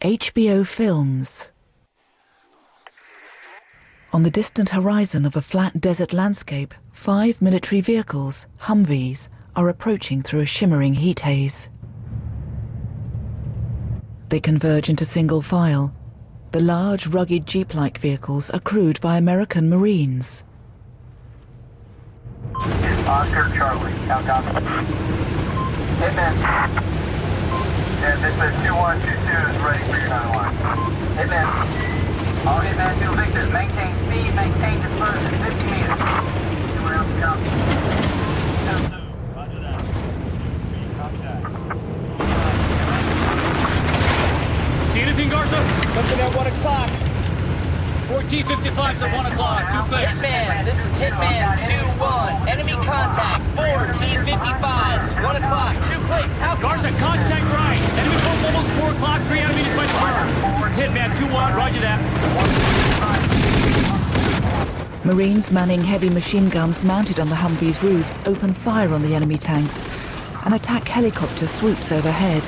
HBO films. On the distant horizon of a flat desert landscape, 5 military vehicles, Humvees, are approaching through a shimmering heat haze. They converge into single file. The large, rugged Jeep-like vehicles are crewed by American Marines. Oscar Charlie, countdown. Hitman. Yeah, this is 2122 is ready for your 911. Hitman. All Hitman 2 Victors, maintain speed, maintain dispersion, 50 meters. Anyone else copy? Roger that. Copy that. See anything, Garza? Something at 1 o'clock. 1455's at 1 o'clock. 2 clicks. Hitman, this is Hitman 2-1. Enemy contact, 4 T-55s. 1 o'clock, 2 clicks. How Garza, contact right. Enemy close almost 4 o'clock, 3 enemies by fire. This is Hitman 2-1, roger that. Marines manning heavy machine guns mounted on the Humvee's roofs open fire on the enemy tanks. An attack helicopter swoops overhead.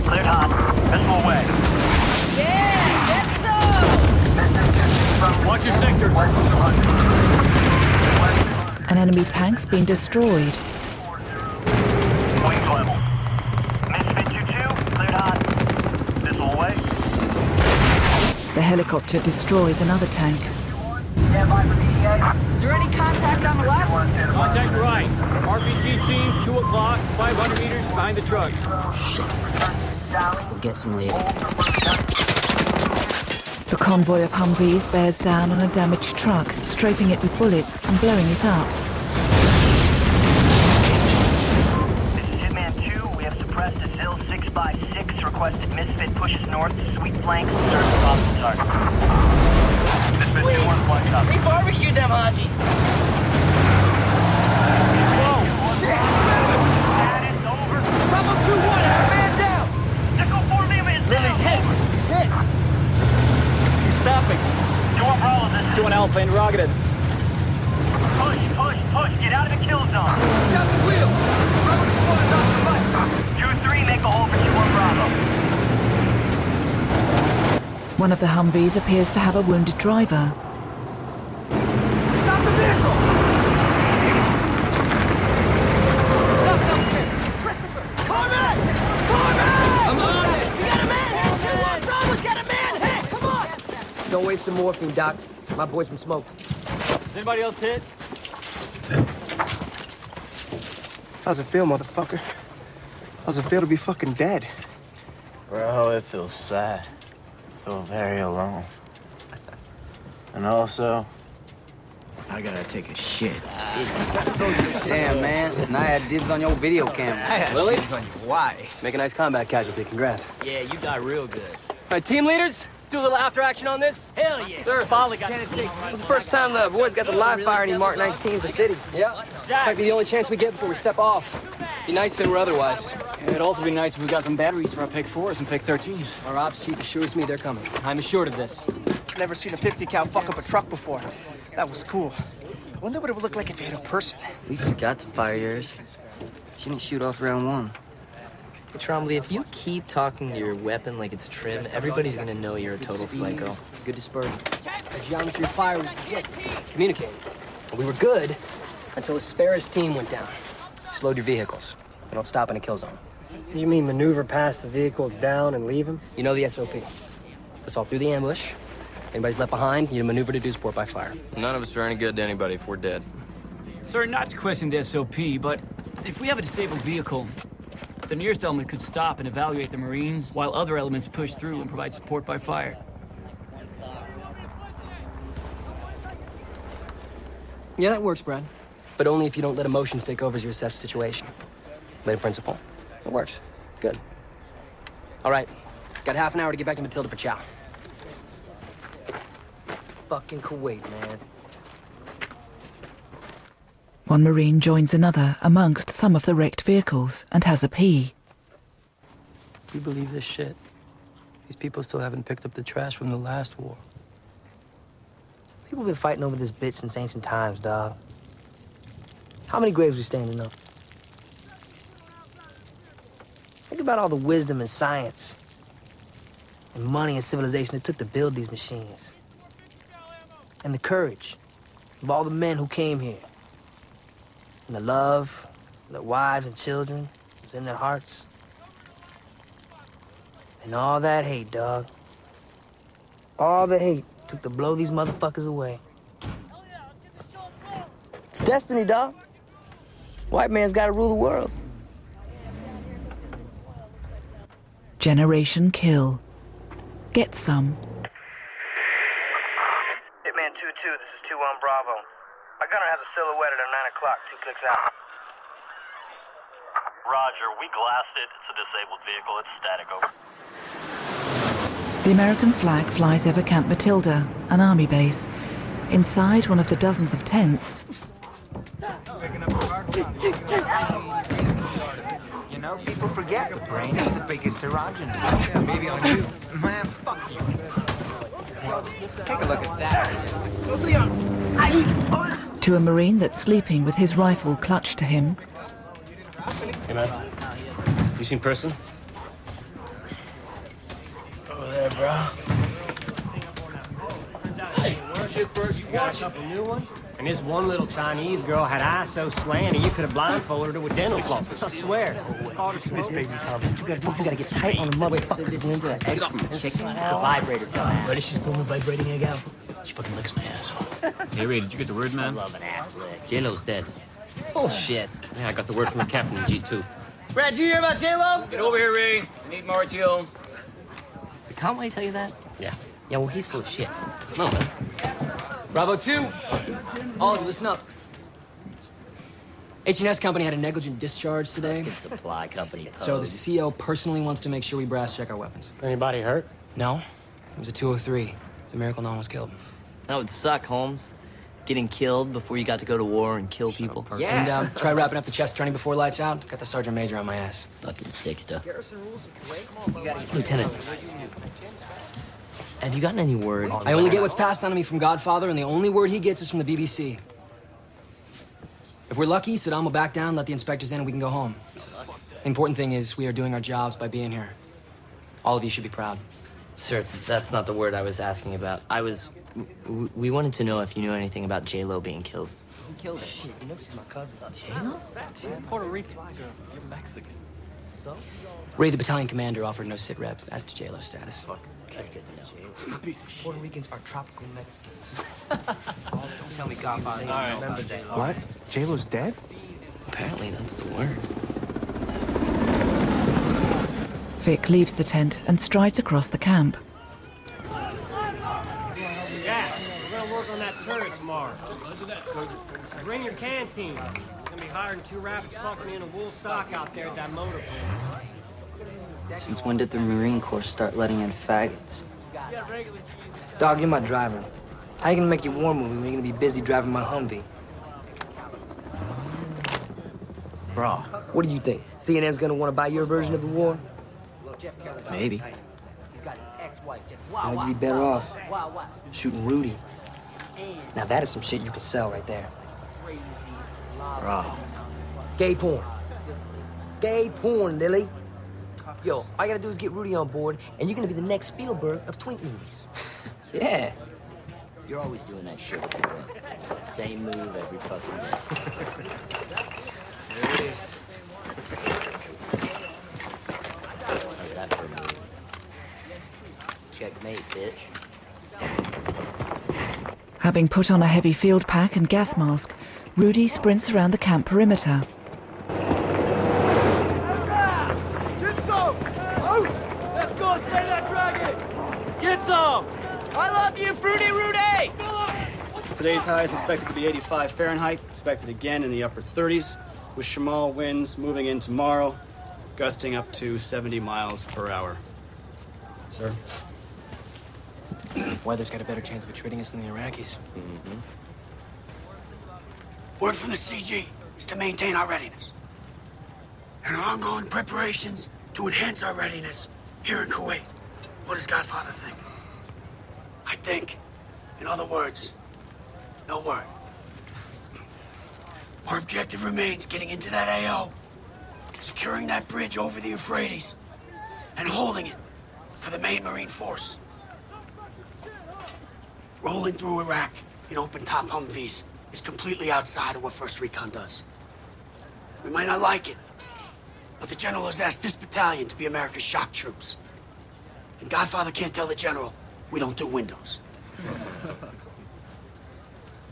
Cleared hot. Missile away. Yeah, get some! Watch your sector. An enemy tank's been destroyed. Wings level. Misfit 2-2, cleared hot. Missile away. The helicopter destroys another tank. Stand by for DEA. Is there any contact on the left? Contact right. RPG team, 2 o'clock, 500 meters behind the truck. We'll get some later. The convoy of Humvees bears down on a damaged truck, strafing it with bullets and blowing it up. This is Hitman 2. We have suppressed a ZIL 6x6. Requested Misfit pushes north, sweep flanks, search for possible target. Misfit 2-1 flank up. We barbecued them, Haji. Bravo 2-1, man down! Echo 4 Lima is down. He's hit! He's stopping. 2-1 Bravo, this is 2-1 Alpha, interrogated. push. Get out of the kill zone. Got the wheel! Bravo 2-1's off the right! 2-3, make a hole for 2-1 Bravo. One of the Humvees appears to have a wounded driver. Stop the vehicle! I'm on it! We got a man! 2-1 Bravo's got a man! Hey, come on! Don't waste some morphine, Doc. My boy's been smoked. Is anybody else hit? How's it feel, motherfucker? How's it feel to be fucking dead? Bro, it feels sad. I feel very alone. And also, I gotta take a shit. Damn, man. And I had dibs on your video camera. Lily? Why? Make a nice combat casualty. Congrats. Yeah, you got real good. All right, team leaders, let's do a little after action on this. Hell yeah. Sir, this is the first time the boys got the live fire any Mark 19s or 50s. Yeah. Might be the only chance we get before we step off. Be nice if it were otherwise. It'd also be nice if we got some batteries for our Peg 4s and Peg 13s. Our ops chief assures me they're coming. I'm assured of this. Never seen a 50 cal fuck up a truck before. That was cool. I wonder what it would look like if it hit a person. At least you got to fire yours. She didn't shoot off round 1. Hey, Trombley, if you keep talking to your weapon like it's trim, everybody's gonna know you're a total psycho. Good dispersion. The geometry of fire was good. Communicating. We were good until the Sparrows team went down. Slowed your vehicles. They don't stop in a kill zone. You mean maneuver past the vehicles down and leave them? You know the SOP. Assault through the ambush. Anybody's left behind, you maneuver to do support by fire. None of us are any good to anybody if we're dead. Sir, not to question the SOP, but if we have a disabled vehicle, the nearest element could stop and evaluate the Marines, while other elements push through and provide support by fire. Yeah, that works, Brad. But only if you don't let emotions take over as you assess the situation. Later principle. It works. It's good. All right. Got half an hour to get back to Matilda for chow. Fucking Kuwait, man. One Marine joins another amongst some of the wrecked vehicles and has a pee. You believe this shit? These people still haven't picked up the trash from the last war. People been fighting over this bitch since ancient times, dog. How many graves we standing up? about all the wisdom and science and money and civilization it took to build these machines. And the courage of all the men who came here. And the love of their wives and children was in their hearts. And all that hate, dog. All the hate took to blow these motherfuckers away. It's destiny, dog. White man's gotta rule the world. Generation Kill. Get some. Hitman 2-2, this is 2-1 Bravo. My gunner has a silhouette at 9 o'clock, 2 clicks out. Roger, we glassed it. It's a disabled vehicle. It's static, over. The American flag flies over Camp Matilda, an army base. Inside one of the dozens of tents. You know, people forget the brain is the biggest erogenous. Maybe on you. Man, fuck you. Take a look at that. To a Marine that's sleeping with his rifle clutched to him. Hey, man. You seen Preston? Over there, bro. You got a couple new ones? And this one little Chinese girl had eyes so slanty you could have blindfolded her with dental floss. I swear. This baby's coming. You gotta get tight on the motherfuckers. It's a vibrator, dumbass. Ready? She's pulling the vibrating egg out. She fucking licks my asshole. Hey, Ray, did you get the word, man? I love an ass lick. J-Lo's dead. Bullshit. Yeah, I got the word from the captain in G2. Brad, did you hear about J-Lo? Get over here, Ray. I need more RTO. Did Conway tell you that? Yeah. Yeah, well, he's full of shit. No, man. Bravo 2. All of you, listen up. H&S Company had a negligent discharge today. Fucking supply company code. So the CO personally wants to make sure we brass check our weapons. Anybody hurt? No. It was a 203. It's a miracle no one was killed. That would suck, Holmes. Getting killed before you got to go to war and kill people. Yeah. And try wrapping up the chest turning before lights out. Got the sergeant major on my ass. Fucking Sixta. Lieutenant, have you gotten any word? I only get what's passed on to me from Godfather, and the only word he gets is from the BBC. If we're lucky, Saddam will back down, let the inspectors in, and we can go home. The important thing is we are doing our jobs by being here. All of you should be proud. Sir, that's not the word I was asking about. We wanted to know if you knew anything about J-Lo being killed. Killed her. Shit, you know she's my cousin. J-Lo? She's Puerto Rican. You're Mexican. So? Ray, the battalion commander, offered no sit rep as to J-Lo's status. That's good to know. Puerto Ricans are tropical Mexicans. Tell me Godfather. Right. Remember J-Lo. What? J-Lo's dead? Apparently, that's the word. Vic leaves the tent and strides across the camp. Yeah, we're gonna work on that turret tomorrow. Roger that, Sergeant. Bring your canteen. Gonna be hiring 2 rapids fucking me in a wool sock out there at that motor plant. Since when did the Marine Corps start letting in faggots? Dog, you're my driver. How you gonna make your war movie when you're gonna be busy driving my Humvee? Bro. What do you think? CNN's gonna want to buy your version of the war? Maybe. Now you'd be better off shooting Rudy. Now that is some shit you can sell right there. Bro. Gay porn. Gay porn, Lily. Yo, all you gotta do is get Rudy on board, and you're gonna be the next Spielberg of twink movies. Yeah. You're always doing that shit. Same move every fucking day. There it is. How's that for a move? Checkmate, bitch. Having put on a heavy field pack and gas mask, Rudy sprints around the camp perimeter. Let's go slay that dragon! Get some! I love you, Fruity Rudy! Today's high is expected to be 85 Fahrenheit, expected again in the upper 30s, with Shamal winds moving in tomorrow, gusting up to 70 miles per hour. Sir? Weather's got a better chance of attriting us than the Iraqis. Word from the CG is to maintain our readiness and our ongoing preparations to enhance our readiness here in Kuwait. What does Godfather think? I think, in other words, no word. Our objective remains getting into that AO securing that bridge over the Euphrates, and holding it for the main Marine force. Rolling through Iraq in open-top Humvees is completely outside of what 1st Recon does. We might not like it, but the General has asked this battalion to be America's shock troops. And Godfather can't tell the General we don't do windows.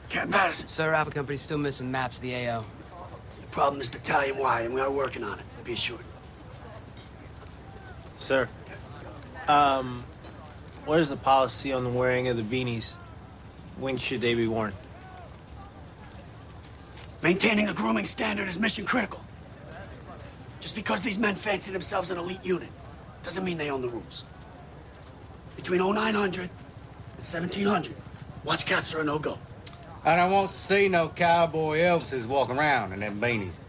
Captain Patterson. Sir, Alpha Company's still missing maps of the AO. The problem is battalion-wide, and we are working on it, be assured. Sir, what is the policy on the wearing of the beanies? When should they be worn? Maintaining the grooming standard is mission critical. Just because these men fancy themselves an elite unit doesn't mean they own the rules. Between 0900 and 1700, watch caps are a no-go. I don't want to see no cowboy Elvises walking around in them beanies.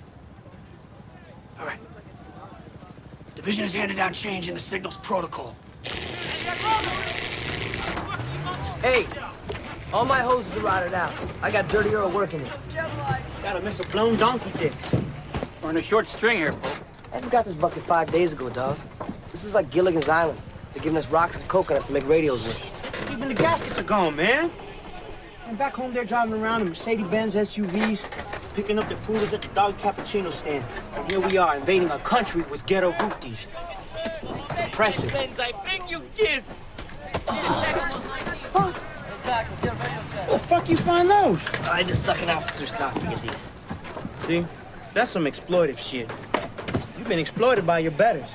All right. Division has handed down change in the signals protocol. Hey, all my hoses are rotted out. I got Dirty Earl working it. Gotta miss a blown donkey dicks. We're in a short string here, Pope. I just got this bucket 5 days ago, dog. This is like Gilligan's Island. They're giving us rocks and coconuts to make radios with. Even the gaskets are gone, man. And back home, they're driving around in Mercedes-Benz SUVs, picking up the poodles at the dog cappuccino stand. And here we are, invading a country with ghetto hoopties. It's impressive. I bring you gifts. Where the fuck you find those? I just suck an officer's cock to get these. See? That's some exploitive shit. You've been exploited by your betters.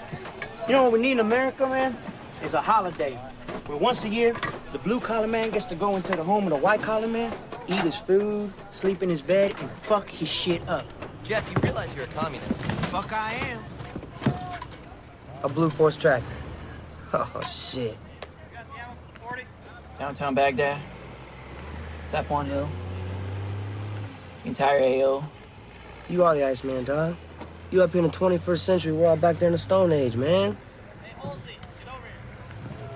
You know what we need in America, man? Is a holiday where once a year, the blue-collar man gets to go into the home of the white-collar man, eat his food, sleep in his bed, and fuck his shit up. Jeff, you realize you're a communist. Fuck I am. A blue force tractor. Oh, shit. Downtown Baghdad, Saffron Hill, the entire AO. You are the Iceman, dog. You up here in the 21st century, we're all back there in the Stone Age, man.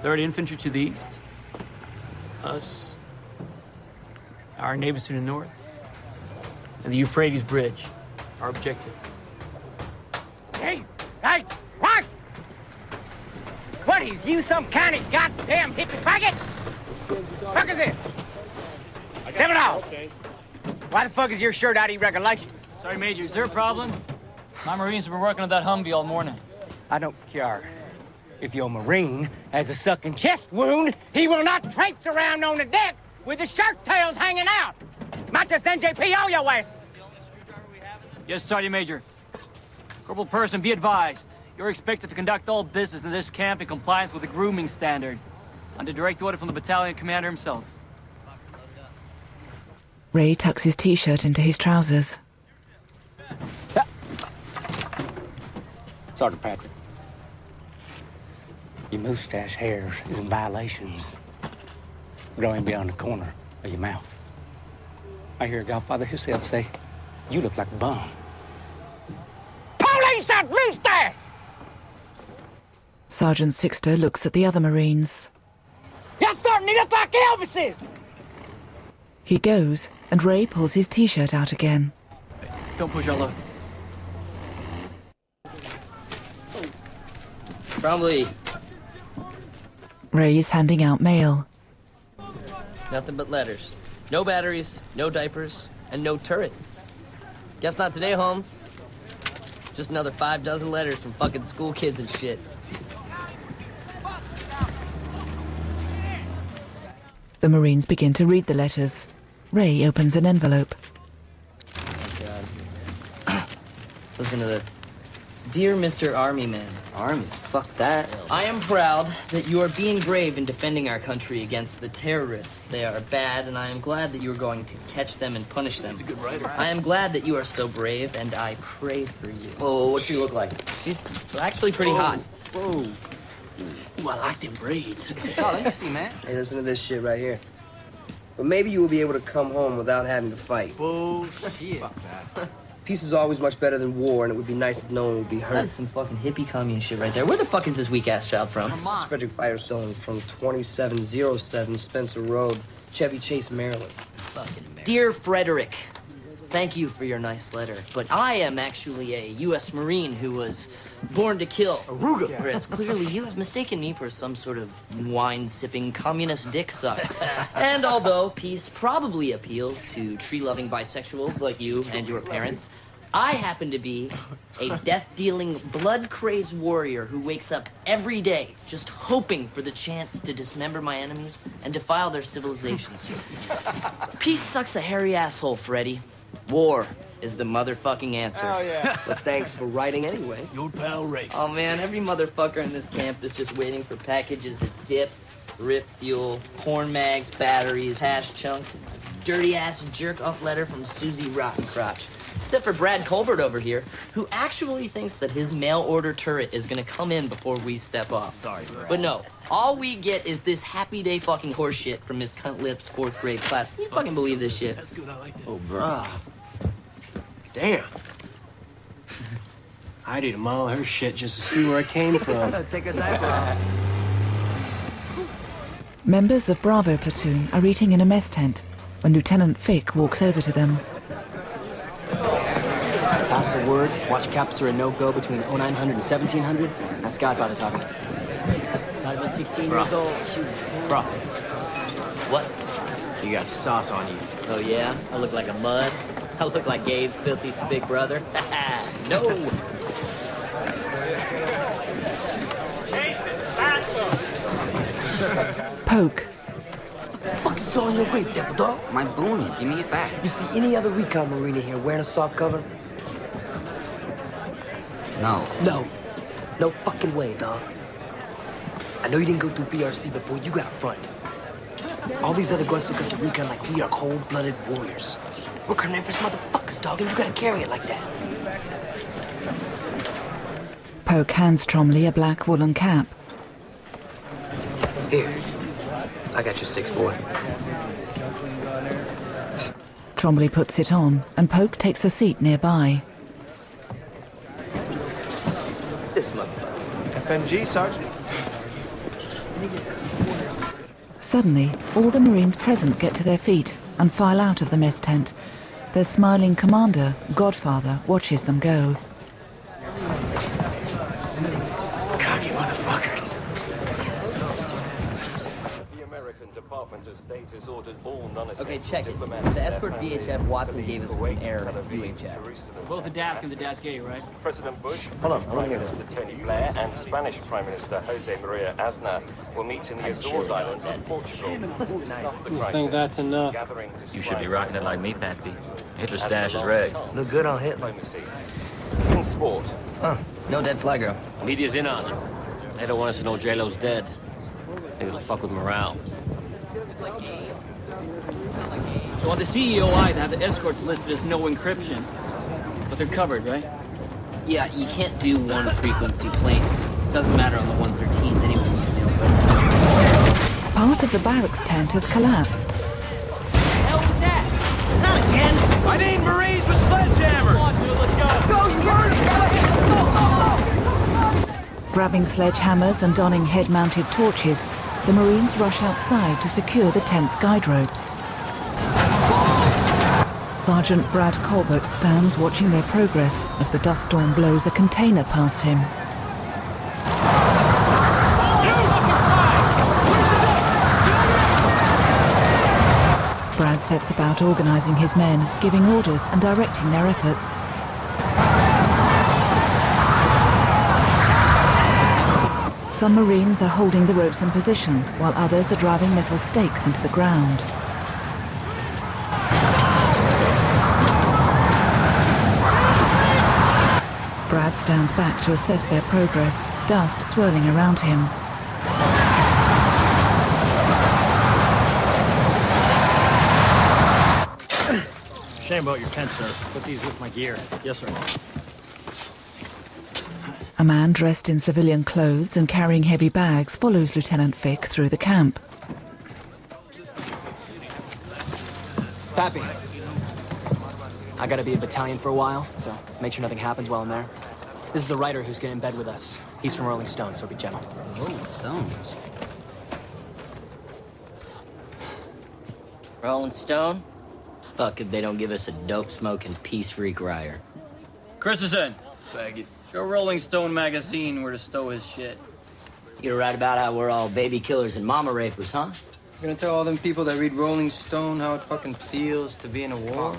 3rd Infantry to the east. Us. Our neighbors to the north. And the Euphrates Bridge, our objective. Hey, guys, Christ! What is you, some kind of goddamn hippie pocket? Fuck is it? Damn it all! Why the fuck is your shirt out of regulation? Sorry, Major, is there a problem? My Marines have been working on that Humvee all morning. I don't care. If your Marine has a sucking chest wound, he will not traipse around on the deck with his shirt tails hanging out. Might just NJPO your ass. Yes, Sergeant Major. Corporal Person, be advised. You're expected to conduct all business in this camp in compliance with the grooming standard, under direct order from the battalion commander himself. Ray tucks his t-shirt into his trousers. Sergeant Patrick, your mustache hairs is in violations. Growing beyond the corner of your mouth. I hear Godfather himself say, you look like a bum. Police that mustache! Sergeant Sixter looks at the other Marines. You're starting to look like Elvises! He goes, and Ray pulls his t-shirt out again. Don't push our luck. Probably Ray is handing out mail. nothing but letters. No batteries, no diapers, and no turret. Guess not today, Holmes. Just another 5 dozen letters from fucking school kids and shit. The Marines begin to read the letters. Ray opens an envelope. Oh, God. Listen to this. Dear Mr. Army Man. Army? Fuck that. I am proud that you are being brave in defending our country against the terrorists. They are bad, and I am glad that you are going to catch them and punish them. He's a good writer. I am glad that you are so brave, and I pray for you. Oh, what she look like? She's actually pretty hot. Whoa. Ooh, I like them braids. Oh, let me see, man. Hey, listen to this shit right here. But maybe you will be able to come home without having to fight. Bullshit. Fuck that. Peace is always much better than war, and it would be nice if no one would be hurt. That's some fucking hippie commune shit right there. Where the fuck is this weak-ass child from? It's Frederick Firestone from 2707 Spencer Road, Chevy Chase, Maryland. Dear Frederick, Thank you for your nice letter, but I am actually a U.S. Marine who was born to kill. Aruga. Whereas clearly you have mistaken me for some sort of wine-sipping communist dick suck. And although peace probably appeals to tree-loving bisexuals like you and your parents, I happen to be a death-dealing, blood-crazed warrior who wakes up every day just hoping for the chance to dismember my enemies and defile their civilizations. Peace sucks a hairy asshole, Freddy. War is the motherfucking answer. Oh, yeah. But thanks for writing anyway. Your pal Ray. Oh, man, every motherfucker in this camp is just waiting for packages of dip, rip fuel, porn mags, batteries, hash chunks, dirty-ass jerk-off letter from Susie Rottencrotch. Except for Brad Colbert over here, who actually thinks that his mail-order turret is gonna come in before we step off. Sorry, Brad. But no, all we get is this happy day fucking horseshit from his cunt lips 4th grade class. Can you fucking believe this shit? That's good, I like that. Oh, bro. Damn. I'd eat a mile of her shit just to see where I came from. Take a diaper off. Members of Bravo platoon are eating in a mess tent when Lieutenant Fick walks over to them. Pass the word, watch caps are a no-go between 0900 and 1700. That's Godfather talking. Not even 16 years old. Shoot. Bro. What? You got sauce on you. Oh, yeah? I look like a mud? I look like Gabe's filthy big brother? No! Poke. What the fuck is on your grape, devil dog? My boonie, give me it back. You see any other recon marine in here wearing a soft cover? No. No. No fucking way, dog. I know you didn't go through BRC, but boy, you got front. All these other grunts look at the recon like we are cold-blooded warriors. We're carnivorous motherfuckers, dog, and you gotta carry it like that. Poke hands Tromley a black woolen cap. Here. I got your 6, boy. Tromley puts it on, and Poke takes a seat nearby. This motherfucker. FMG, Sergeant. Suddenly, all the Marines present get to their feet and file out of the mess tent. Their smiling commander, Godfather, watches them go. Cocky motherfuckers. Okay, check it. The escort VHF Watson gave us was an error in its viewing check. Both the Dask and the Dask A, right? President Bush, Prime Minister Tony Blair, and Spanish Prime Minister Jose Maria Aznar will meet in the Azores Islands in Portugal to discuss the I crisis. think that's enough. You should be rocking it like me, Pappy. Hitler's stash is red. Look good on Hitler. In sport. No dead fly girl. Media's in on it. They don't want us to know J-Lo's dead. Think it'll fuck with morale. So on the CEOI, they have the escorts listed as no encryption. But they're covered, right? Yeah, you can't do one frequency plane. Doesn't matter on the 113s anyway. Part of the barracks tent has collapsed. Hell was that? Not again! I need Marines with sledgehammers! Come on, dude, let's go! Grabbing sledgehammers and donning head-mounted torches, the Marines rush outside to secure the tent's guide ropes. Sergeant Brad Colbert stands watching their progress as the dust storm blows a container past him. Brad sets about organizing his men, giving orders and directing their efforts. Some Marines are holding the ropes in position, while others are driving metal stakes into the ground. Brad stands back to assess their progress, dust swirling around him. Shame about your tent, sir. Put these with my gear. Yes, sir. A man dressed in civilian clothes and carrying heavy bags follows Lieutenant Fick through the camp. Pappy. I gotta be a battalion for a while, so make sure nothing happens while I'm there. This is a writer who's getting in bed with us. He's from Rolling Stone, so be gentle. Rolling Stones? Rolling Stone? Fuck if they don't give us a dope-smoking peace freak rider. Christensen! Faggot. Show Rolling Stone magazine where to stow his shit. You gonna write about how we're all baby killers and mama rapers, huh? You're gonna tell all them people that read Rolling Stone how it fucking feels to be in a war?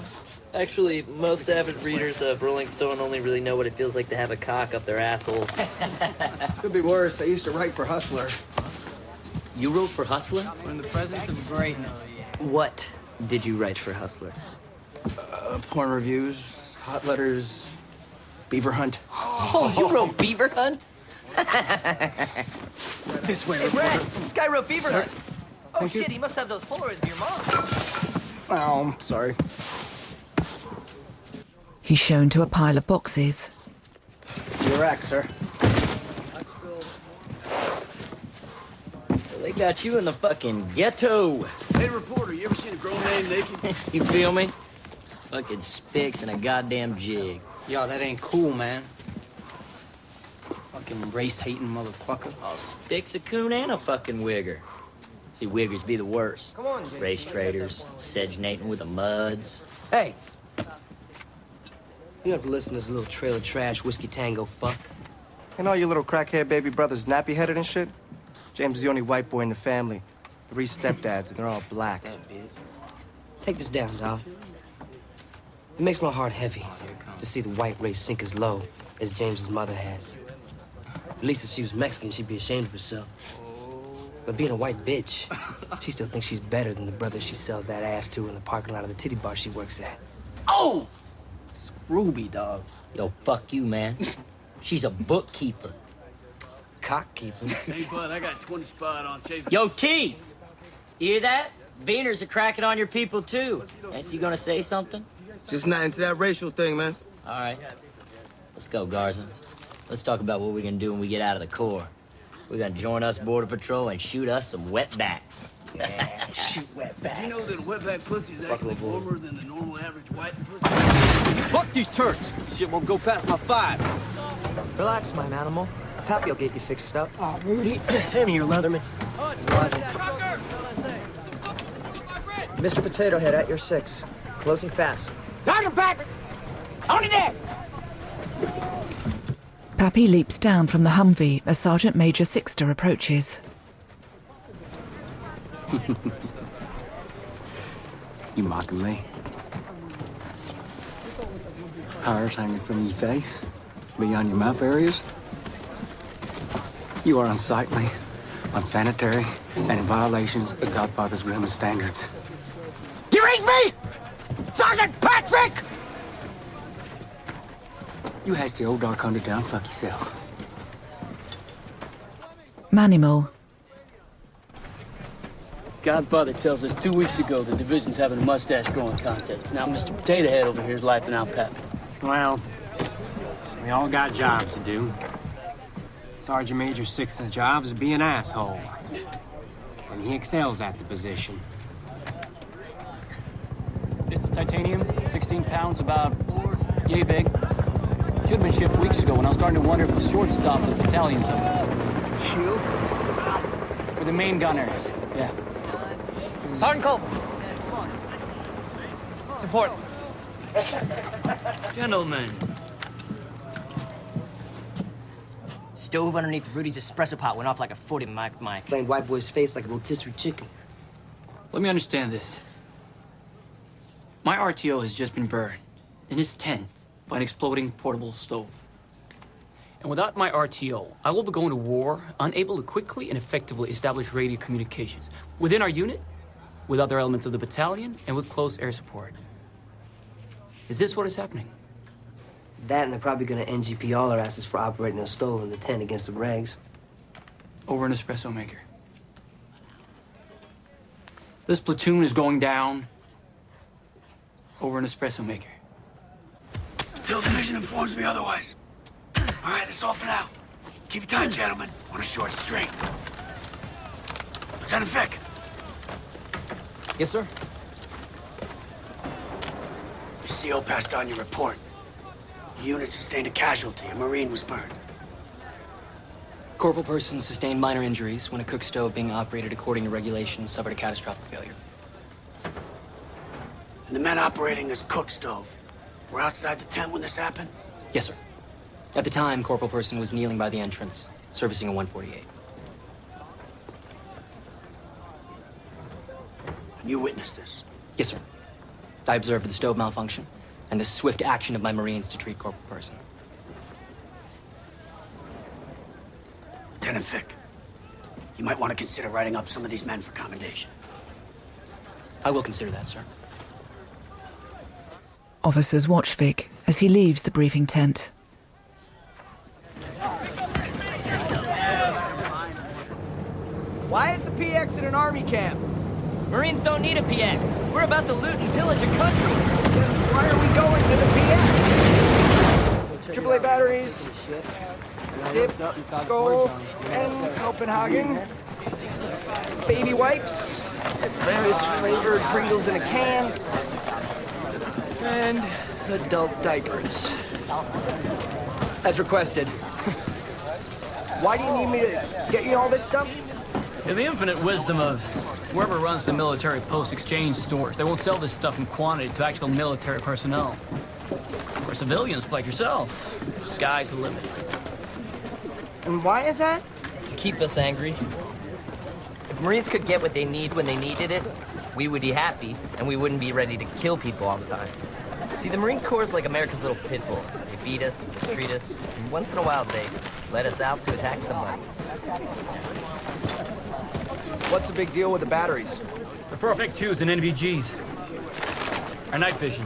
Actually, most avid readers of Rolling Stone only really know what it feels like to have a cock up their assholes. Could be worse. I used to write for Hustler. You wrote for Hustler? When in the presence of greatness. What did you write for Hustler? Porn reviews, hot letters, Beaver Hunt. Oh, you wrote Beaver Hunt? This way, Hey, Brad, this guy wrote Beaver Hunt. Oh, Thank you. shit, he must have those Polaroids of your mom. Oh, I'm sorry. He's shown to a pile of boxes. Your act, sir. They got you in the fucking ghetto. Hey, reporter, you ever seen a grown man naked? You feel me? Fucking spics and a goddamn jig. Yo, that ain't cool, man. Fucking race-hating motherfucker. Oh, spics a coon and a fucking wigger. See, wiggers be the worst. Come on, Jay. Race traders, sedgenating with the muds. Hey! You have to listen to this little trail of trash whiskey tango fuck. And all your little crackhead baby brothers nappy-headed and shit? James is the only white boy in the family. 3 stepdads, and they're all black. Take this down, dog. It makes my heart heavy to see the white race sink as low as James's mother has. At least if she was Mexican, she'd be ashamed of herself. But being a white bitch, she still thinks she's better than the brother she sells that ass to in the parking lot of the titty bar she works at. Oh! Ruby, dog. Yo, fuck you, man. She's a bookkeeper. Cockkeeper. Hey, bud, I got 20 spot on Chase. Yo, T! You hear that? Beaners are cracking on your people, too. Ain't you gonna say something? Just not into that racial thing, man. All right. Let's go, Garza. Let's talk about what we're gonna do when we get out of the Corps. We're gonna join us Border Patrol and shoot us some wetbacks. Yeah, shoot wetbacks. You know that wetback pussy is actually warmer than the normal average white pussy? Fuck these turds. Shit won't go past my 5. Relax, my animal. Pappy will get you fixed up. Oh, Rudy. Hand me your Leatherman. Mr. Potato Head at your 6. Closing fast. Dr. Patrick! On it there! Pappy leaps down from the Humvee as Sergeant Major Sixter approaches. You mocking me? Hairs hanging from your face, beyond your mouth areas. You are unsightly, unsanitary, and in violations of Godfather's grooming standards. You raised me! Sergeant Patrick! You hasty old dark hunter down, fuck yourself. Manimal. Godfather tells us 2 weeks ago the division's having a mustache growing contest. Now Mr. Potato Head over here is laughing out Pappy. Well, we all got jobs to do. Sergeant Major Sixth's job is to be an asshole. And he excels at the position. It's titanium, 16 pounds, about yay big. Should have been shipped weeks ago when I was starting to wonder if the short stopped at battalions of it. Shield? For the main gunner, yeah. Sergeant Culp. It's important. Gentlemen. Stove underneath Rudy's espresso pot went off like a 40 mic. Playing white boy's face like a rotisserie chicken. Let me understand this. My RTO has just been burned in his tent by an exploding portable stove. And without my RTO, I will be going to war unable to quickly and effectively establish radio communications within our unit, with other elements of the battalion, and with close air support. Is this what is happening? That, and they're probably gonna NGP all our asses for operating a stove in the tent against the regs. Over an espresso maker. This platoon is going down over an espresso maker. Till division informs me otherwise. All right, that's all for now. Keep it tight, gentlemen, on a short string. Lieutenant Vick. Yes, sir? Your CO passed on your report. Your unit sustained a casualty. A Marine was burned. Corporal person sustained minor injuries when a cook stove being operated according to regulations suffered a catastrophic failure. And the men operating this cook stove were outside the tent when this happened? Yes, sir. At the time, Corporal Person was kneeling by the entrance, servicing a 148. And you witnessed this? Yes, sir. I observed the stove malfunction and the swift action of my Marines to treat Corporal Person. Lieutenant Vic, you might want to consider writing up some of these men for commendation. I will consider that, sir. Officers watch Vic as he leaves the briefing tent. Why is the PX in an army camp? Marines don't need a PX. We're about to loot and pillage a country. Then why are we going to the PX? AAA batteries, dip, Skull, and Copenhagen. Baby wipes, various flavored Pringles in a can, and adult diapers. As requested. Why do you need me to get you all this stuff? In the infinite wisdom of whoever runs the military post-exchange stores, they won't sell this stuff in quantity to actual military personnel. For civilians like yourself, sky's the limit. And why is that? To keep us angry. If Marines could get what they need when they needed it, we would be happy, and we wouldn't be ready to kill people all the time. See, the Marine Corps is like America's little pit bull. They beat us, mistreat us, and once in a while they let us out to attack somebody. What's the big deal with the batteries? The 452s and NVGs. Our night vision.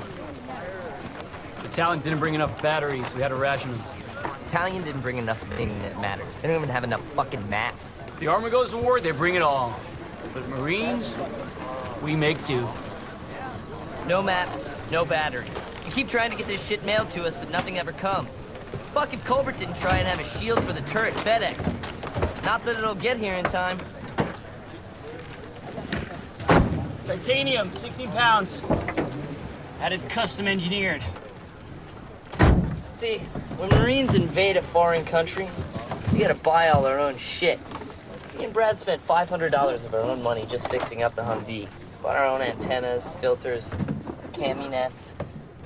Battalion didn't bring enough batteries, we had to ration them. Battalion didn't bring enough thing that matters. They don't even have enough fucking maps. The army goes to war, they bring it all. But Marines, we make do. No maps, no batteries. We keep trying to get this shit mailed to us, but nothing ever comes. Fuck if Colbert didn't try and have a shield for the turret FedEx. Not that it'll get here in time. Titanium, 16 pounds. Had it custom engineered. See, when Marines invade a foreign country, we gotta buy all our own shit. Me and Brad spent $500 of our own money just fixing up the Humvee. Bought our own antennas, filters, cami nets.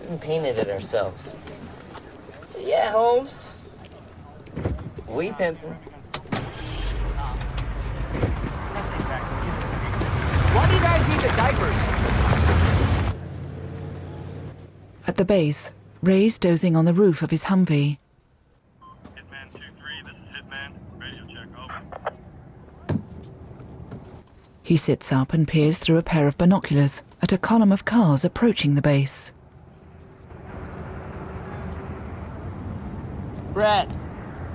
We even painted it ourselves. So yeah, Holmes. We pimpin'. Why do you guys need the diapers? At the base, Ray's dozing on the roof of his Humvee. Hitman 2-3, this is Hitman. Radio check, over. He sits up and peers through a pair of binoculars at a column of cars approaching the base. Brad,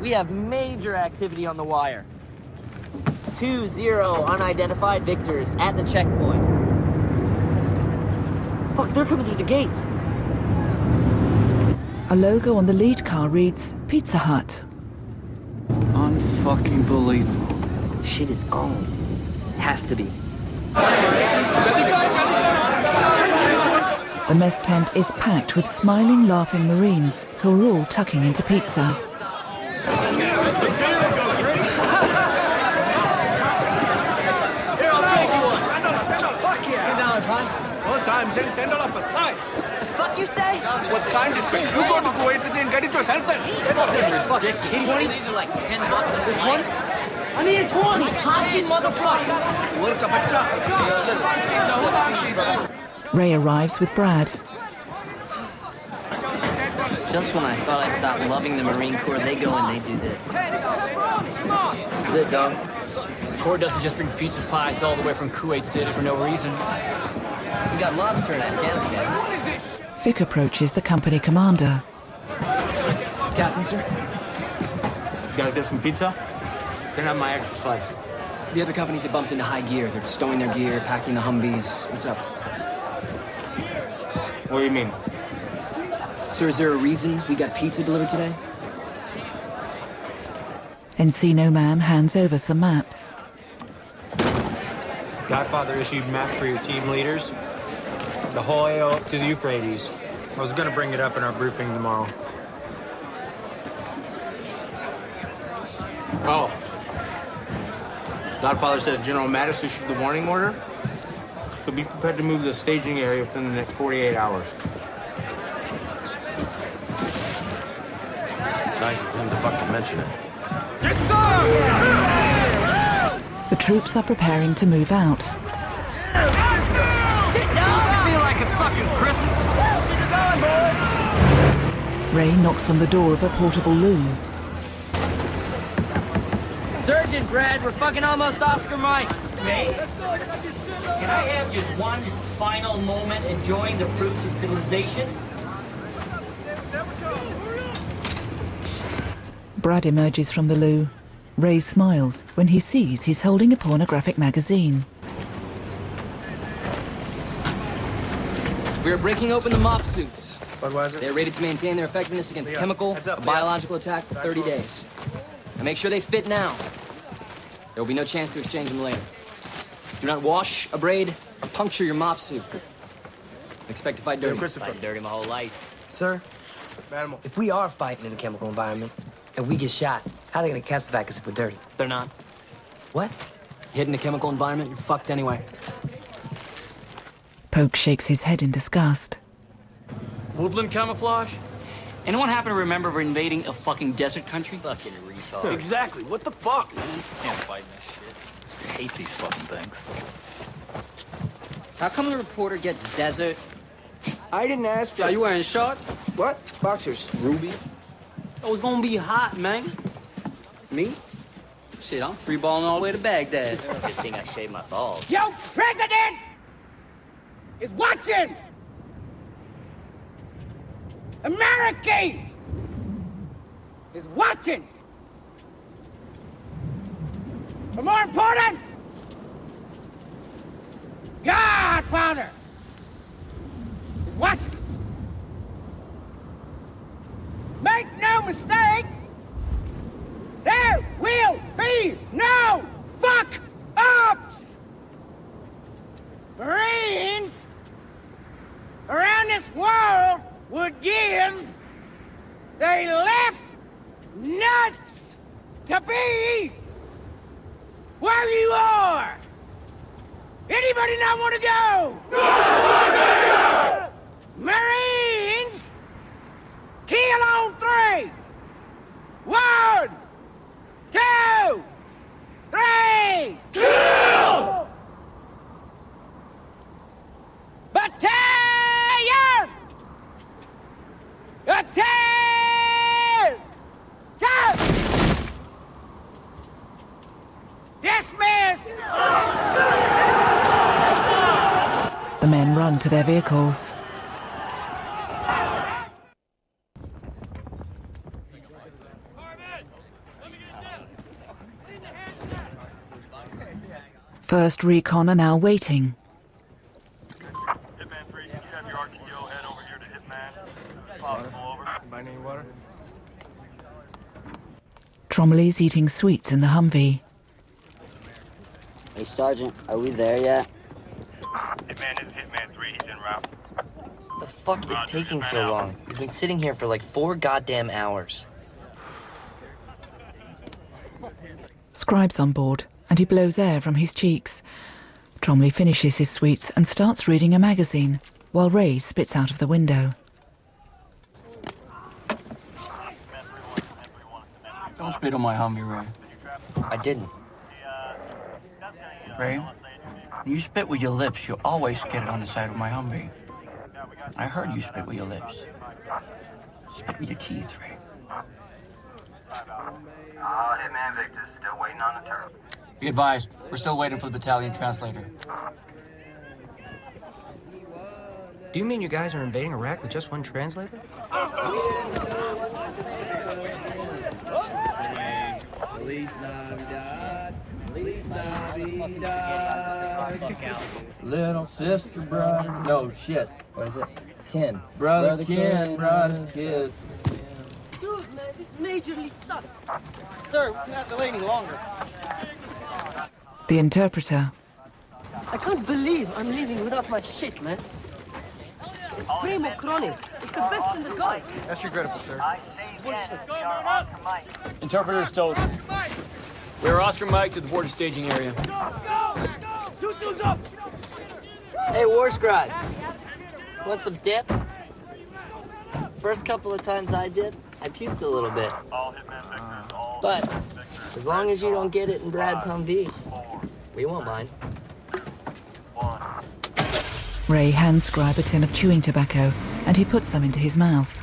we have major activity on the wire. 2-0 unidentified victors at the checkpoint. Fuck, they're coming through the gates. A logo on the lead car reads Pizza Hut. Unfucking believable. Shit is on. Has to be. The mess tent is packed with smiling, laughing Marines who are all tucking into pizza. The fuck you say? What time is it? You go to Kuwait City and get it yourself then. Fucking kidding me? These are like $10 a slice. I need a 20. Conscious motherfucker. Ray arrives with Brad. Just when I thought I stopped loving the Marine Corps, they go and they do this. This is it, dog. The Corps doesn't just bring pizza pies all the way from Kuwait City for no reason. We got lobster in Afghanistan. Vic approaches the company commander. Captain, sir? You gotta get some pizza? Can I have my extra slice? The other companies have bumped into high gear. They're stowing their gear, packing the Humvees. What's up? What do you mean? Sir, is there a reason we got pizza delivered today? Encino Man hands over some maps. Godfather issued maps for your team leaders. The whole AO up to the Euphrates. I was gonna bring it up in our briefing tomorrow. Oh. Godfather says General Mattis issued the warning order? So be prepared to move to the staging area within the next 48 hours. Nice of him to fucking mention it. The troops are preparing to move out. Sit down! I feel like it's fucking Christmas. Ray knocks on the door of a portable loo. Surgeon, Brad, we're fucking almost Oscar Mike. Ray, can I have just one final moment enjoying the fruits of civilization? Brad emerges from the loo. Ray smiles when he sees he's holding a pornographic magazine. We're breaking open the mop suits. Budweiser? They're rated to maintain their effectiveness against chemical or biological attack for 30 days. And make sure they fit now. There will be no chance to exchange them later. Do not wash, abrade, or puncture your mop suit. Expect to fight dirty. Fight dirty my whole life. Sir, if we are fighting in a chemical environment and we get shot, how are they gonna casevac us if we're dirty? They're not. What? Hit in a chemical environment, you're fucked anyway. Poke shakes his head in disgust. Woodland camouflage? Anyone happen to remember we're invading a fucking desert country? Fucking retard. Exactly. What the fuck, man? Can't fight this shit. I hate these fucking things. How come the reporter gets desert? I didn't ask for... Are you wearing shorts? What? Boxers. Ruby. Oh, it's gonna be hot, man. Me? Shit, I'm free balling all the way to Baghdad. Good thing I shaved my balls. Your president is watching! America is watching! But more important, Godfather is watching. Make no mistake, there will be no fuck-ups! Marines around this world would give they left nuts to be where you are. Anybody not want to go? No! Marines, kill on 3. 1, 2, 3. Kill! Battalion! Attack! Go! Dismiss! The men run to their vehicles. First Recon are now waiting. Hitman 3, can you have your RTO head over here to Hitman? If possible, over. Buy any water? Tromley's eating sweets in the Humvee. Hey, Sergeant, are we there yet? Hitman, this is Hitman 3, he's en route. The fuck is taking so long? He's been sitting here for like 4 goddamn hours. Scribe's on board, and he blows air from his cheeks. Tromley finishes his sweets and starts reading a magazine, while Ray spits out of the window. Don't spit on my Humvee, Ray. I didn't. Ray, when you spit with your lips, you always get it on the side of my Humvee. I heard you spit with your lips. Spit with your teeth, Ray. Hitman Victor, still waiting on the turret. Be advised, we're still waiting for the battalion translator. Do you mean you guys are invading Iraq with just one translator? Little sister, brother. No, shit. What is it? Ken. Brother Ken, brother Kid. Dude, man, this majorly sucks. Sir, we cannot delay any longer. The interpreter. I can't believe I'm leaving without my shit, man. It's Primo Chronic. It's the best in the Gulf. That's regrettable, sir. Interpreter's told. We're Oscar Mike to the border staging area. Go! Tutu's up! Hey, War Scribe. Want some dip? First couple of times I did, I puked a little bit. But as long as you don't get it in Brad's Humvee, we won't mind. Ray hands Scribe a tin of chewing tobacco, and he puts some into his mouth.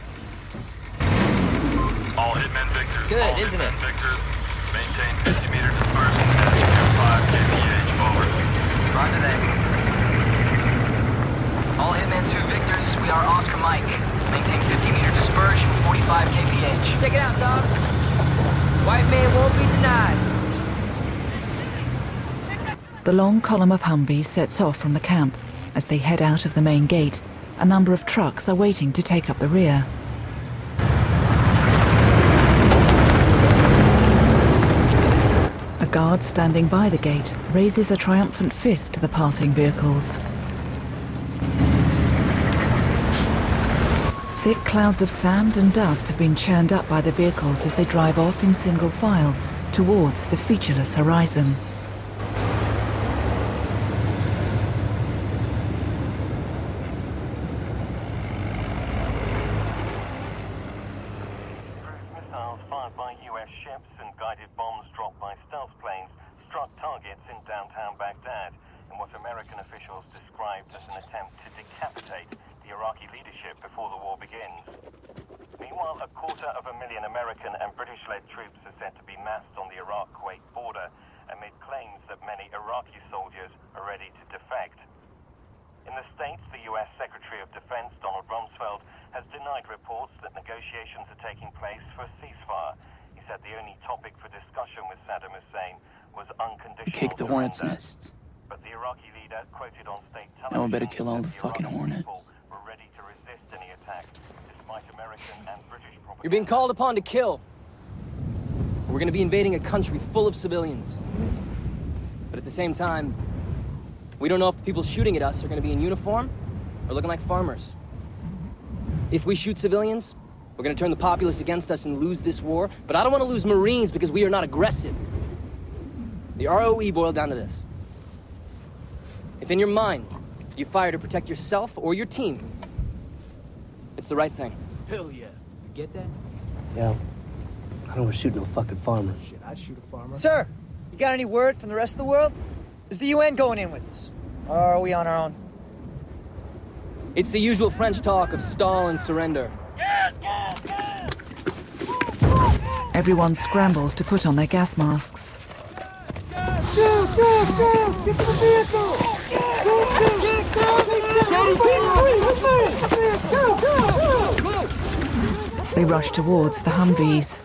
All hitmen victors. Good, isn't it? Victors, maintain 50-meter dispersion at 5 kph. Over. Roger that. All hitmen 2 victors. We are Oscar Mike. Maintain 50-meter dispersion, 45 kph. Check it out, dog. White man won't be denied. The long column of Humvees sets off from the camp. As they head out of the main gate, a number of trucks are waiting to take up the rear. A guard standing by the gate raises a triumphant fist to the passing vehicles. Thick clouds of sand and dust have been churned up by the vehicles as they drive off in single file towards the featureless horizon. Missiles fired by U.S. ships and guided bombs dropped by stealth planes struck targets in downtown Baghdad in what American officials described as an attempt to decapitate the Iraqi leadership before the war begins. Meanwhile, 250,000 American and British-led troops are said to be massed on the Iraq-Kuwait border amid claims that many Iraqi soldiers are ready to defect. In the States, the U.S. Secretary of Defense, Donald Rumsfeld, has denied reports that negotiations are taking place for a ceasefire. He said the only topic for discussion with Saddam Hussein was unconditional Kick the hornet's surrender. nest. But the Iraqi leader quoted on state television Now we better kill all the that fucking Iraqi hornets. people were ready to resist any attack, despite American and British propaganda. You're being called upon to kill. We're gonna be invading a country full of civilians. But at the same time, we don't know if the people shooting at us are gonna be in uniform or looking like farmers. If we shoot civilians, we're gonna turn the populace against us and lose this war, but I don't wanna lose Marines because we are not aggressive. The ROE boiled down to this. If in your mind, you fire to protect yourself or your team, it's the right thing. Hell yeah. You get that? Yo, I don't want to shoot no fucking farmer. Shit, I'd shoot a farmer. Sir, you got any word from the rest of the world? Is the UN going in with us? Or are we on our own? It's the usual French talk of stall and surrender. Everyone scrambles to put on their gas masks. Go! Get to the vehicle! Go! They rush towards the Humvees.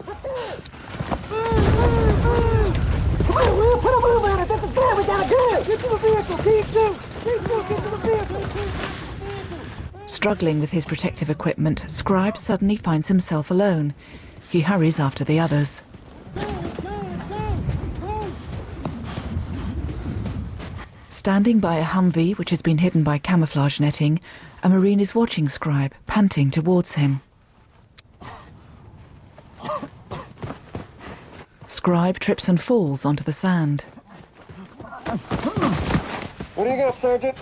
Put a move on it! That's a jam! We gotta go! Get to the vehicle! Keep to! Get to the vehicle! Struggling with his protective equipment, Scribe suddenly finds himself alone. He hurries after the others. Standing by a Humvee, which has been hidden by camouflage netting, a Marine is watching Scribe, panting towards him. Scribe trips and falls onto the sand. What do you got, Sergeant?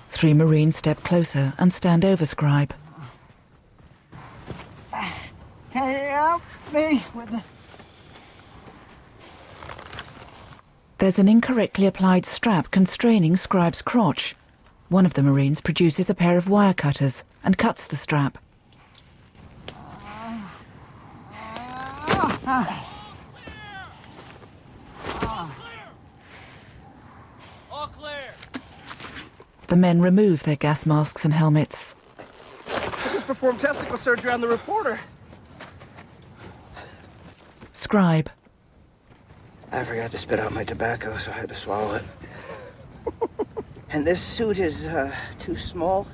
3 Marines step closer and stand over Scribe. Can you help me with the... There's an incorrectly applied strap constraining Scribe's crotch. One of the Marines produces a pair of wire cutters and cuts the strap. All clear. The men remove their gas masks and helmets. I just performed testicle surgery on the reporter. Scribe. I forgot to spit out my tobacco, so I had to swallow it. And this suit is, too small.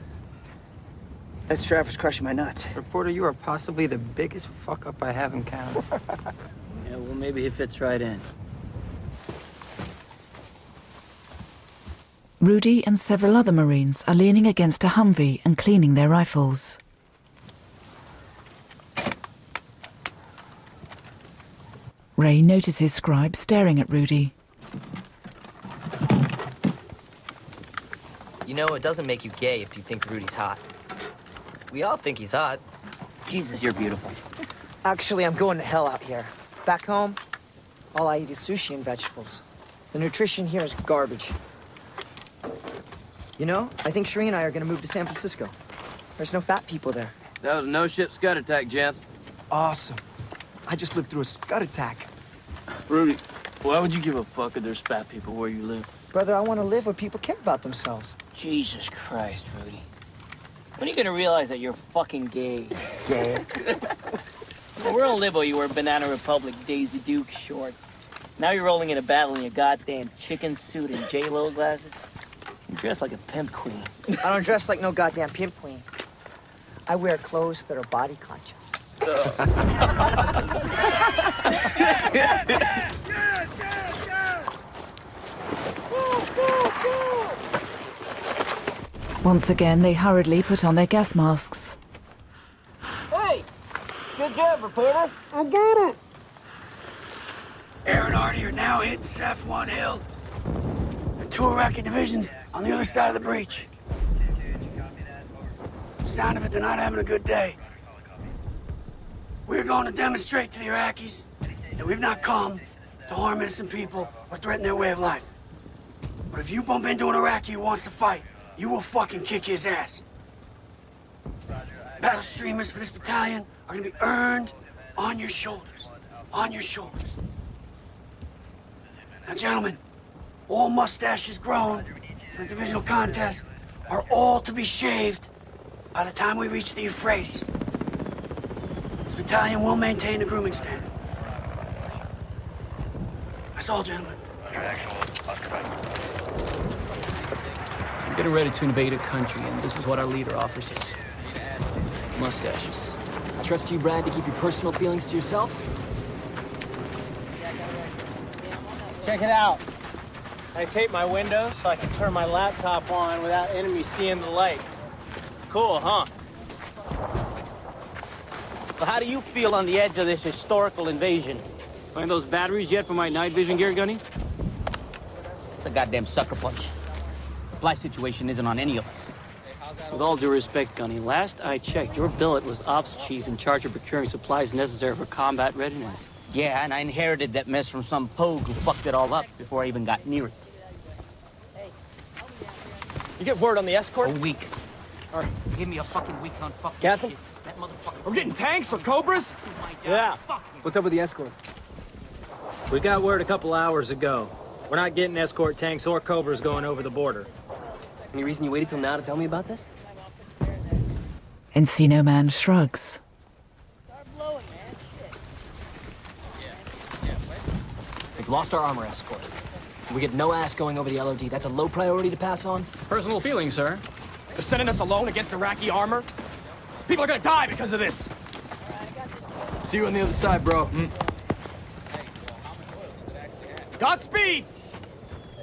That strap is crushing my nuts. Reporter, you are possibly the biggest fuck-up I have encountered. Yeah, well, maybe he fits right in. Rudy and several other Marines are leaning against a Humvee and cleaning their rifles. Ray notices Scribe staring at Rudy. You know, it doesn't make you gay if you think Rudy's hot. We all think he's hot. Jesus, you're beautiful. Actually, I'm going to hell out here. Back home, all I eat is sushi and vegetables. The nutrition here is garbage. You know, I think Sheree and I are gonna move to San Francisco. There's no fat people there. That was a no-shit scud attack, gents. Awesome. I just lived through a scud attack. Rudy, why would you give a fuck if there's fat people where you live? Brother, I want to live where people care about themselves. Jesus Christ, Rudy. When are you gonna realize that you're fucking gay? Gay? When we're in Libo, you wear Banana Republic Daisy Duke shorts. Now you're rolling in a battle in your goddamn chicken suit and J-Lo glasses. You dress like a pimp queen. I don't dress like no goddamn pimp queen. I wear clothes that are body conscious. Once again, they hurriedly put on their gas masks. Hey! Good job, reporter. I got it. Aaron and Artie are now hitting Saffron Hill. The two Iraqi divisions on the other side of the breach. Sound of it, they're not having a good day. We're going to demonstrate to the Iraqis that we've not come to harm innocent people or threaten their way of life. But if you bump into an Iraqi who wants to fight, you will fucking kick his ass. Battle streamers for this battalion are gonna be earned on your shoulders. On your shoulders. Now, gentlemen, all mustaches grown for the divisional contest are all to be shaved by the time we reach the Euphrates. This battalion will maintain a grooming standard. That's all, gentlemen. We're getting ready to invade a country, and this is what our leader offers us. Mustaches. I trust you, Brad, to keep your personal feelings to yourself. Check it out. I tape my windows so I can turn my laptop on without enemies seeing the light. Cool, huh? Well, how do you feel on the edge of this historical invasion? Find those batteries yet for my night vision gear, Gunny? It's a goddamn sucker punch. Supply situation isn't on any of us. With all due respect, Gunny, last I checked, your billet was ops chief in charge of procuring supplies necessary for combat readiness. Yeah, and I inherited that mess from some pogue who fucked it all up before I even got near it. You get word on the escort? A week. All right. Give me a fucking week on fucking Captain? shit. That motherfucker. We're getting tanks or Cobras? Yeah. What's up with the escort? We got word a couple hours ago. We're not getting escort tanks or Cobras going over the border. Any reason you waited till now to tell me about this? Encino Man shrugs. We've lost our armor escort. We get no ass going over the LOD. That's a low priority to pass on. Personal feelings, sir. They're sending us alone against Iraqi armor? People are gonna die because of this! See you on the other side, bro. Godspeed!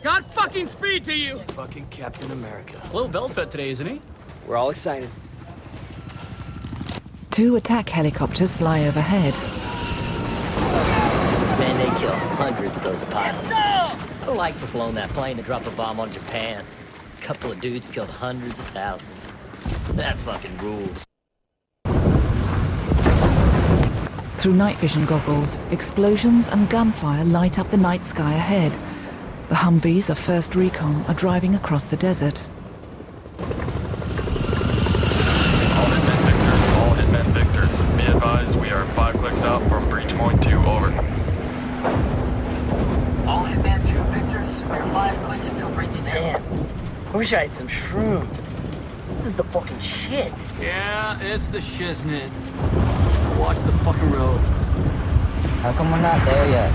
God fucking speed to you! Fucking Captain America. A little belt fed today, isn't he? We're all excited. 2 attack helicopters fly overhead. Man, they kill hundreds of those pilots. I don't like to have flown that plane to drop a bomb on Japan. A couple of dudes killed hundreds of thousands. That fucking rules. Through night vision goggles, explosions and gunfire light up the night sky ahead. The Humvees of 1st Recon are driving across the desert. All hitmen victors. Be advised, we are 5 clicks out from breach point 2, over. All hitman 2 victors, we are 5 clicks until breach 2. Man, I wish I had some shrooms. This is the fucking shit. Yeah, it's the shiznit. Watch the fucking road. How come we're not there yet?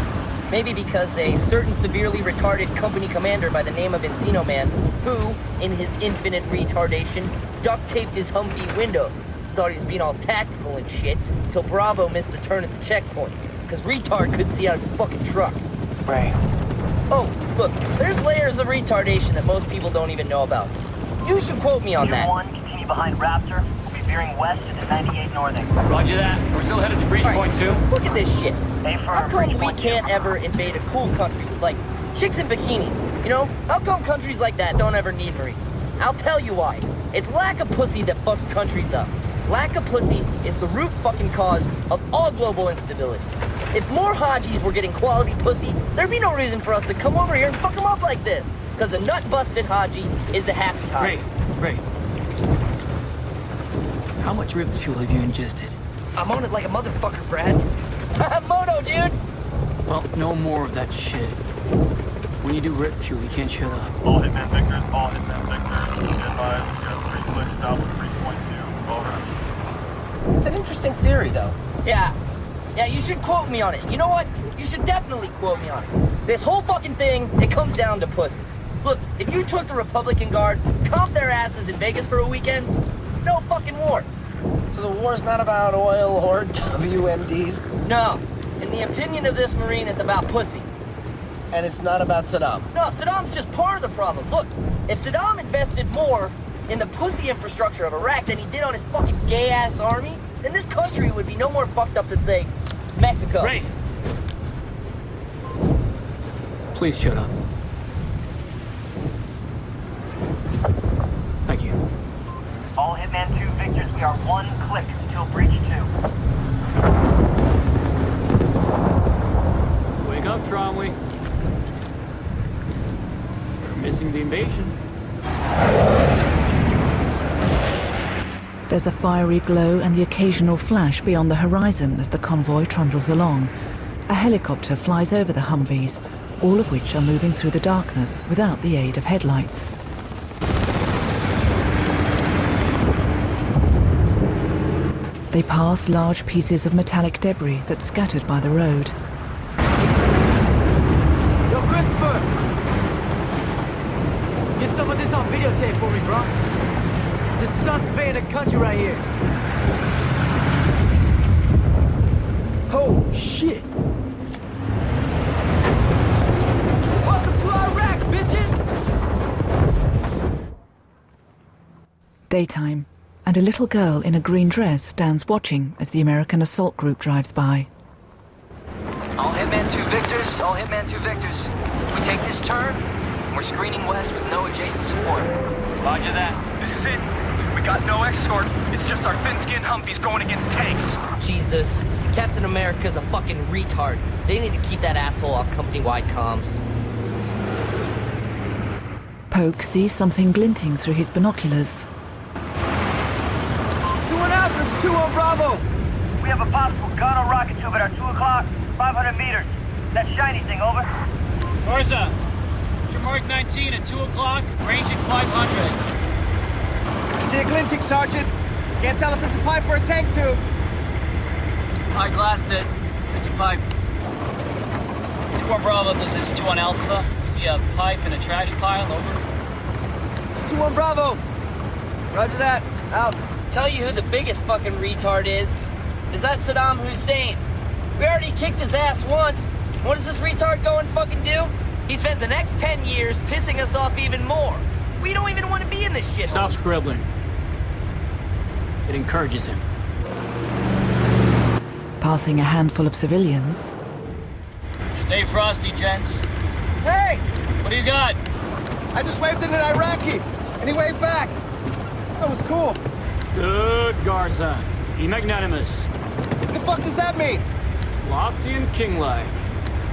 Maybe because a certain severely retarded company commander by the name of Encino Man, who, in his infinite retardation, duct-taped his Humvee windows, thought he was being all tactical and shit, till Bravo missed the turn at the checkpoint, because retard couldn't see out of his fucking truck. Right. Oh, look, there's layers of retardation that most people don't even know about. You should quote me on that. 1, continue behind Raptor. We'll be veering west into 98 Northern. Roger that. We're still headed to breach point 2. Look at this shit. Stay firm. How come we can't ever invade a cool country with, like, chicks in bikinis? You know? How come countries like that don't ever need Marines? I'll tell you why. It's lack of pussy that fucks countries up. Lack of pussy is the root fucking cause of all global instability. If more Hajis were getting quality pussy, there'd be no reason for us to come over here and fuck them up like this. Because a nut-busted Haji is a happy Haji. Ray. How much rip fuel have you ingested? I'm on it like a motherfucker, Brad. Moto, dude! Well, no more of that shit. When you do rip fuel, you can't shut up. All hitman Victors, all hitman Victors. Be advised, we have 3 clicks south of 3.2. Over. It's an interesting theory, though. Yeah, you should quote me on it. You know what? You should definitely quote me on it. This whole fucking thing, it comes down to pussy. Look, if you took the Republican Guard, comped their asses in Vegas for a weekend, no fucking war. So the war's not about oil or WMDs? No. In the opinion of this Marine, it's about pussy. And it's not about Saddam? No, Saddam's just part of the problem. Look, if Saddam invested more in the pussy infrastructure of Iraq than he did on his fucking gay-ass army, then this country would be no more fucked up than, say, Mexico. Ray! Please shut up. Thank you. All Hitman 2 Victors, we are 1 click until breach 2. Wake up, Tromley. You're missing the invasion. There's a fiery glow and the occasional flash beyond the horizon as the convoy trundles along. A helicopter flies over the Humvees, all of which are moving through the darkness without the aid of headlights. They pass large pieces of metallic debris that's scattered by the road. Yo, Christopher! Get some of this on videotape for me, bro. This is us invading the country right here. Oh, shit! Welcome to Iraq, bitches! Daytime, and a little girl in a green dress stands watching as the American assault group drives by. All Hitman 2 Victors, all Hitman 2 Victors. We take this turn, and we're screening west with no adjacent support. Roger that. This is it. We got no escort. It's just our thin-skinned Humvees going against tanks. Jesus. Captain America's a fucking retard. They need to keep that asshole off company-wide comms. Poke sees something glinting through his binoculars. Doing out, this is 2 on Bravo. We have a possible gun or rocket tube at our 2 o'clock, 500 meters. That shiny thing, over. Garza, your Mark 19 at 2 o'clock, range at 500. See a glinting, Sergeant. Can't tell if it's a pipe or a tank tube. I glassed it. It's a pipe. 2 on Bravo, this is 2 on Alpha. See a pipe in a trash pile, over. It's 2 on Bravo. Roger that. Out. Tell you who the biggest fucking retard is? Is that Saddam Hussein. We already kicked his ass once. What does this retard go and fucking do? He spends the next 10 years pissing us off even more. We don't even want to be in this shit. Stop scribbling. It encourages him. Passing a handful of civilians. Stay frosty, gents. Hey! What do you got? I just waved at an Iraqi, and he waved back. That was cool. Good, Garza. Be magnanimous. What the fuck does that mean? Lofty and king-like.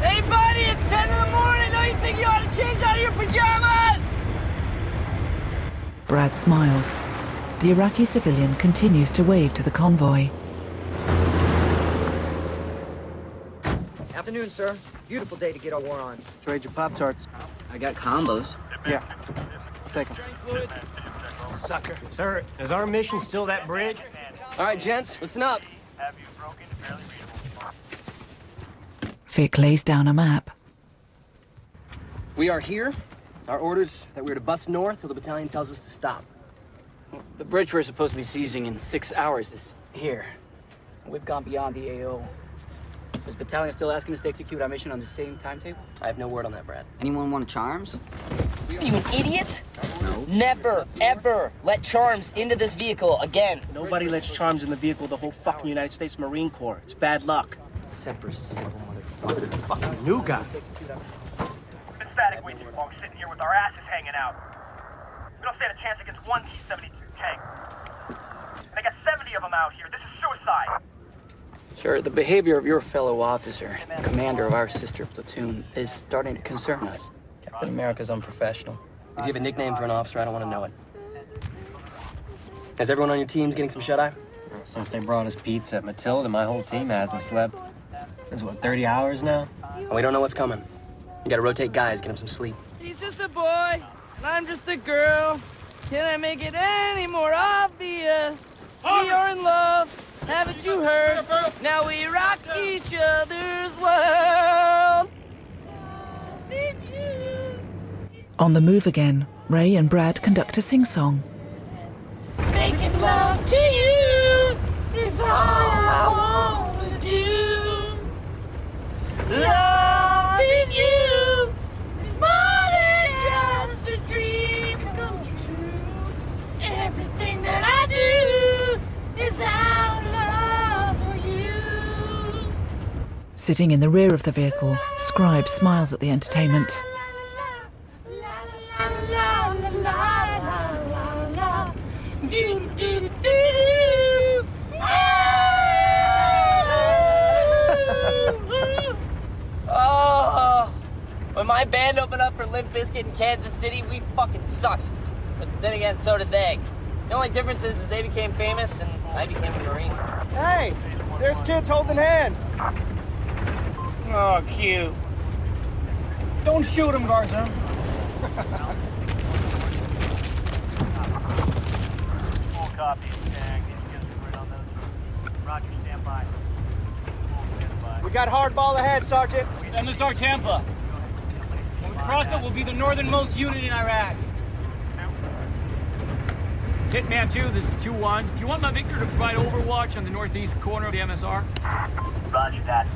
Hey, buddy, it's 10 in the morning. Don't you think you ought to change out of your pajamas? Brad smiles. The Iraqi civilian continues to wave to the convoy. Afternoon, sir. Beautiful day to get our war on. Trade your Pop-Tarts. I got combos. Yeah. Take them. Sucker. Sir, is our mission still that bridge? All right, gents, listen up. Vic lays down a map. We are here. Our orders that we're to bust north till the battalion tells us to stop. The bridge we're supposed to be seizing in 6 hours is here. We've gone beyond the AO. Is battalion still asking us to execute our mission on the same timetable? I have no word on that, Brad. Anyone want charms? Are you an idiot? No. Never, ever let charms into this vehicle again. Nobody lets charms in the vehicle of the whole fucking United States Marine Corps. It's bad luck. Semper simple, motherfucker. Fucking new guy. Been static way too long, sitting here with our asses hanging out. We don't stand a chance against one T-72 tank. And I got 70 of them out here. This is suicide. Sir, the behavior of your fellow officer, commander of our sister platoon, is starting to concern us. Captain America's unprofessional. If you have a nickname for an officer, I don't want to know it. Is everyone on your team's getting some shut-eye? Since they brought us pizza at Matilda, my whole team hasn't slept. It's what, 30 hours now? And we don't know what's coming. You gotta rotate guys, get them some sleep. He's just a boy, and I'm just a girl. Can I make it any more obvious? We are in love, haven't you heard? Now we rock each other's world. On the move again, Ray and Brad conduct a sing-song. Making love to you is all I want to do. Loving you is more than just a dream come true. Everything that I do is out of love for you. Sitting in the rear of the vehicle, Scribe smiles at the entertainment. Oh, when my band opened up for Limp Bizkit in Kansas City, we fucking sucked. But then again, so did they. The only difference is they became famous and I became a Marine. Hey, there's kids holding hands. Oh, cute. Don't shoot him, Garza. Full copy. Roger, stand by. We got hardball ahead, Sergeant. MSR Tampa. When we cross it, we'll be the northernmost unit in Iraq. Hitman 2, this is 2-1. Do you want my Victor to provide overwatch on the northeast corner of the MSR? Roger that.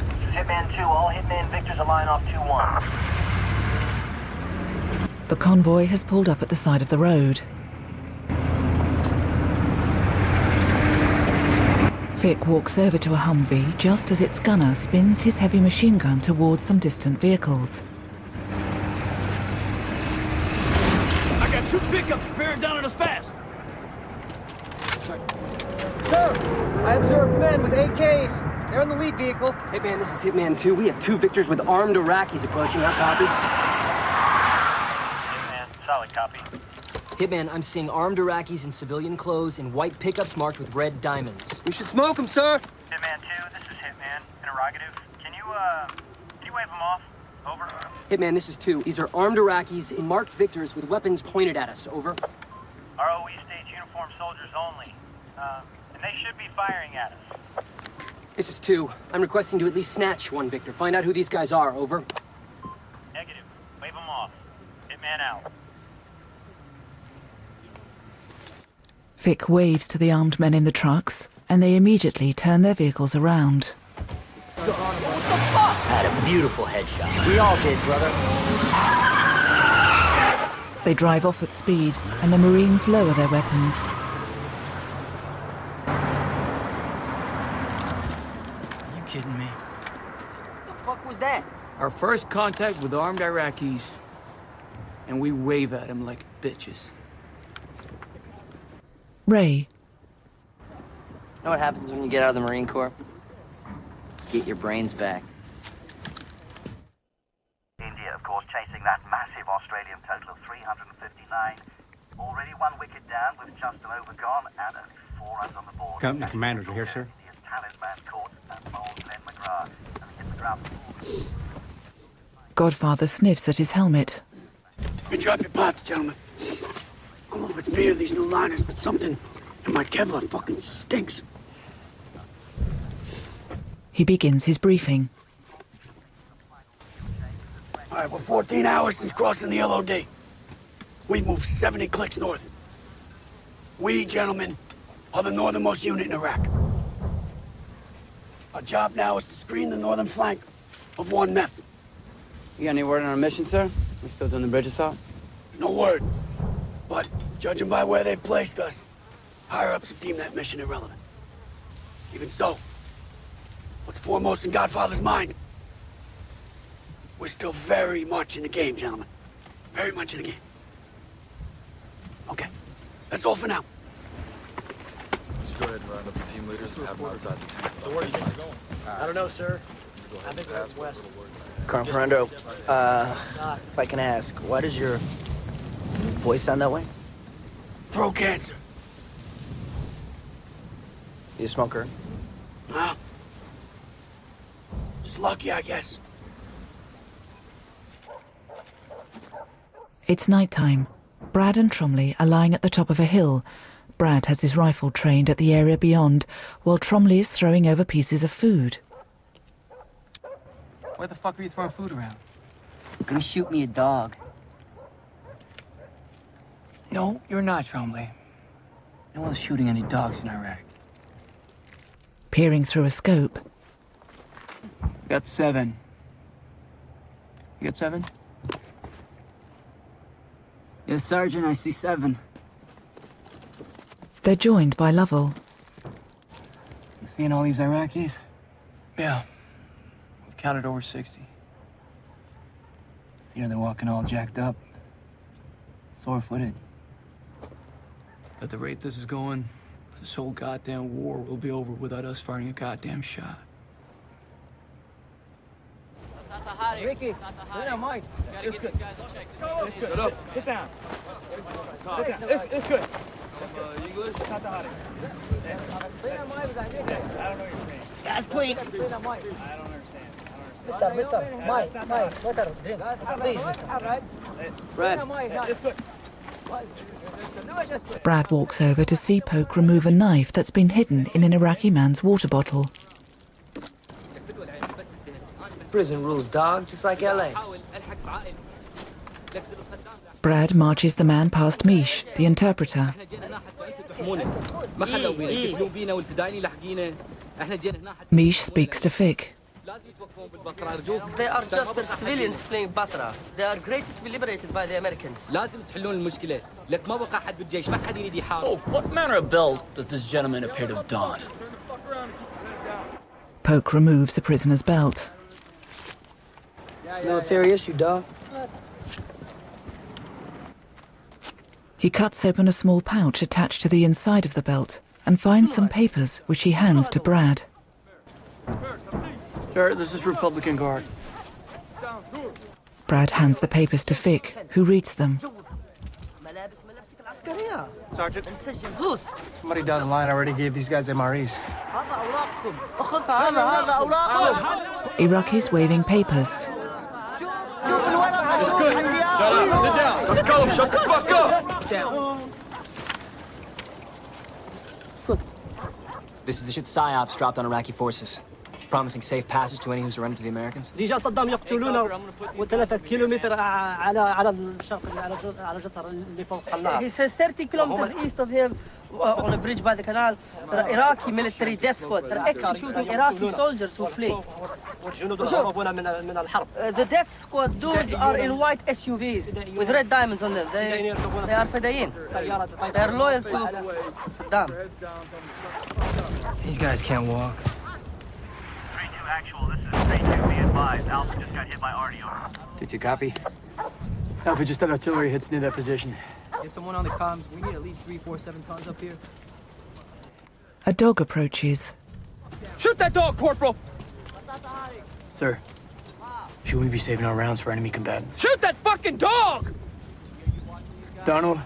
This is Hitman 2. All Hitman Victors align off 2-1. The convoy has pulled up at the side of the road. Vic walks over to a Humvee just as its gunner spins his heavy machine gun towards some distant vehicles. I got 2 pickups bearing down on us fast. Sir, I observed men with AKs. They're in the lead vehicle. Hitman, this is Hitman 2. We have 2 Victors with armed Iraqis approaching. Our copy. Hitman, solid copy. Hitman, I'm seeing armed Iraqis in civilian clothes in white pickups marked with red diamonds. We should smoke them, sir. Hitman 2, this is Hitman. Interrogative. Can you wave them off? Over. Hitman, this is 2. These are armed Iraqis in marked Victors with weapons pointed at us. Over. ROE states uniformed soldiers only. And they should be firing at us. This is 2. I'm requesting to at least snatch 1 Victor. Find out who these guys are. Over. Negative. Wave them off. Hitman out. Vic waves to the armed men in the trucks, and they immediately turn their vehicles around. What the fuck? Had a beautiful headshot. We all did, brother. They drive off at speed, and the Marines lower their weapons. Are you kidding me? What the fuck was that? Our first contact with armed Iraqis, and we wave at them like bitches. Ray. Know what happens when you get out of the Marine Corps? Get your brains back. India, of course, chasing that massive Australian total of 359. Already 1 wicket down with just an over gone and only 4 runs on the board. Company commanders are here, sir. India's talisman caught and bowled Glenn McGrath and hit the ground. Godfather sniffs at his helmet. You drop your pots, gentlemen. I don't know if it's me or these new liners, but something in my Kevlar fucking stinks. He begins his briefing. All right, we're 14 hours since crossing the LOD. We've moved 70 clicks north. We, gentlemen, are the northernmost unit in Iraq. Our job now is to screen the northern flank of 1 meth. You got any word on our mission, sir? We're still doing the bridge assault? No word. But, judging by where they've placed us, higher-ups have deemed that mission irrelevant. Even so, what's foremost in Godfather's mind? We're still very much in the game, gentlemen. Very much in the game. Okay, that's all for now. Go ahead and round up the team leaders and have them outside the tank. So where are you guys going? I don't know, sir. I think Pass that's west. Fernando, if I can ask, why does your voice sound that way? Throat cancer. You a smoker? Huh? Just lucky, I guess. It's nighttime. Brad and Tromley are lying at the top of a hill. Brad has his rifle trained at the area beyond, while Tromley is throwing over pieces of food. Where the fuck are you throwing food around? Gonna shoot me a dog. No, you're not, Trombley. No one's shooting any dogs in Iraq. Peering through a scope, We got 7. You got 7? Yes, Sergeant, I see 7. they're joined by Lovell. You seeing all these Iraqis? Yeah. We've counted over 60. See how they're walking all jacked up, sore-footed. At the rate this is going, this whole goddamn war will be over without us firing a goddamn shot. Ricky, Mike. It's good. It's good. Sit up. Sit down. Sit down. It's good. English? I don't know what you're saying. That's clean. I don't understand. Mister, Mike, water, drink. Please, mister. Brad. It's good. Brad walks over to see Poke remove a knife that's been hidden in an Iraqi man's water bottle. Prison rules, dog, just like LA. Brad marches the man past Mish, the interpreter. Mish speaks to Fick. They are just civilians fleeing Basra. They are grateful to be liberated by the Americans. Oh, what manner of belt does this gentleman appear to have donned? Poke removes the prisoner's belt. Military issue, dog. He cuts open a small pouch attached to the inside of the belt and finds some papers which he hands to Brad. Sir, this is Republican Guard. Brad hands the papers to Fick, who reads them. Sergeant, somebody down the line already gave these guys MREs. Iraqis waving papers. It's good. Shut up. Sit down. Tell him, shut the fuck up. Down. This is the shit PSYOPs dropped on Iraqi forces, promising safe passage to any who surrender to the Americans. رجال صدام يقتلونا و3 كيلومتر على الشرق على الجسر اللي فوق القلاع. He says 30 kilometers east of here, on a bridge by the canal, there are Iraqi military death squads. They're executing Iraqi soldiers who flee. The death squad dudes are in white SUVs with red diamonds on them. They are fedayeen. They are loyal to Saddam. These guys can't walk. 3-2 actual, this is 3-2, be advised. Alpha just got hit by RDO. Did you copy? Alpha just had artillery hits near that position. Get someone on the comms. We need at least 3, 4, 7 tons up here. A dog approaches. Shoot that dog, Corporal! Sir, should we be saving our rounds for enemy combatants? Shoot that fucking dog! Donald,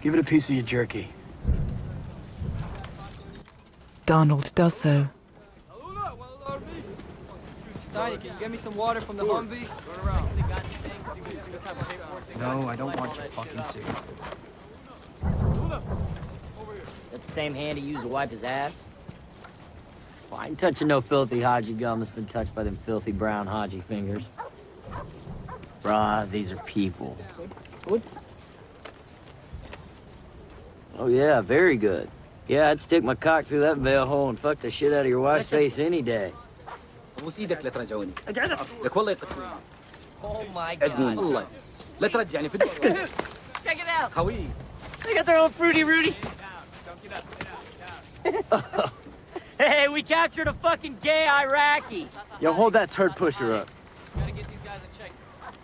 give it a piece of your jerky. Donald does so. Steiny, can you get me some water from the Humvee? No, I don't want your fucking suit. That's the same hand he used to wipe his ass? Well, I ain't touching no filthy Haji gum that's been touched by them filthy brown Haji fingers. Bruh, these are people. Oh yeah, very good. Yeah, I'd stick my cock through that veil hole and fuck the shit out of your wife's face any day. Oh my God. Check it out. They got their own Fruity Rudy. Hey, we captured a fucking gay Iraqi. Yo, hold that turd pusher up.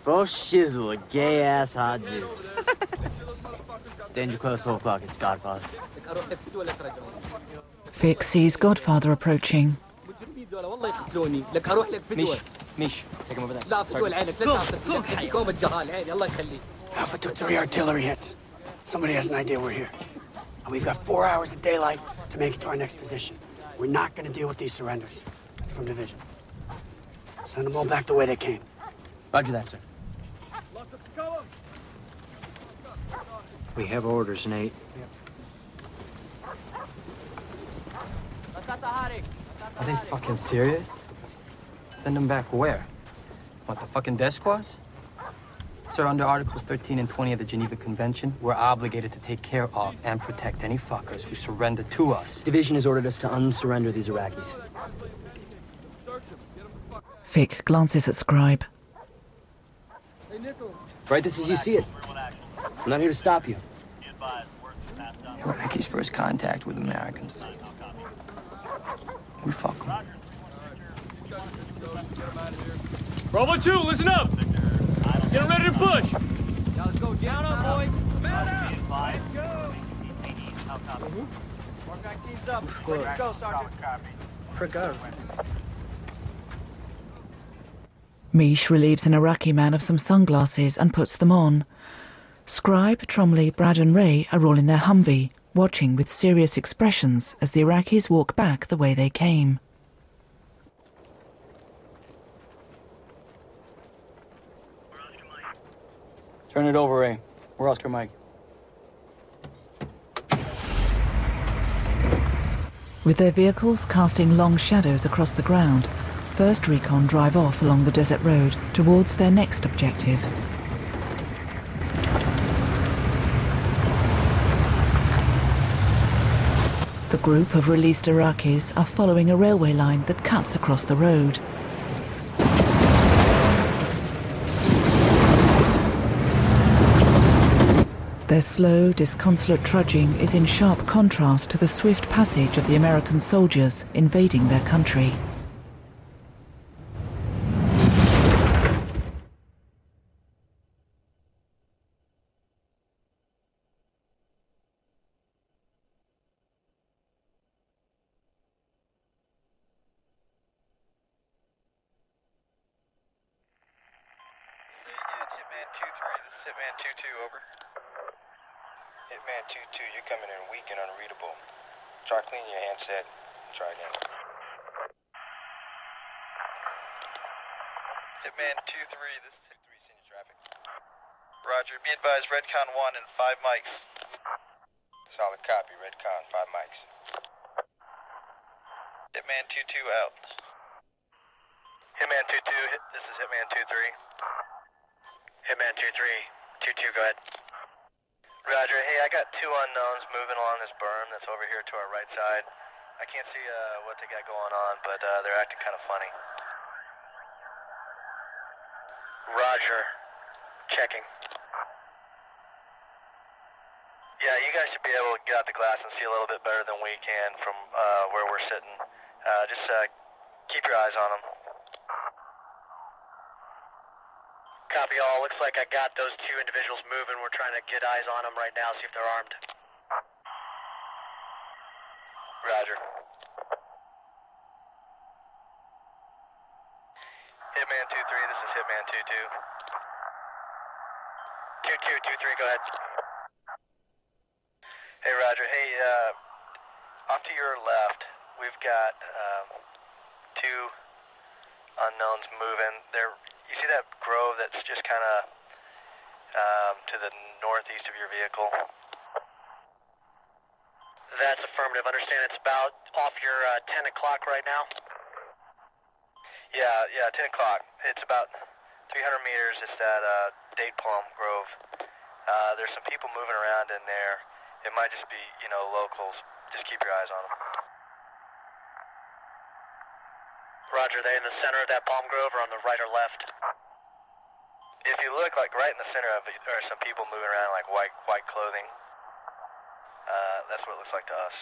Bro, shizzle, a gay-ass Haji. Danger close, 12 o'clock. It's Godfather. Vic sees Godfather approaching. Mish, take him over there. Alpha took 3 artillery hits. Somebody has an idea we're here. And we've got 4 hours of daylight to make it to our next position. We're not gonna deal with these surrenders. It's from division. Send them all back the way they came. Roger that, sir. We have orders, Nate. Are they fucking serious? Send them back where? What, the fucking death squads? Sir, under Articles 13 and 20 of the Geneva Convention, we're obligated to take care of and protect any fuckers who surrender to us. Division has ordered us to unsurrender these Iraqis. Vic glances at Scribe. Right, this is you see it. I'm not here to stop you. Iraqi's first contact with Americans. We fuck them. Bravo 2, listen up! Get ready to push! Now let's go down on, boys! Let's go! Mark 19's up. Ready to go, Sergeant. Mish relieves an Iraqi man of some sunglasses and puts them on. Scribe, Tromley, Brad and Ray are all in their Humvee, watching with serious expressions as the Iraqis walk back the way they came. Turn it over, Ray. We're Oscar Mike. With their vehicles casting long shadows across the ground, First Recon drive off along the desert road towards their next objective. The group of released Iraqis are following a railway line that cuts across the road. Their slow, disconsolate trudging is in sharp contrast to the swift passage of the American soldiers invading their country. Hitman 2-2, over. Hitman 2-2, you're coming in weak and unreadable. Try cleaning your handset. Try again. Hitman 2-3, this is Hit 3, senior traffic. Roger, be advised, Redcon 1 and 5 mics. Solid copy, Redcon, 5 mics. Hitman 2-2 out. Hitman 2-2, this is Hitman 2-3. Hitman 2-3, 2-2, go ahead. Roger, hey, I got 2 unknowns moving along this berm that's over here to our right side. I can't see what they got going on, but they're acting kind of funny. Roger, checking. Yeah, you guys should be able to get out the glass and see a little bit better than we can from where we're sitting. Just keep your eyes on them. Copy all. Looks like I got those 2 individuals moving. We're trying to get eyes on them right now, see if they're armed. Roger. Hitman 2-3, this is Hitman 2-2. 2-2, 2-3, go ahead. Hey, Roger. Hey, off to your left, we've got 2 unknowns moving. You see that grove that's just kind of to the northeast of your vehicle? That's affirmative. Understand it's about off your 10 o'clock right now? Yeah, 10 o'clock. It's about 300 meters. It's that date palm grove. There's some people moving around in there. It might just be, locals. Just keep your eyes on them. Roger, they in the center of that palm grove or on the right or left? If you look, like right in the center of it, there are some people moving around like white clothing. That's what it looks like to us.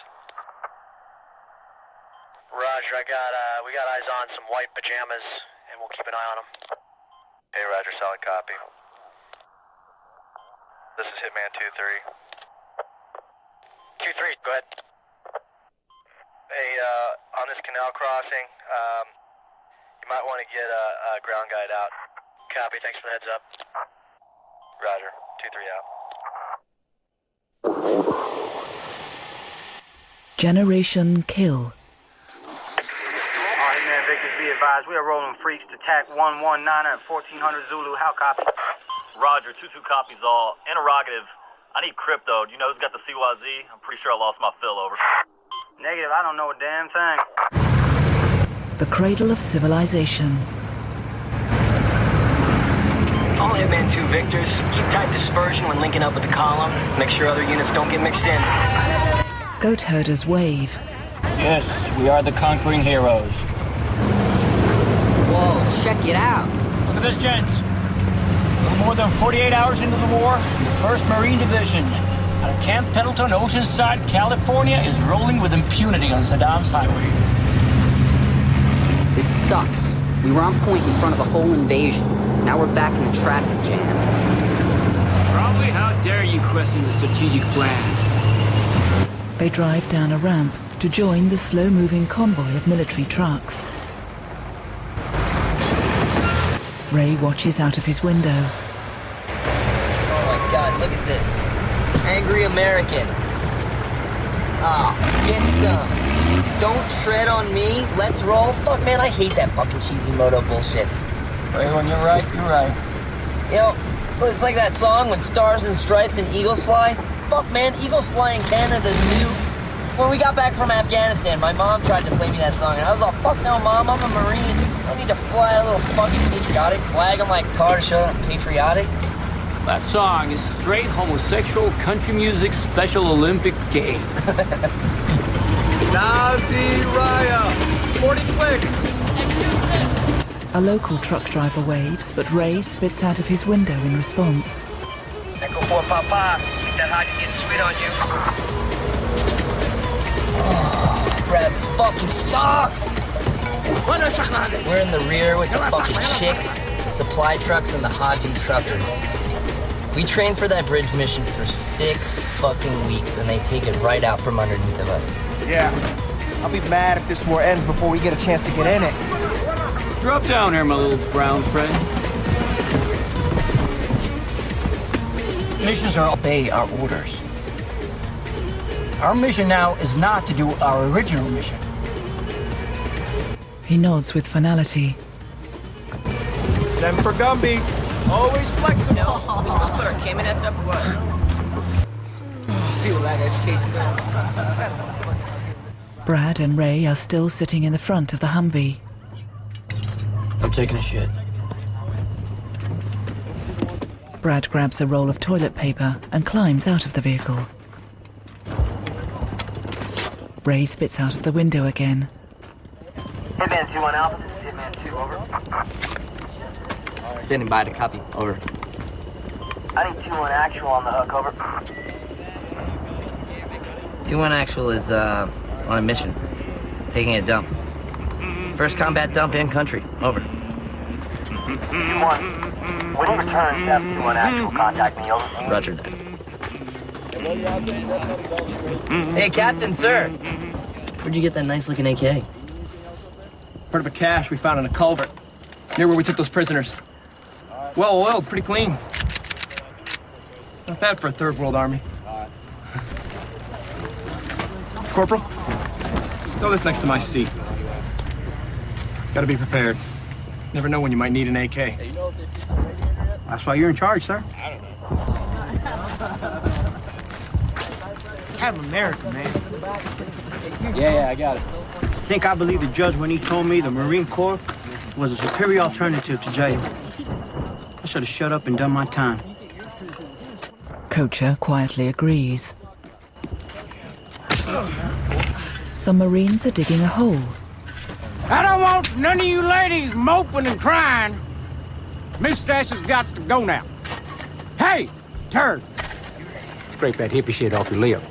Roger, we got eyes on some white pajamas, and we'll keep an eye on them. Hey, Roger, solid copy. This is Hitman 2-3. 2-3, go ahead. Hey, on this canal crossing, you might want to get a ground guide out. Copy, thanks for the heads up. Roger, 2-3 out. Generation Kill. Alright, man, Victors, be advised. We are rolling freaks to TAC 119 at 1400 Zulu. How copy? Roger, 2-2 copies all. Interrogative. I need crypto. Do you know who's got the CYZ? I'm pretty sure I lost my fill, over. Negative, I don't know a damn thing. The cradle of civilization. All Hitman 2 Victors, keep tight dispersion when linking up with the column. Make sure other units don't get mixed in. Goat herders wave. Yes, we are the conquering heroes. Whoa, check it out. Look at this, gents. A little more than 48 hours into the war, the 1st Marine Division out of Camp Pendleton, Oceanside, California, is rolling with impunity on Saddam's highway. This sucks. We were on point in front of the whole invasion. Now we're back in the traffic jam. Probably. How dare you question the strategic plan? They drive down a ramp to join the slow-moving convoy of military trucks. Ray watches out of his window. Oh my God, look at this. Angry American. Ah, get some. Don't tread on me. Let's roll. Fuck, man, I hate that fucking cheesy moto bullshit. Ray, when you're right, you're right. You know, it's like that song when stars and stripes and eagles fly. Fuck, man, eagles fly in Canada, too. When we got back from Afghanistan, my mom tried to play me that song, and I was all, fuck no, Mom, I'm a Marine. I don't need to fly a little fucking patriotic flag on my car to show that I'm patriotic. That song is straight homosexual country music Special Olympic game. Nazi Raya! 40 clicks! A local truck driver waves, but Ray spits out of his window in response. Echo 4 Papa. Think that Hodge is getting sweet on you. Oh, Brad, this fucking sucks! We're in the rear with the fucking chicks, the supply trucks, and the Haji truckers. We trained for that bridge mission for 6 fucking weeks, and they take it right out from underneath of us. Yeah. I'll be mad if this war ends before we get a chance to get in it. Drop down here, my little brown friend. Missions are obey our orders. Our mission now is not to do our original mission. He nods with finality. Semper Gumby. Always flexible. No, we're supposed to put our camionets up or what? See what that education. Brad and Ray are still sitting in the front of the Humvee. I'm taking a shit. Brad grabs a roll of toilet paper and climbs out of the vehicle. Ray spits out of the window again. Hitman 2-1 Alpha, this is Hitman 2, over. Standing by to copy, over. I need 2-1 Actual on the hook, over. 2-1 Actual is, on a mission. Taking a dump. First combat dump in country, over. 2-1. When he returns, have 2-1 Actual contact me, over. Roger that. Hey, Captain, sir. Where'd you get that nice-looking AK? Part of a cache we found in a culvert, near where we took those prisoners. Well oiled, pretty clean. Not bad for a third world army. Corporal, just throw this next to my seat. Gotta be prepared. Never know when you might need an AK. That's why you're in charge, sir. Have America, man. Yeah, I got it. I think I believe the judge when he told me the Marine Corps was a superior alternative to jail. I should have shut up and done my time. Kocher quietly agrees. Some Marines are digging a hole. I don't want none of you ladies moping and crying. Mustache has got to go now. Hey, turd. Scrape that hippie shit off your lip.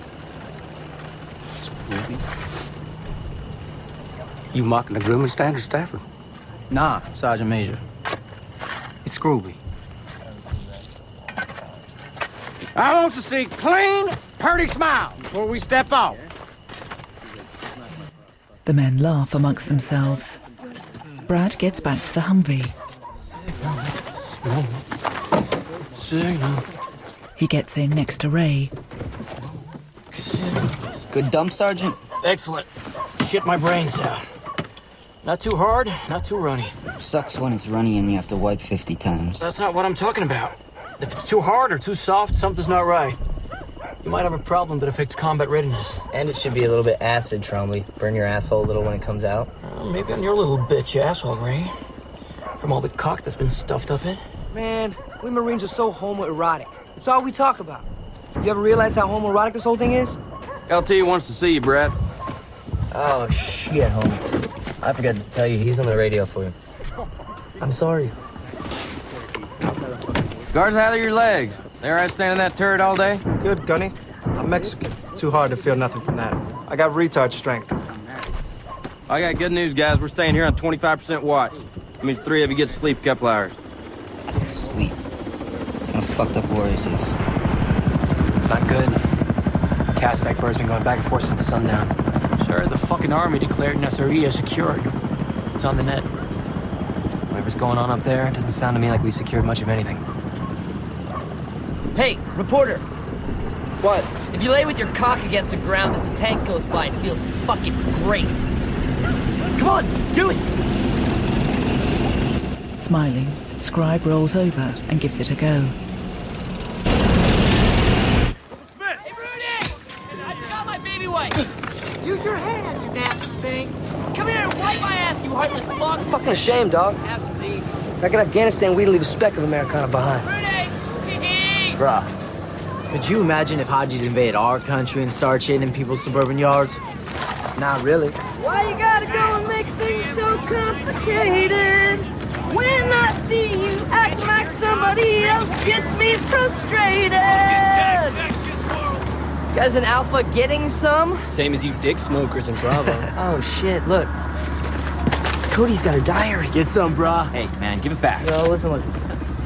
You mocking the grooming standard, Stafford? Nah, Sergeant Major. It's Scrooby. I want to see clean, purty smile before we step off. The men laugh amongst themselves. Brad gets back to the Humvee. Signal. He gets in next to Ray. Good dump, Sergeant? Excellent. Shit my brains out. Not too hard, not too runny. Sucks when it's runny and you have to wipe 50 times. That's not what I'm talking about. If it's too hard or too soft, something's not right. You might have a problem that affects combat readiness. And it should be a little bit acid, Trombley. Burn your asshole a little when it comes out. Maybe on your little bitch asshole, Ray. From all the cock that's been stuffed up it. Man, we Marines are so homoerotic. It's all we talk about. You ever realize how homoerotic this whole thing is? LT wants to see you, Brad. Oh, shit, Holmes. I forgot to tell you, he's on the radio for you. I'm sorry. Guards, how are your legs? They all right standing in that turret all day? Good, Gunny. I'm Mexican. Too hard to feel nothing from that. I got retard strength. I got good news, guys. We're staying here on 25% watch. That means 3 of you get to sleep a couple hours. Sleep. What kind of fucked up war is this? It's not good. Casvac bird's been going back and forth since sundown. Sure, the fucking army declared Nasiriyah secured. It's on the net. Whatever's going on up there, it doesn't sound to me like we secured much of anything. Hey, reporter. What? If you lay with your cock against the ground as the tank goes by, it feels fucking great. Come on, do it! Smiling, Scribe rolls over and gives it a go. Hey, Rudy! I just got my baby wipe. Use your hand, you nasty thing. Come here and wipe my ass, you heartless fuck! Fucking ashamed, dog. Have some of these. Back in Afghanistan, we'd leave a speck of Americana behind. Bruh, could you imagine if Hajis invaded our country and started shitting in people's suburban yards? Not really. Why you gotta go and make things so complicated? When I see you act like somebody else gets me frustrated. You guys in Alpha getting some? Same as you dick smokers in Bravo. Oh, shit, look. Cody's got a diary. Get some, bruh. Hey, man, give it back. No, listen.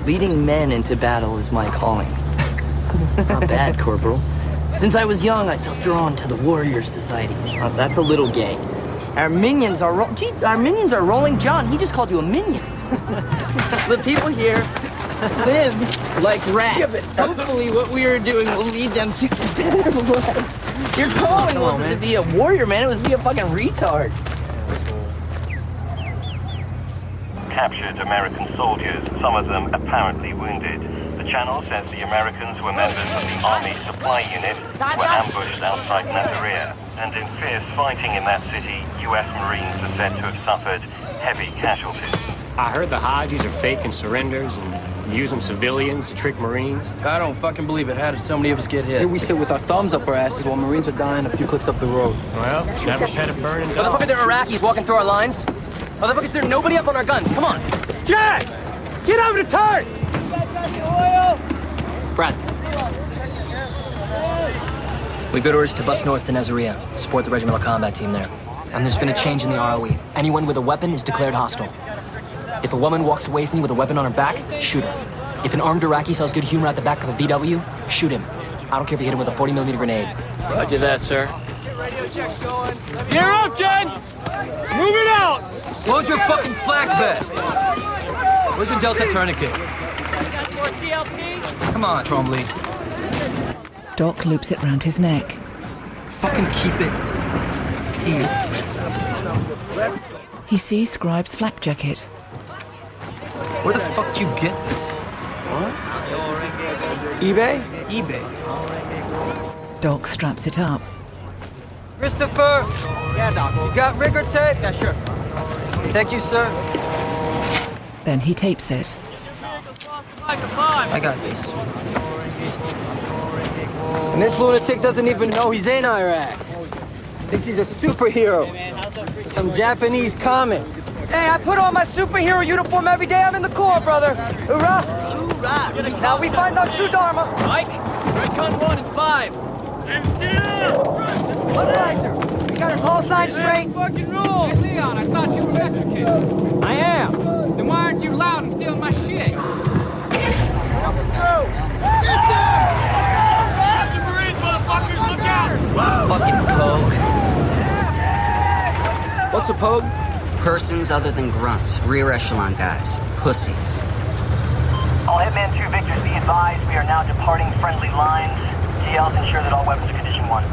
Leading men into battle is my calling. Not bad, Corporal. Since I was young, I felt drawn to the Warrior Society. That's a little gay. Our minions are rolling John. He just called you a minion. The people here live like rats. Hopefully what we are doing will lead them to better life. Your calling wasn't to be a warrior, man. It was to be a fucking retard. Captured American soldiers, some of them apparently wounded. The channel says the Americans were members of the Army Supply Unit, were ambushed outside Nasiriyah, and in fierce fighting in that city, U.S. Marines are said to have suffered heavy casualties. I heard the Hajis are faking surrenders and using civilians to trick Marines. I don't fucking believe it. How did so many of us get hit? Here we sit with our thumbs up our asses while Marines are dying a few clicks up the road. Well, never said a burning dog. Motherfucker, there are Iraqis walking through our lines. Motherfucker, is there nobody up on our guns? Come on. Jack! Get over the turret! Brad. We've got orders to bust north to Nasiriyah, support the regimental combat team there. And there's been a change in the ROE. Anyone with a weapon is declared hostile. If a woman walks away from you with a weapon on her back, shoot her. If an armed Iraqi sells good humor at the back of a VW, shoot him. I don't care if you hit him with a 40mm grenade. Roger that, sir. Gear up, gents! Move it out! Load your fucking flak vest! Where's your Delta tourniquet? Come on, Trombley. Doc loops it round his neck. Fucking keep it here. He sees Scribe's flak jacket. Where the fuck do you get this? What? eBay? eBay. Doc straps it up. Christopher! Yeah, Doc. You got rigger tape? Yeah, sure. Thank you, sir. Then he tapes it. I got this. And this lunatic doesn't even know he's in Iraq. Thinks he's a superhero. Some Japanese comic. Hey, I put on my superhero uniform every day I'm in the Corps, brother. Hoorah! Hoorah! Now we find out true Dharma. Mike, Redcon 1 and 5. Modernizer, we got our call sign straight. Fucking roll! Hey, Leon, I thought you were Mexican. I am. Then why aren't you loud and stealing my shit? Let's go! Get down! Captain Marines, motherfucker! What's a pogue? Persons other than grunts. Rear echelon guys. Pussies. All Hitman 2 Victors, be advised, we are now departing friendly lines. TLs ensure that all weapons are condition 1.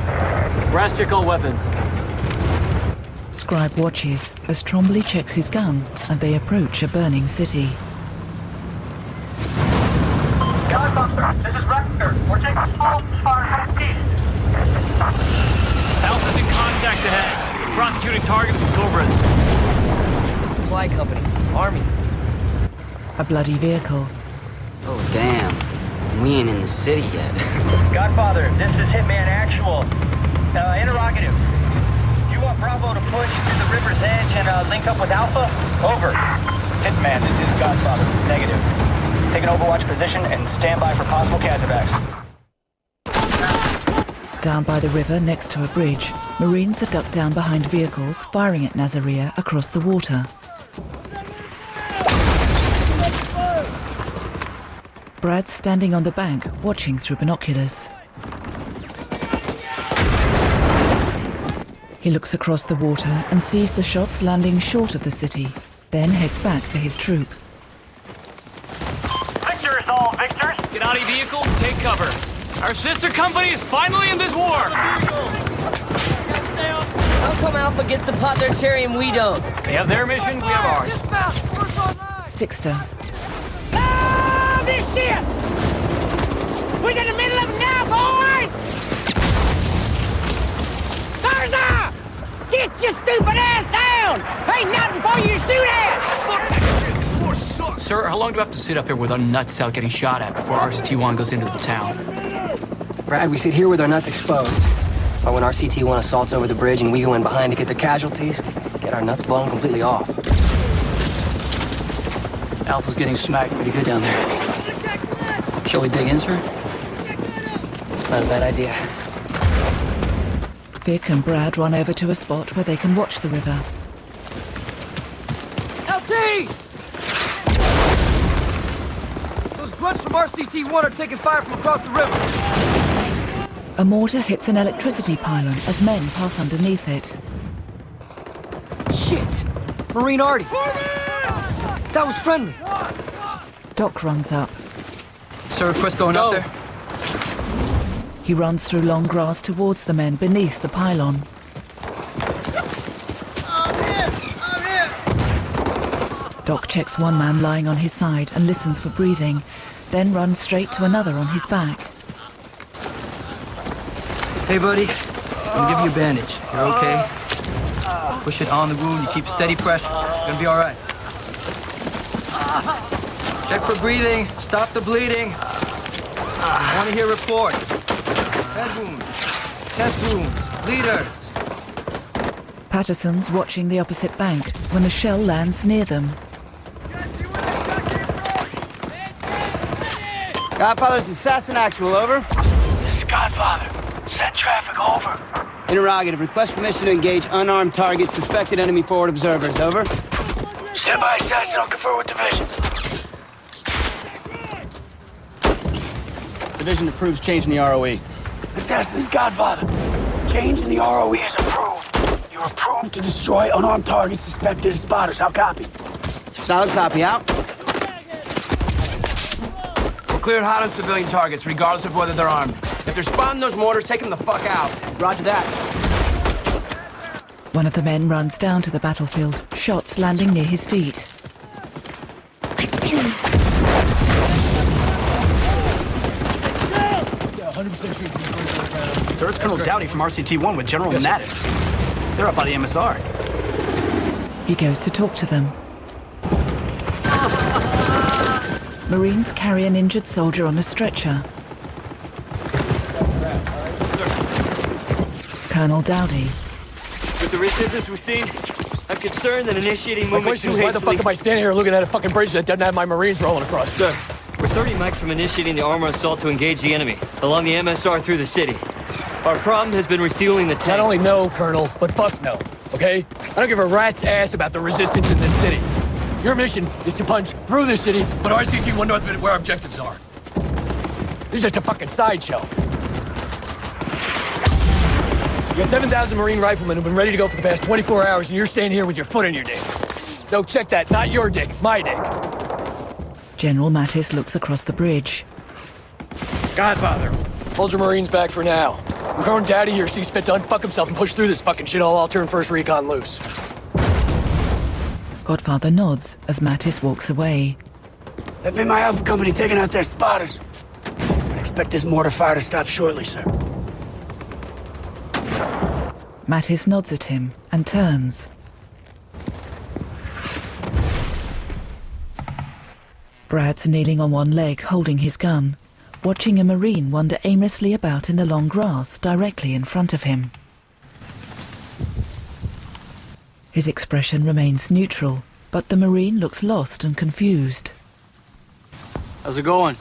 Brass, check all weapons. Scribe watches as Trombley checks his gun and they approach a burning city. Godfather, this is Rector. We're taking small fire east. Alpha's in contact ahead. We're prosecuting targets with Cobras. Supply company. Army. A bloody vehicle. Oh, damn. We ain't in the city yet. Godfather, this is Hitman Actual. Interrogative. You want Bravo to push to the river's edge and link up with Alpha? Over. Hitman, this is Godfather. Negative. Take an overwatch position and stand by for possible casualties. Down by the river next to a bridge, Marines are ducked down behind vehicles firing at Nazaria across the water. Brad's standing on the bank, watching through binoculars. He looks across the water and sees the shots landing short of the city, then heads back to his troop. Victors, all victors! Get out of your vehicles and take cover. Our sister company is finally in this war! How come Alpha gets to pop their cherry and we don't? They have their mission, we have ours. Sixter. Oh, this shit! We're in the middle of it now, boys! Garza! Get your stupid ass down! Ain't nothing for you to shoot at! Sir, how long do we have to sit up here with our nuts out getting shot at before RCT-1 goes into the town? Brad, we sit here with our nuts exposed. But when RCT-1 assaults over the bridge and we go in behind to get their casualties, get our nuts blown completely off. Alpha's getting smacked pretty good down there. Shall we dig in, sir? It's not a bad idea. Vic and Brad run over to a spot where they can watch the river. LT! Those grunts from RCT-1 are taking fire from across the river. A mortar hits an electricity pylon as men pass underneath it. Shit! Marine Artie! That was friendly! Doc runs up. Sir, request going up there? He runs through long grass towards the men beneath the pylon. I'm here! Doc checks one man lying on his side and listens for breathing, then runs straight to another on his back. Hey, buddy. I'm gonna give you a bandage. You're okay? Push it on the wound. You keep steady pressure. You're gonna be all right. Check for breathing. Stop the bleeding. I want to hear reports. Head wounds. Chest wounds. Bleeders. Patterson's watching the opposite bank when a shell lands near them. Godfather's assassin actual, over. This is Godfather. Send traffic over. Interrogative. Request permission to engage unarmed targets, suspected enemy forward observers, over. Stand by, assassin. I'll confer with division. Division approves change in the ROE. Assassin is Godfather. Change in the ROE is approved. You're approved to destroy unarmed targets suspected as spotters. How copy? Solid copy, out. We're cleared hot on civilian targets, regardless of whether they're armed. If they're spotting those mortars, take them the fuck out. Roger that. One of the men runs down to the battlefield, shots landing near his feet. Sir, it's Colonel Dowdy from RCT-1 with General Mattis. They're up by the MSR. He goes to talk to them. Marines carry an injured soldier on a stretcher. Colonel Dowdy. With the resistance we've seen, I'm concerned that initiating My movement question too is, why the hastily... fuck am I standing here looking at a fucking bridge that doesn't have my Marines rolling across? Sir, we're 30 mics from initiating the armor assault to engage the enemy along the MSR through the city. Our problem has been refueling the tanks. Not only no, Colonel, but fuck no, okay? I don't give a rat's ass about the resistance in this city. Your mission is to punch through the city, but RCT-1 knows where our objectives are. This is just a fucking sideshow. You got 7,000 Marine riflemen who've been ready to go for the past 24 hours, and you're staying here with your foot in your dick. No, check that. Not your dick. My dick. General Mattis looks across the bridge. Godfather. Hold your Marines back for now. We're going daddy here sees fit to unfuck himself and push through this fucking shit. I'll turn first recon loose. Godfather nods as Mattis walks away. That be my Alpha Company taking out their spotters. I expect this mortar fire to stop shortly, sir. Mattis nods at him and turns. Brad's kneeling on one leg holding his gun, watching a Marine wander aimlessly about in the long grass directly in front of him. His expression remains neutral, but the Marine looks lost and confused. How's it going?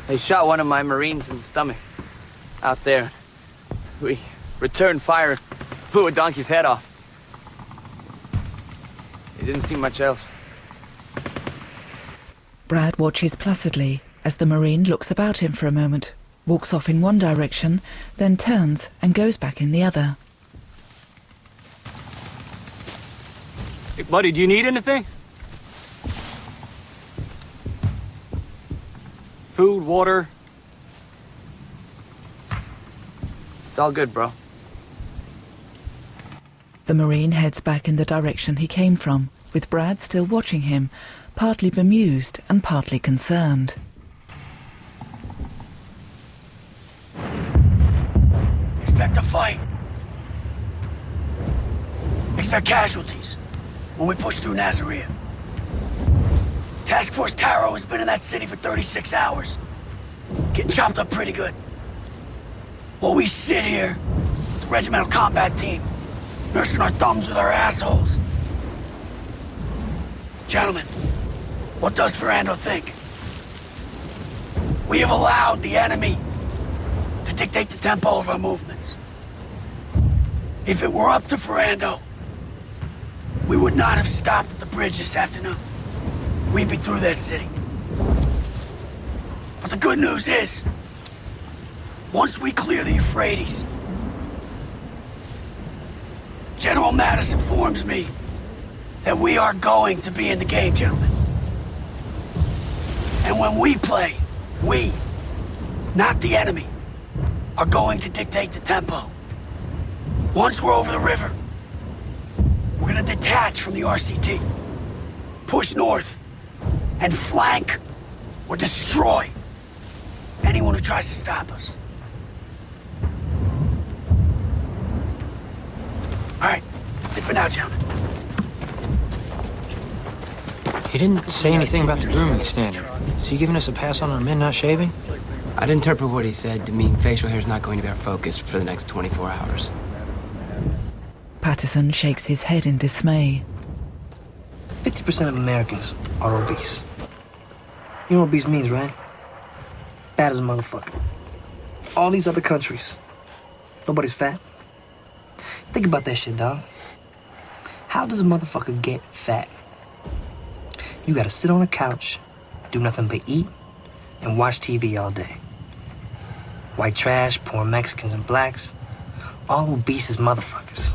They shot one of my Marines in the stomach. Out there. We returned fire and blew a donkey's head off. They didn't see much else. Brad watches placidly as the Marine looks about him for a moment, walks off in one direction, then turns and goes back in the other. Hey, buddy, do you need anything? Food, water? It's all good, bro. The Marine heads back in the direction he came from, with Brad still watching him, partly bemused and partly concerned. Expect a fight. Expect casualties when we push through Nazareth. Task Force Taro has been in that city for 36 hours. Getting chopped up pretty good. While we sit here, the regimental combat team, nursing our thumbs with our assholes. Gentlemen, what does Ferrando think? We have allowed the enemy to dictate the tempo of our movements. If it were up to Ferrando, we would not have stopped at the bridge this afternoon. We'd be through that city. But the good news is, once we clear the Euphrates, General Mattis informs me that we are going to be in the game, gentlemen. And when we play, we, not the enemy, are going to dictate the tempo. Once we're over the river, we're gonna detach from the RCT, push north, and flank or destroy anyone who tries to stop us. All right, that's it for now, gentlemen. He didn't say anything about the grooming standard. Is he giving us a pass on our men not shaving? I'd interpret what he said to mean facial hair is not going to be our focus for the next 24 hours. Patterson shakes his head in dismay. 50% of Americans are obese. You know what obese means, right? Fat as a motherfucker. All these other countries, nobody's fat. Think about that shit, dog. How does a motherfucker get fat? You gotta sit on a couch, do nothing but eat, and watch TV all day. White trash, poor Mexicans and blacks, all obese as motherfuckers.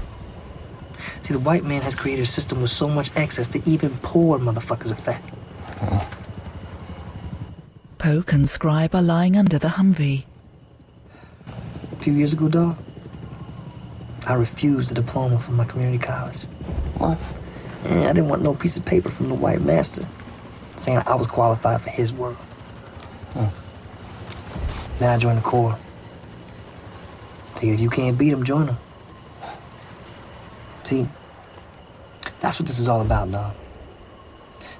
See, the white man has created a system with so much excess that even poor motherfuckers are fat. Poke and Scribe are lying under the Humvee. A few years ago, dog, I refused a diploma from my community college. What? I didn't want no piece of paper from the white master saying I was qualified for his work. Then I joined the Corps. Figured you can't beat them, join them. See, that's what this is all about, dog.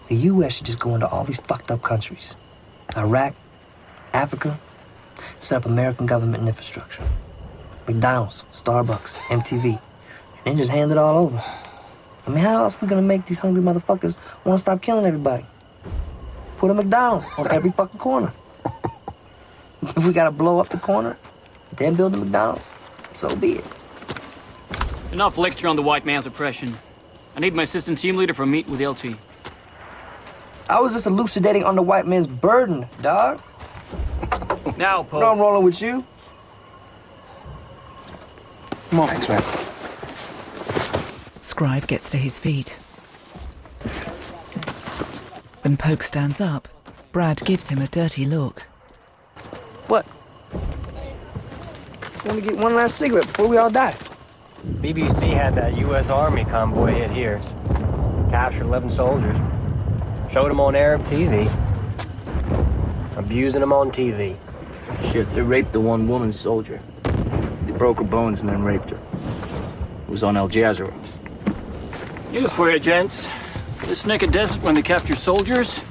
The U.S. should just go into all these fucked up countries. Iraq, Africa, set up American government and infrastructure. McDonald's, Starbucks, MTV, and then just hand it all over. I mean, how else are we gonna make these hungry motherfuckers wanna stop killing everybody? Put a McDonald's on every fucking corner. If we gotta blow up the corner, then build a McDonald's, so be it. Enough lecture on the white man's oppression. I need my assistant team leader for a meet with LT. I was just elucidating on the white man's burden, dog. Now, Poe. No, I'm rolling with you. Come on. Thanks, man. Scribe gets to his feet. When Poke stands up, Brad gives him a dirty look. What? Just want to get one last cigarette before we all die. BBC had that U.S. Army convoy hit here. Captured 11 soldiers. Showed them on Arab TV. Abusing them on TV. Shit, they raped the one woman soldier. They broke her bones and then raped her. It was on Al Jazeera. News for you, gents. This naked desert, when they capture soldiers,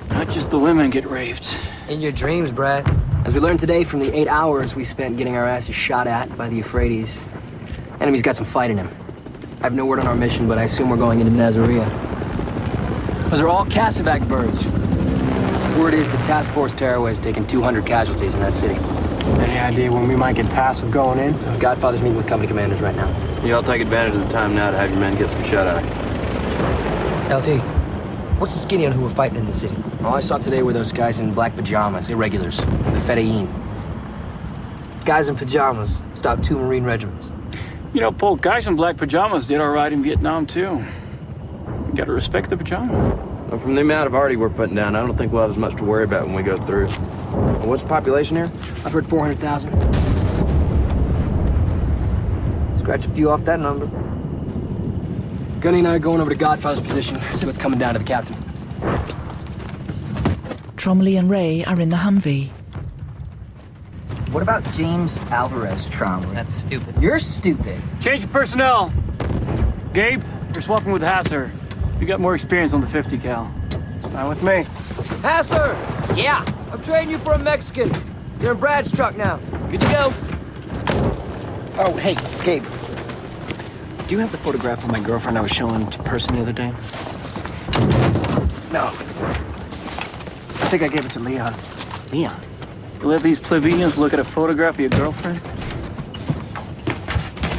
not just the women get raped. In your dreams, Brad. As we learned today from the 8 hours we spent getting our asses shot at by the Euphrates, enemy's got some fight in him. I have no word on our mission, but I assume we're going into Nasiriyah. Those are all Cassavac birds. Word is the task force tearaway has taken 200 casualties in that city. Any idea when we might get tasked with going in? Godfather's meeting with company commanders right now. Y'all take advantage of the time now to have your men get some shut-eye. LT, what's the skinny on who we're fighting in the city? All I saw today were those guys in black pajamas, irregulars, the Fedayeen. Guys in pajamas stopped 2 Marine regiments. You know, Poe, guys in black pajamas did all right in Vietnam, too. You gotta respect the pajama. Well, from the amount of arty we're putting down, I don't think we'll have as much to worry about when we go through. Well, what's the population here? I've heard 400,000. Scratch a few off that number. Gunny and I are going over to Godfather's position, see what's coming down to the captain. Tromley and Ray are in the Humvee. What about James Alvarez, Tromley? That's stupid. You're stupid. Change of personnel. Gabe, you're swapping with Hasser. You got more experience on the 50 cal. Fine with me. Hasser! Yeah. I'm trading you for a Mexican. You're in Brad's truck now. Good to go. Oh, hey, Gabe. Do you have the photograph of my girlfriend I was showing to person the other day? No. I think I gave it to Leon. Leon? You let these plebeians look at a photograph of your girlfriend?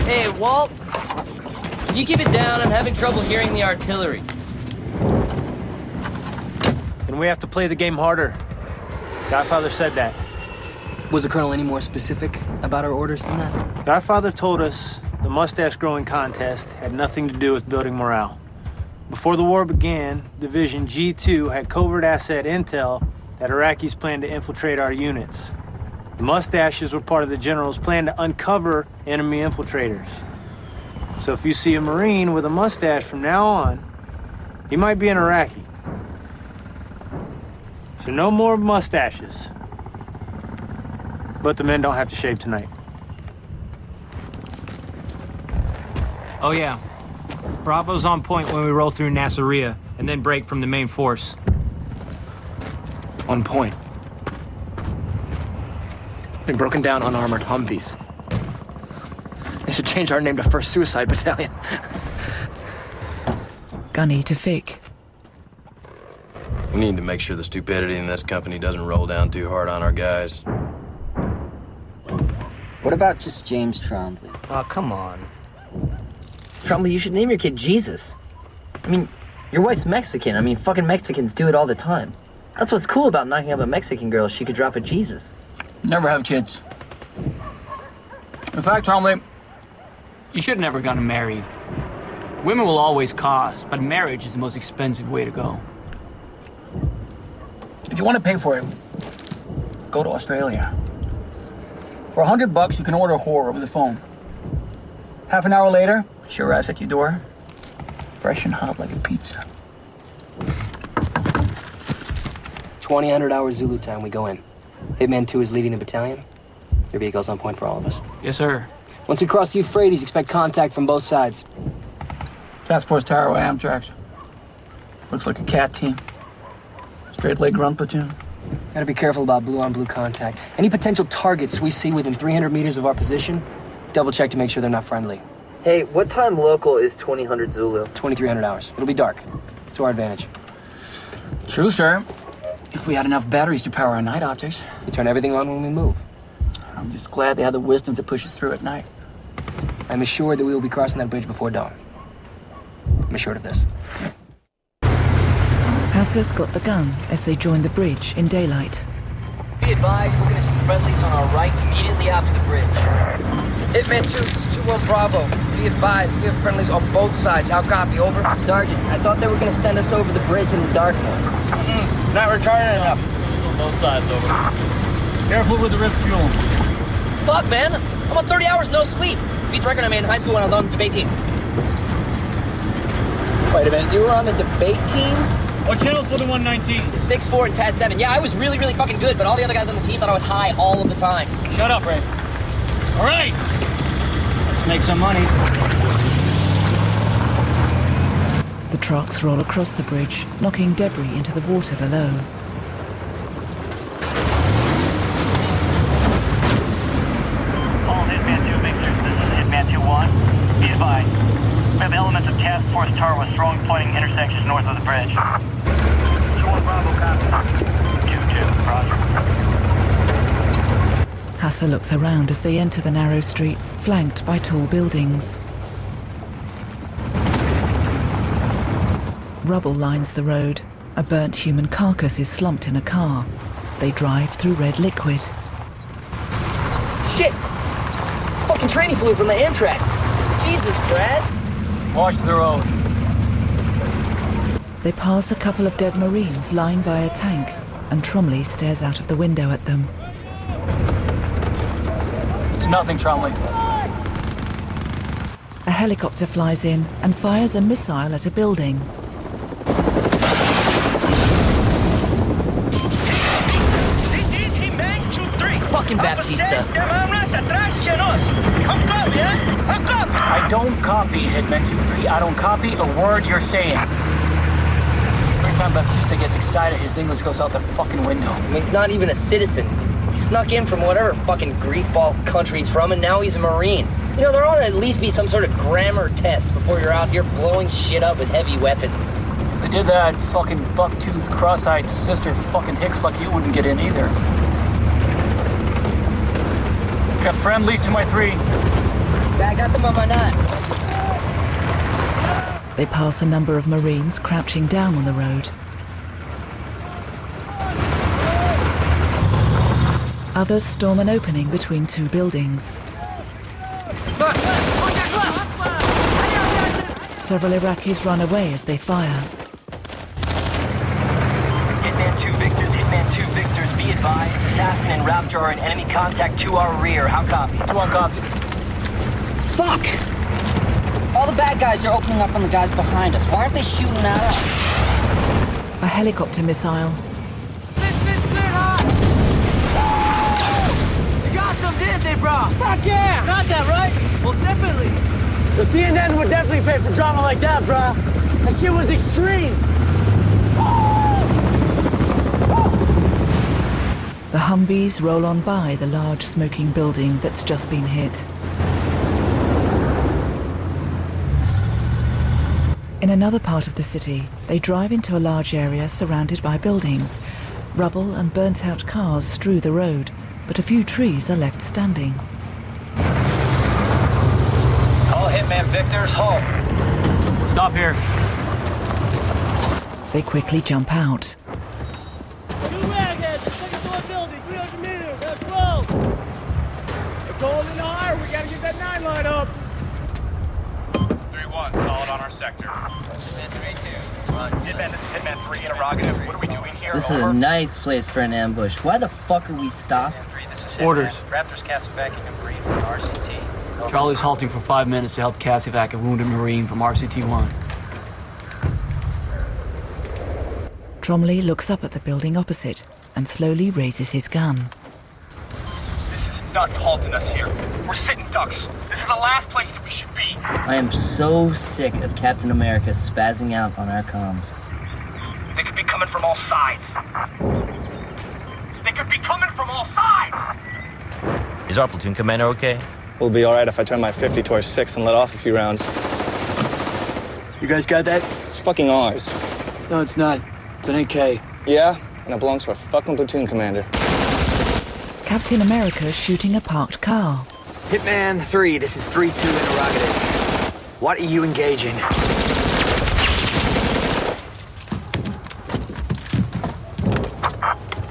Hey, Walt. Can you keep it down? I'm having trouble hearing the artillery. And we have to play the game harder. Godfather said that. Was the colonel any more specific about our orders than that? Godfather told us the mustache-growing contest had nothing to do with building morale. Before the war began, Division G2 had covert asset intel that Iraqis planned to infiltrate our units. The mustaches were part of the general's plan to uncover enemy infiltrators. So if you see a Marine with a mustache from now on, he might be an Iraqi. So no more mustaches. But the men don't have to shave tonight. Oh yeah. Bravo's on point when we roll through Nasiriyah and then break from the main force. On point. Been broken down unarmored Humvees. They should change our name to 1st Suicide Battalion. Gunny to Fick. We need to make sure the stupidity in this company doesn't roll down too hard on our guys. What about just James Trombley? Oh, come on. Trombley, you should name your kid Jesus. I mean, your wife's Mexican. I mean, fucking Mexicans do it all the time. That's what's cool about knocking up a Mexican girl. She could drop a Jesus. Never have kids. In fact, Trombley, you should have never gotten married. Women will always cost, but marriage is the most expensive way to go. If you want to pay for it, go to Australia. For $100, you can order a whore over the phone. Half an hour later, she arrives at your door, fresh and hot like a pizza. 2000 hours Zulu time, we go in. Hitman 2 is leading the battalion. Your vehicle's on point for all of us. Yes, sir. Once we cross the Euphrates, expect contact from both sides. Task Force Tower, Amtrak. Looks like a cat team. Straight leg run platoon. Gotta be careful about blue-on-blue contact. Any potential targets we see within 300 meters of our position, double check to make sure they're not friendly. Hey, what time local is 2000 Zulu? 2300 hours. It'll be dark. To our advantage. True, sir. If we had enough batteries to power our night optics. We turn everything on when we move. I'm just glad they had the wisdom to push us through at night. I'm assured that we will be crossing that bridge before dawn. I'm assured of this. Hasser's got the gun as they join the bridge in daylight. Be advised, we're gonna see friendlies on our right immediately after the bridge. Hitman 2-1 Bravo. Be advised, we have friendlies on both sides. How copy, over? Sergeant, I thought they were gonna send us over the bridge in the darkness. Not retarded enough. On both sides, over. Careful with the rip fuel. Fuck, man. I'm on 30 hours no sleep. Beats the record I made in high school when I was on the debate team. Wait a minute, you were on the debate team? What channel's for the 119? 6-4 and Tad 7. Yeah, I was really, really fucking good, but all the other guys on the team thought I was high all of the time. Shut up, Ray. All right. Let's make some money. The trucks roll across the bridge, knocking debris into the water below. All Hitman 2 Victors, this is Hitman 2-1. Be advised. We have elements of Task Force Tower with strong pointing intersections north of the bridge. 2-1 Bravo, copy. 2-2, roger. Hasser looks around as they enter the narrow streets, flanked by tall buildings. Rubble lines the road. A burnt human carcass is slumped in a car. They drive through red liquid. Shit! Fucking training fluid from the Amtrak. Jesus, Brad. Watch the road. They pass a couple of dead Marines lying by a tank, and Tromley stares out of the window at them. It's nothing, Tromley. A helicopter flies in and fires a missile at a building. Fucking Baptista. I don't copy, Hitman 2-3. I don't copy a word you're saying. Every time Baptista gets excited, his English goes out the fucking window. I mean, he's not even a citizen. He snuck in from whatever fucking greaseball country he's from, and now he's a Marine. You know, there ought to at least be some sort of grammar test before you're out here blowing shit up with heavy weapons. If they did that, fucking buck-toothed, cross-eyed sister fucking Hicks like you wouldn't get in either. Got friendlies to my 3. Yeah, I got them on my 9. They pass a number of Marines crouching down on the road. Others storm an opening between 2 buildings. Several Iraqis run away as they fire. Hitman 2 Victors, Hitman 2 Victors, be advised. Assassin and Raptor are in enemy contact to our rear. How copy? 2-1 copy. Fuck! All the bad guys are opening up on the guys behind us. Why aren't they shooting at us? A helicopter missile. They got some, didn't they, bro? Fuck yeah! Got that, right? Most definitely. The CNN would definitely pay for drama like that, bro. That shit was extreme. The Humvees roll on by the large smoking building that's just been hit. In another part of the city, they drive into a large area surrounded by buildings. Rubble and burnt-out cars strew the road, but a few trees are left standing. All Hitman Victors, halt. Stop here. They quickly jump out. Two ragheads, second floor building, 300 meters, that's close. They're going in the higher, we gotta get that 9 line up. 3-1, solid on our sector. Hitman 3-2. Hitman, this is Hitman 3, interrogative. What are we doing here? This is a nice place for an ambush. Why the fuck are we stopped? Orders. Raptors Castlevacking and Breed from RCT. Over. Charlie's halting for 5 minutes to help Cassivac, a wounded Marine from RCT-1. Tromley looks up at the building opposite and slowly raises his gun. This is nuts halting us here. We're sitting ducks. This is the last place that we should be. I am so sick of Captain America spazzing out on our comms. They could be coming from all sides. They could be coming from all sides! Is our platoon commander okay? We'll be all right if I turn my 50 to our 6 and let off a few rounds. You guys got that? It's fucking ours. No, it's not. It's an AK. Yeah? And it belongs to our fucking platoon commander. Captain America shooting a parked car. Hitman 3, this is 3-2 interrogative. What are you engaging?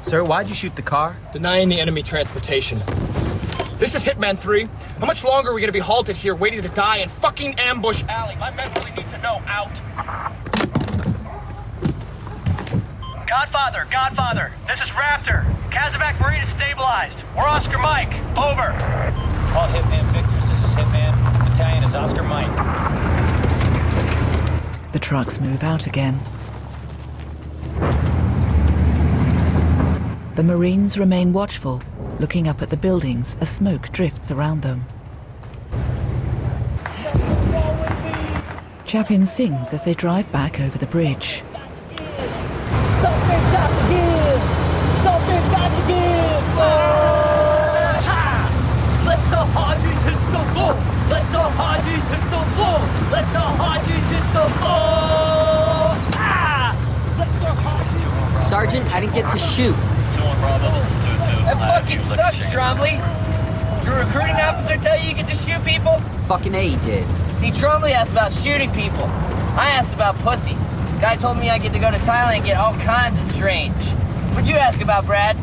Sir, why'd you shoot the car? Denying the enemy transportation. This is Hitman 3. How much longer are we gonna be halted here waiting to die in fucking Ambush Alley? My men really need to know. Out. Godfather, this is Raptor. Kazovac Marine is stabilized. We're Oscar Mike. Over. All Hitman Victors, this is Hitman. Battalion is Oscar Mike. The trucks move out again. The Marines remain watchful, looking up at the buildings as smoke drifts around them. Chavin sings as they drive back over the bridge. Something got to give! Something got to give! Let the Hodges hit the floor! Let the Hodges hit the floor! Let the Hodges hit the floor! Let the Hodges... Sergeant, I didn't get to shoot. That fucking sucks, Trombley. Did your recruiting officer tell you get to shoot people? Fucking A, he did. See, Trombley asked about shooting people. I asked about pussy. Guy told me I get to go to Thailand and get all kinds of strange. What'd you ask about, Brad?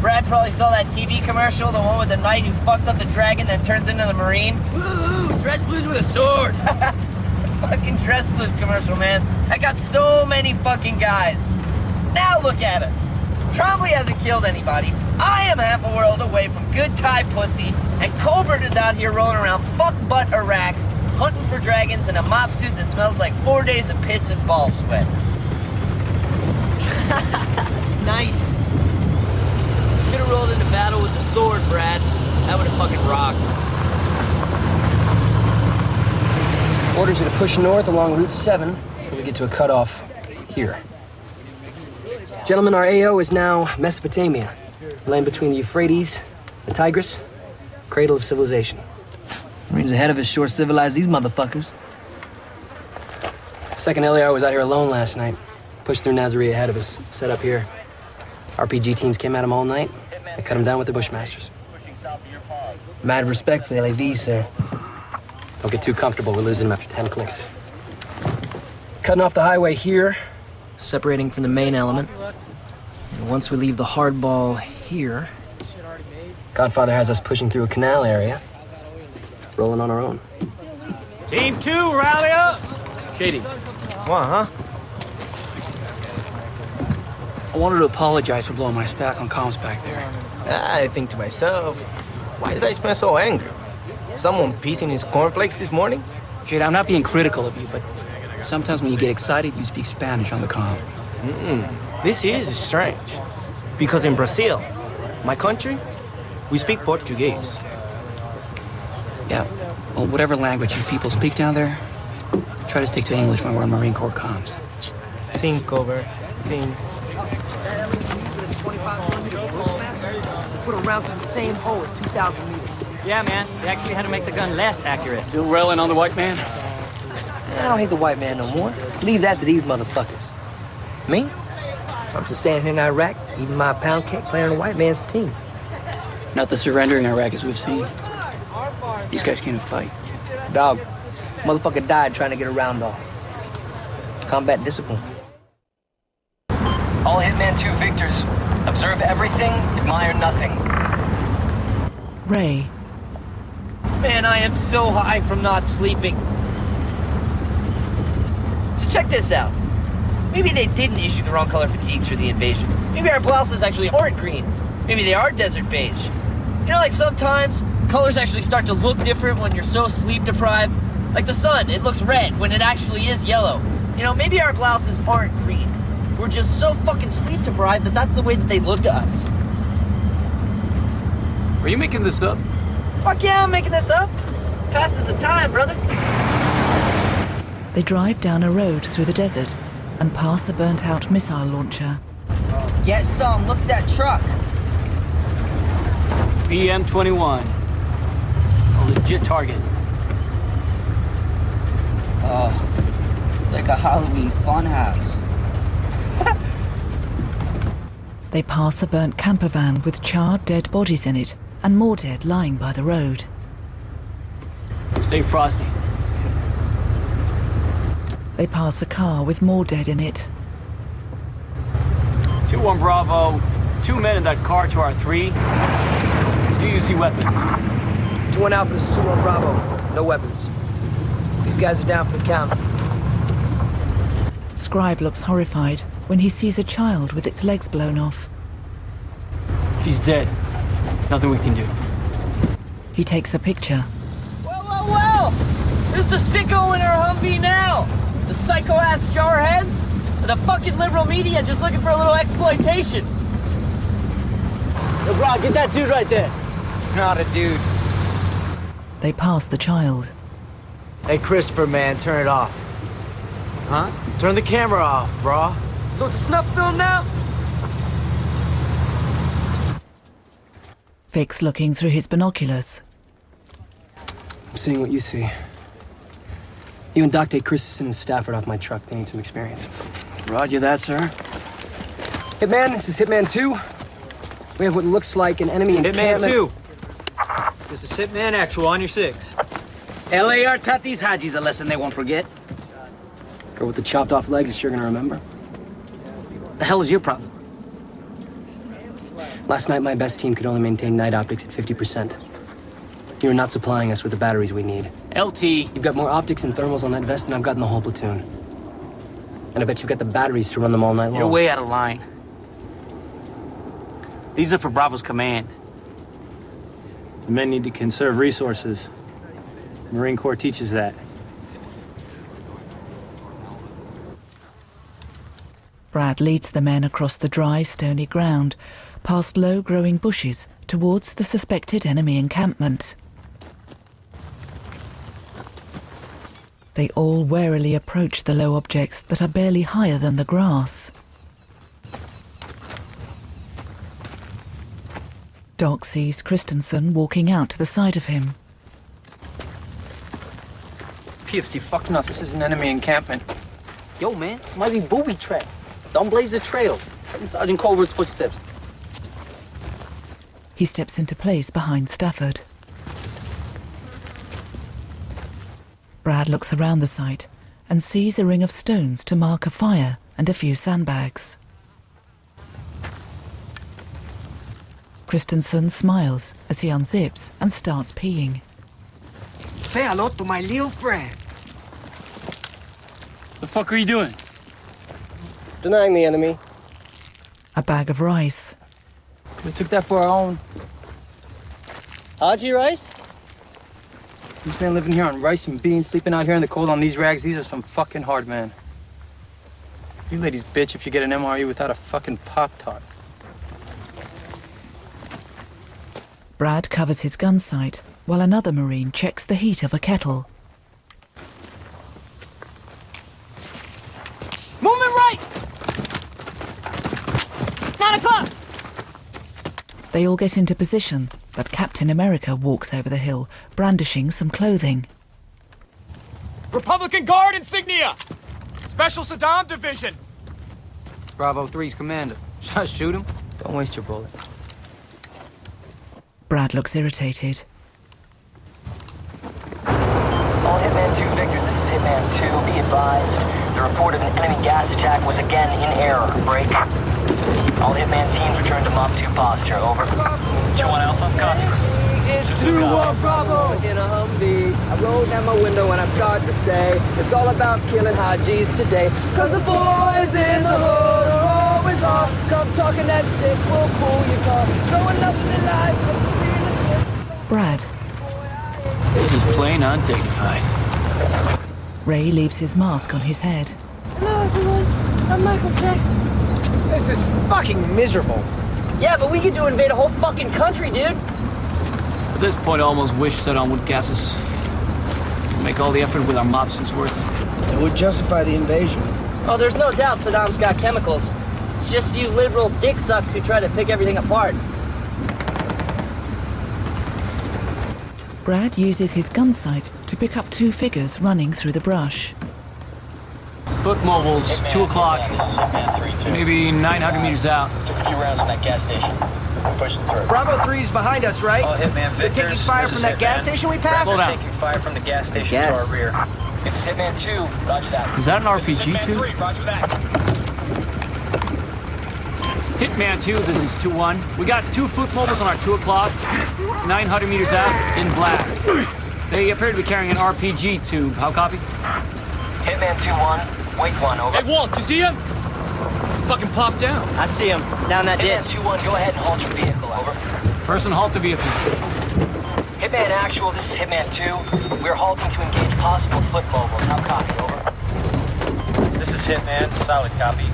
Brad probably saw that TV commercial, the one with the knight who fucks up the dragon then turns into the Marine. Ooh, dress blues with a sword. Fucking dress blues commercial, man. I got so many fucking guys. Now look at us. Trombley hasn't killed anybody. I am half a world away from good Thai pussy, and Colbert is out here rolling around fuck butt Iraq, hunting for dragons in a mop suit that smells like 4 days of piss and ball sweat. Nice. Should've rolled into battle with the sword, Brad. That would've fucking rocked. Orders you to push north along Route 7 until we get to a cutoff here. Gentlemen, our AO is now Mesopotamia, land between the Euphrates, the Tigris, cradle of civilization. Marines ahead of us sure civilized these motherfuckers. Second LAR was out here alone last night. Pushed through Nazaré ahead of us, set up here. RPG teams came at him all night. They cut him down with the Bushmasters. Mad respect for the LAV, sir. Don't get too comfortable. We're losing them after 10 clicks. Cutting off the highway here, separating from the main element. And once we leave the hardball here, Godfather has us pushing through a canal area, rolling on our own. Team 2, rally up! Shady. What, huh? I wanted to apologize for blowing my stack on comms back there. I think to myself, why is Iceman so angry? Someone piecing his cornflakes this morning? Shady, I'm not being critical of you, but sometimes when you get excited, you speak Spanish on the comm. This is strange. Because in Brazil, my country, we speak Portuguese. Yeah, well, whatever language you people speak down there, try to stick to English when we're in Marine Corps comms. Think over, think. Put a round to the same hole at 2,000 meters. Yeah, man. They actually had to make the gun less accurate. Still railing on the white man? I don't hate the white man no more. Leave that to these motherfuckers. Me? I'm just standing here in Iraq, eating my pound cake, playing on the white man's team. Not the surrendering Iraq as we've seen. These guys can't fight. Dog, motherfucker died trying to get a round off. Combat discipline. All Hitman 2 Victors. Observe everything, admire nothing. Ray. Man, I am so high from not sleeping. So check this out. Maybe they didn't issue the wrong color fatigues for the invasion. Maybe our blouses actually aren't green. Maybe they are desert beige. You know, like sometimes colors actually start to look different when you're so sleep deprived. Like the sun, it looks red when it actually is yellow. You know, maybe our blouses aren't green. We're just so fucking sleep deprived that that's the way that they look to us. Are you making this up? Fuck yeah, I'm making this up. Passes the time, brother. They drive down a road through the desert and pass a burnt-out missile launcher. Get some. Look at that truck. BM-21. A legit target. Oh, it's like a Halloween funhouse. They pass a burnt camper van with charred dead bodies in it and more dead lying by the road. Stay frosty. They pass a car with more dead in it. 2-1 Bravo. 2 men in that car to our 3. Do you see weapons? 2-1 Alpha, this is 2-1 Bravo. No weapons. These guys are down for the count. Scribe looks horrified when he sees a child with its legs blown off. She's dead. Nothing we can do. He takes a picture. Well, there's a sicko in our Humvee now. The psycho-ass jarheads. And the fucking liberal media just looking for a little exploitation. Yo, bro, get that dude right there. It's not a dude. They pass the child. Hey, Christopher, man, turn it off. Huh? Turn the camera off, bro. So it's a snuff film now? Vic's looking through his binoculars. I'm seeing what you see. You and Doc take Christensen and Stafford off my truck. They need some experience. Roger that, sir. Hitman, this is Hitman 2. We have what looks like an enemy encampment. Hitman 2. This is Hitman Actual on your 6. LAR taught these Hajis a lesson they won't forget. Girl with the chopped off legs that you're gonna remember. The hell is your problem? Last night, my best team could only maintain night optics at 50%. You're not supplying us with the batteries we need. LT. You've got more optics and thermals on that vest than I've got in the whole platoon. And I bet you've got the batteries to run them all night long. You're way out of line. These are for Bravo's command. The men need to conserve resources. The Marine Corps teaches that. Brad leads the men across the dry, stony ground, past low-growing bushes, towards the suspected enemy encampment. They all warily approach the low objects that are barely higher than the grass. Doc sees Christensen walking out to the side of him. PFC, fuck nuts. This is an enemy encampment. Yo, man, might be booby trap. Don't blaze the trail. Right in Sergeant Colbert's footsteps. He steps into place behind Stafford. Brad looks around the site and sees a ring of stones to mark a fire and a few sandbags. Christensen smiles as he unzips and starts peeing. Say hello to my little friend. The fuck are you doing? Denying the enemy. A bag of rice. We took that for our own. Haji rice? These men living here on rice and beans, sleeping out here in the cold on these rags. These are some fucking hard men. You ladies bitch if you get an MRE without a fucking Pop-Tart. Brad covers his gun sight while another Marine checks the heat of a kettle. Movement right! 9 o'clock! They all get into position, but Captain America walks over the hill, brandishing some clothing. Republican Guard insignia! Special Saddam Division! Bravo 3's commander. Should I shoot him? Don't waste your bullet. Brad looks irritated. All Hitman 2 Victors, this is Hitman 2. Be advised, the report of an enemy gas attack was again in error. Break. All Hitman teams return to Mob 2 posture. Over. 2-1 Alpha, copy. It's 2-1 Bravo in a Humvee. I rolled down my window and I started to say, it's all about killing Hajis today. Cause the boys in the hood are always on. Come talking that shit, we'll pull your car. Throwing nothing in life but to be the Brad. This is plain undignified. Ray leaves his mask on his head. Hello, everyone. I'm Michael Jackson. This is fucking miserable. Yeah, but we get to invade a whole fucking country, dude. At this point, I almost wish Saddam would gas us. Make all the effort with our mobsters worth it. It would justify the invasion. Oh, there's no doubt Saddam's got chemicals. It's just you liberal dick sucks who try to pick everything apart. Brad uses his gun sight to pick up 2 figures running through the brush. Foot mobiles, 2 o'clock. Maybe 900 meters out. Took a few rounds on that gas station. We're pushing through. Bravo 3's behind us, right? All Hitman They're Victors, taking fire this from is that gas Hitman. station we passed? Hold We're on. taking fire from the gas station Yes. to our rear. This is Hitman 2. Roger that. Is that an This is RPG Hitman too? 3. Roger that. Hitman 2, this is 2-1. We got 2 foot mobiles on our 2 o'clock, 900 meters out, in black. They appear to be carrying an RPG tube. How copy? Hitman 2-1, wait 1, over. Hey, Walt, you see him? Fucking popped down. I see him, down that ditch. Hitman 2-1, go ahead and halt your vehicle, over. Person, halt the vehicle. Hitman Actual, this is Hitman 2. We're halting to engage possible foot mobiles. How copy, over. This is Hitman, solid copy.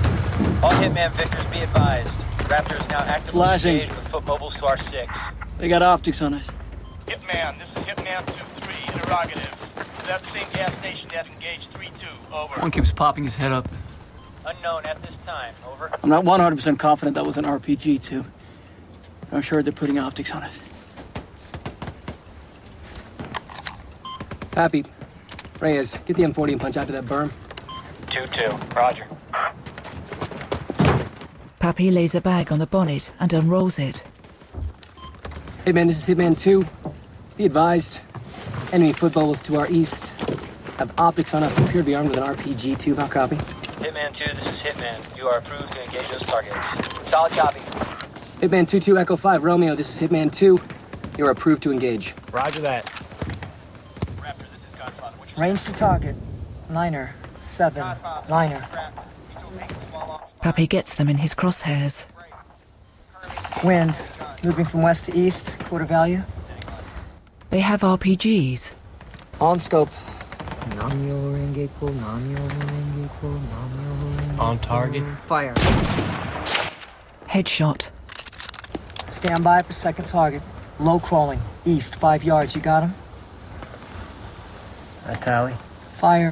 All Hitman Victors be advised. Raptor is now actively Flashing. engaged with foot mobiles to R6. They got optics on us. Hitman, this is Hitman 2-3, interrogative. Is that the same gas station that's engaged 3-2, over. One keeps popping his head up. Unknown at this time, over. I'm not 100% confident that was an RPG tube. I'm sure they're putting optics on us. Pappy, Reyes, get the M40 and punch out to that berm. 2-2, roger. Pappy lays a bag on the bonnet and unrolls it. Hey man, this is Hitman 2. Be advised, enemy foot mobiles to our east have optics on us and appear to be armed with an RPG tube. How copy? Hitman 2, this is Hitman. You are approved to engage those targets. Solid copy. Hitman 2-2, Echo 5, Romeo, this is Hitman 2. You are approved to engage. Roger that. Range to target. Liner. 7. Liner. Pappy gets them in his crosshairs. Wind. Moving from west to east. Quarter value. They have RPGs. On scope. On target. Fire. Headshot. Stand by for second target. Low crawling. East. 5 yards. You got him? I tally. Fire.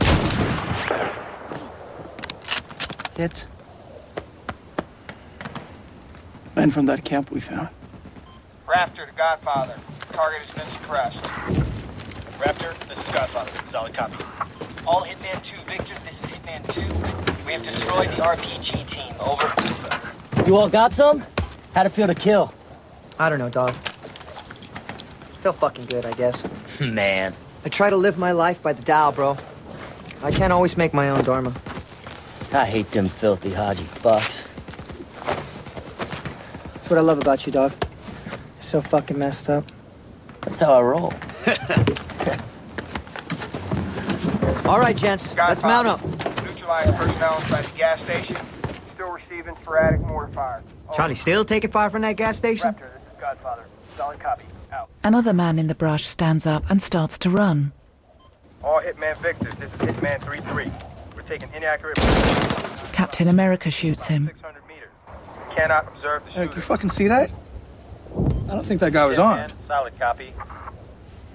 Hit. Men from that camp we found. Raptor to Godfather. Target has been suppressed. Raptor, this is Godfather. Solid copy. All Hitman 2 Victors, this is Hitman 2. We have destroyed the RPG team, over. You all got some? How'd it feel to kill? I don't know, dog. Feel fucking good, I guess. Man. I try to live my life by the Tao, bro. I can't always make my own dharma. I hate them filthy Haji fucks. That's what I love about you, dog. You're so fucking messed up. That's how I roll. All right, gents, let's mount up. Neutralize personnel inside the gas station. Still receiving sporadic mortar fire. Charlie still taking fire from that gas station? Raptor, this is Godfather. Solid copy. Out. Another man in the brush stands up and starts to run. All Hitman Victors, this is Hitman 3-3. We're taking inaccurate... Captain America shoots him. 600 meters. Cannot observe the shooter. Hey, you fucking see that? I don't think that guy was armed. Solid copy.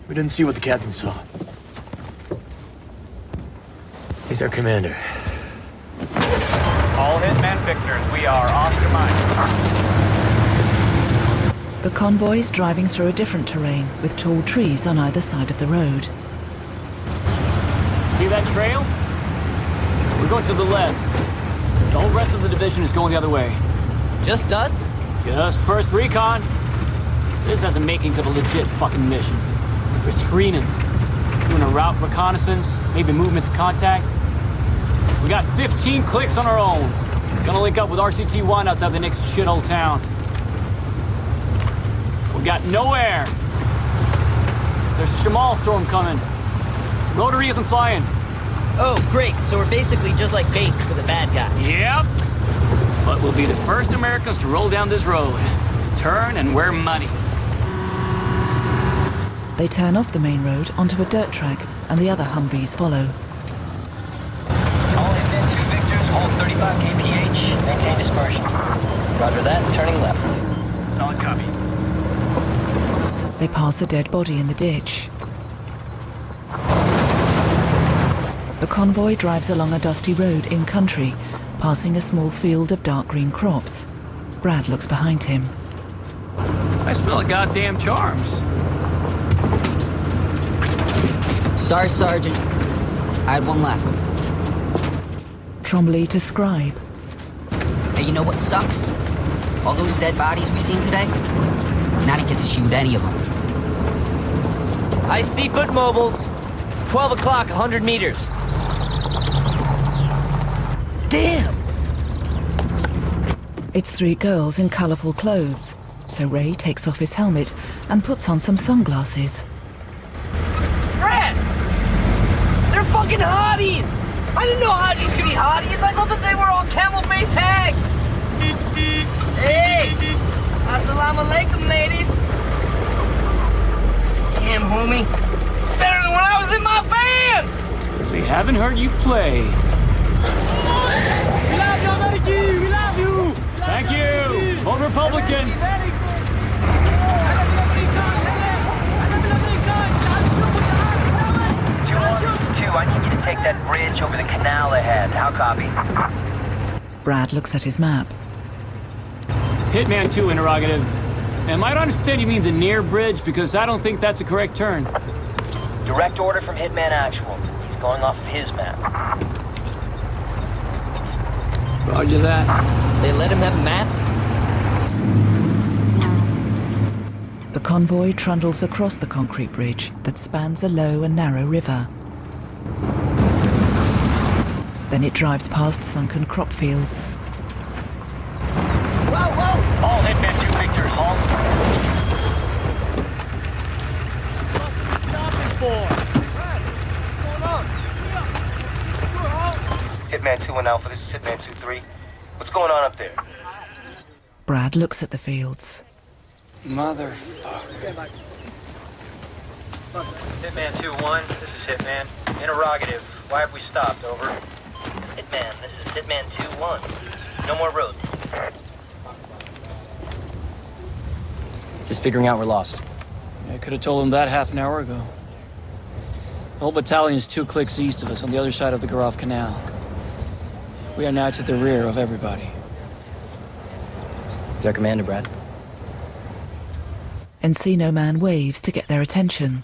We didn't see what the captain saw. He's our commander. All Hitman Victors, we are Oscar Mike. The convoy's driving through a different terrain with tall trees on either side of the road. See that trail? We're going to the left. The whole rest of the division is going the other way. Just us? Just first recon. This has the makings of a legit fucking mission. We're screening, doing a route reconnaissance, maybe movement to contact. We got 15 clicks on our own. Gonna link up with RCT-1 outside the next shithole town. We got no air. There's a Shamal storm coming. Rotary isn't flying. Oh, great. So we're basically just like bait for the bad guys. Yep. But we'll be the first Americans to roll down this road. Turn and we're money. They turn off the main road onto a dirt track, and the other Humvees follow. All Hitman 2 Victors, hold 35 kph, maintain dispersion. Roger that, turning left. Solid copy. They pass a dead body in the ditch. The convoy drives along a dusty road in country, passing a small field of dark green crops. Brad looks behind him. I smell like goddamn charms. Sorry, Sergeant. I had one left. Trombley to Scribe. Hey, you know what sucks? All those dead bodies we seen today? Now I didn't get to shoot any of them. I see foot mobiles. 12 o'clock, 100 meters. Damn! It's three girls in colourful clothes, so Ray takes off his helmet and puts on some sunglasses. Brad! They're fucking hotties! I didn't know hotties could be hotties. I thought that they were all camel-faced hags. Hey! Assalamu alaikum, ladies. Damn, homie. Better than when I was in my band! Because we haven't heard you play. We love you, American! We love you! Thank you! Vote Republican! I need you to take that bridge over the canal ahead. How copy? Brad looks at his map. Hitman 2, interrogative. Am I to understand you mean the near bridge? Because I don't think that's a correct turn. Direct order from Hitman Actual. He's going off of his map. Roger that. They let him have a map? The convoy trundles across the concrete bridge that spans a low and narrow river. Then it drives past sunken crop fields. Whoa, whoa! All Hitman 2 Victor, halt. Hitman 2 and Alpha, this is Hitman 2-3. What's going on up there? Brad looks at the fields. Motherfucker. Hitman 2-1, this is Hitman. Interrogative. Why have we stopped? Over. Hitman, this is Hitman 2-1. No more road. Just figuring out we're lost. I could have told him that half an hour ago. The whole battalion's 2 clicks east of us on the other side of the Garov Canal. We are now to the rear of everybody. It's our commander, Brad. Encino Man waves to get their attention.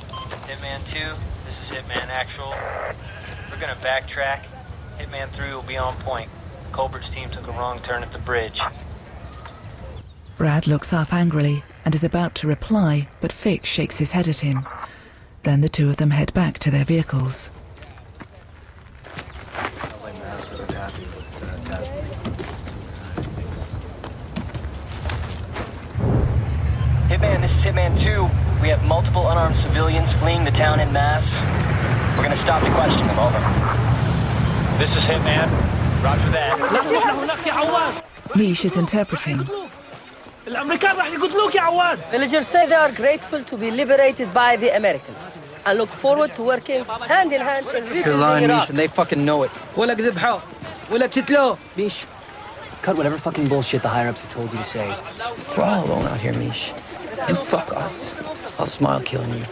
Hitman 2, this is Hitman Actual. We're gonna backtrack. Hitman 3 will be on point. Colbert's team took a wrong turn at the bridge. Brad looks up angrily and is about to reply, but Fix shakes his head at him. Then the two of them head back to their vehicles. Hitman, this is Hitman 2. We have multiple unarmed civilians fleeing the town en masse. We're gonna stop to question them, over. This is Hitman. Roger that. Mish is interpreting. Villagers say they are grateful to be liberated by the Americans and look forward to working hand in hand in You're lying, rebuilding Mish, Iraq. and they fucking know it. Mish, cut whatever fucking bullshit the higher-ups have told you to say. We're all alone out here, Mish. And fuck us. I'll smile killing you.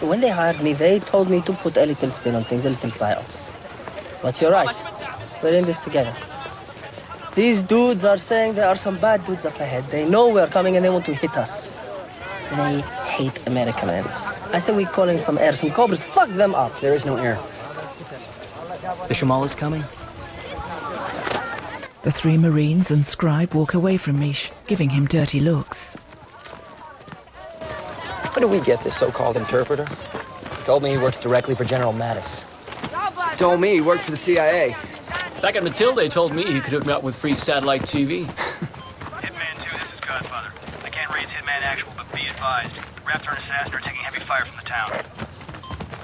When they hired me, they told me to put a little spin on things, a little psyops. But you're right. We're in this together. These dudes are saying there are some bad dudes up ahead. They know we're coming and they want to hit us. They hate America, man. I say we call in some air, some cobras. Fuck them up. There is no air. The Shamal is coming. The 3 Marines and Scribe walk away from Mish, giving him dirty looks. Where do we get this so-called interpreter? Told me he works directly for General Mattis. Told me he worked for the CIA. Back at Matilda, they told me he could hook me up with free satellite TV. Hitman 2, this is Godfather. I can't raise Hitman Actual, but be advised. Raptor and Assassin are taking heavy fire from the town.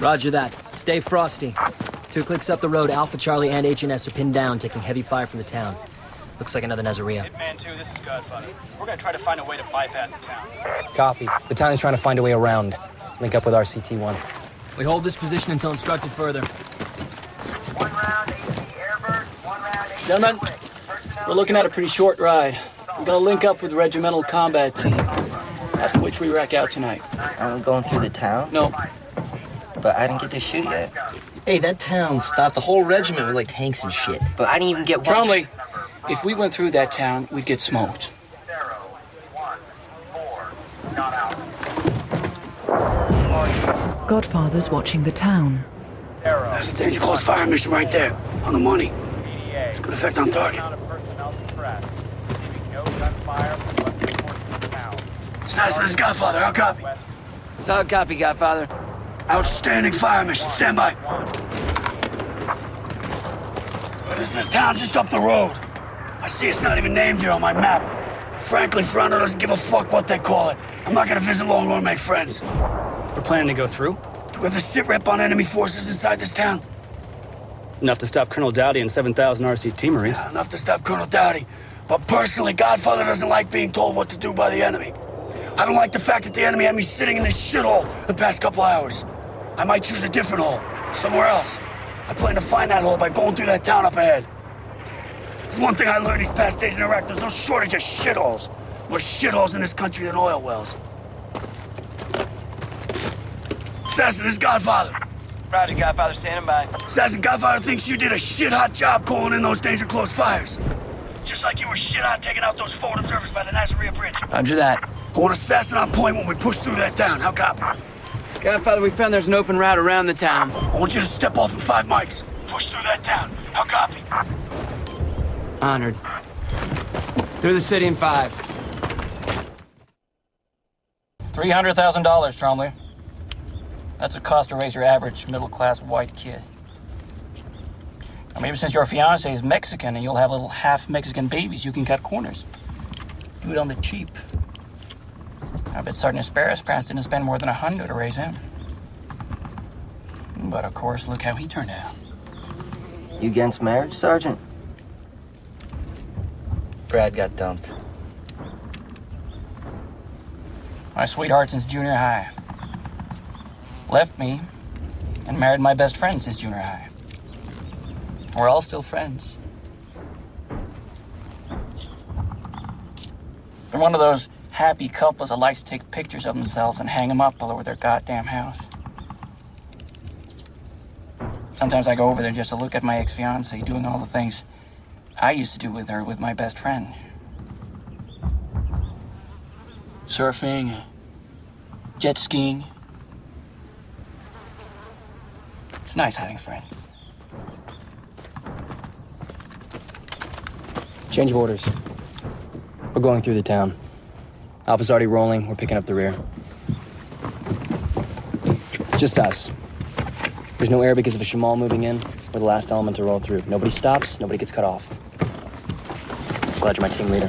Roger that. Stay frosty. 2 clicks up the road, Alpha, Charlie, and H&S are pinned down, taking heavy fire from the town. Looks like another Nazaria. Hitman 2, this is Godfather. We're gonna try to find a way to bypass the town. Copy. The town is trying to find a way around. Link up with RCT-1. We hold this position until instructed further. Gentlemen, we're looking at a pretty short ride. We're gonna link up with the regimental combat team, after which we wreck out tonight. Are we going through the town? No. But I didn't get to shoot yet. Hey, that town stopped the whole regiment with like tanks and shit. But I didn't even get one. Trombley, if we went through that town, we'd get smoked. Godfather's watching the town. That's a danger close fire mission right there. On the money. It's good effect on target. It's nice for this Godfather. How copy? Solid copy, Godfather. Outstanding fire mission. Stand by. This is the town just up the road. I see it's not even named here on my map. Frankly, Frounder doesn't give a fuck what they call it. I'm not gonna visit long or make friends. We're planning to go through? Do we have a sit rep on enemy forces inside this town? Enough to stop Colonel Dowdy and 7,000 RCT Marines. Yeah, enough to stop Colonel Dowdy. But personally, Godfather doesn't like being told what to do by the enemy. I don't like the fact that the enemy had me sitting in this shithole the past couple hours. I might choose a different hole, somewhere else. I plan to find that hole by going through that town up ahead. There's one thing I learned these past days in Iraq, there's no shortage of shitholes. More shitholes in this country than oil wells. Assassin, this is Godfather. Roger, Godfather, standing by. Assassin, Godfather thinks you did a shit-hot job calling in those danger close fires. Just like you were shit-hot taking out those forward observers by the Nasiriyah Bridge. Roger that. I want Assassin on point when we push through that town. How copy? Godfather, we found there's an open route around the town. I want you to step off in 5 mics. Push through that town. How copy? Honored. Through the city in 5. $300,000, Trombley. That's the cost to raise your average middle-class white kid. Or maybe since your fiancé is Mexican and you'll have little half-Mexican babies, you can cut corners. Do it on the cheap. I bet Sergeant Aspar's parents didn't spend more than $100 to raise him. But of course, look how he turned out. You against marriage, Sergeant? Brad got dumped. My sweetheart since junior high. Left me and married my best friend since junior high. We're all still friends. They're one of those happy couples that likes to take pictures of themselves and hang them up all over their goddamn house. Sometimes I go over there just to look at my ex-fiancée doing all the things I used to do with her with my best friend. Surfing, jet skiing. It's nice having friends. Change of orders. We're going through the town. Alpha's already rolling. We're picking up the rear. It's just us. There's no air because of a Shamal moving in. We're the last element to roll through. Nobody stops, nobody gets cut off. Glad you're my team leader.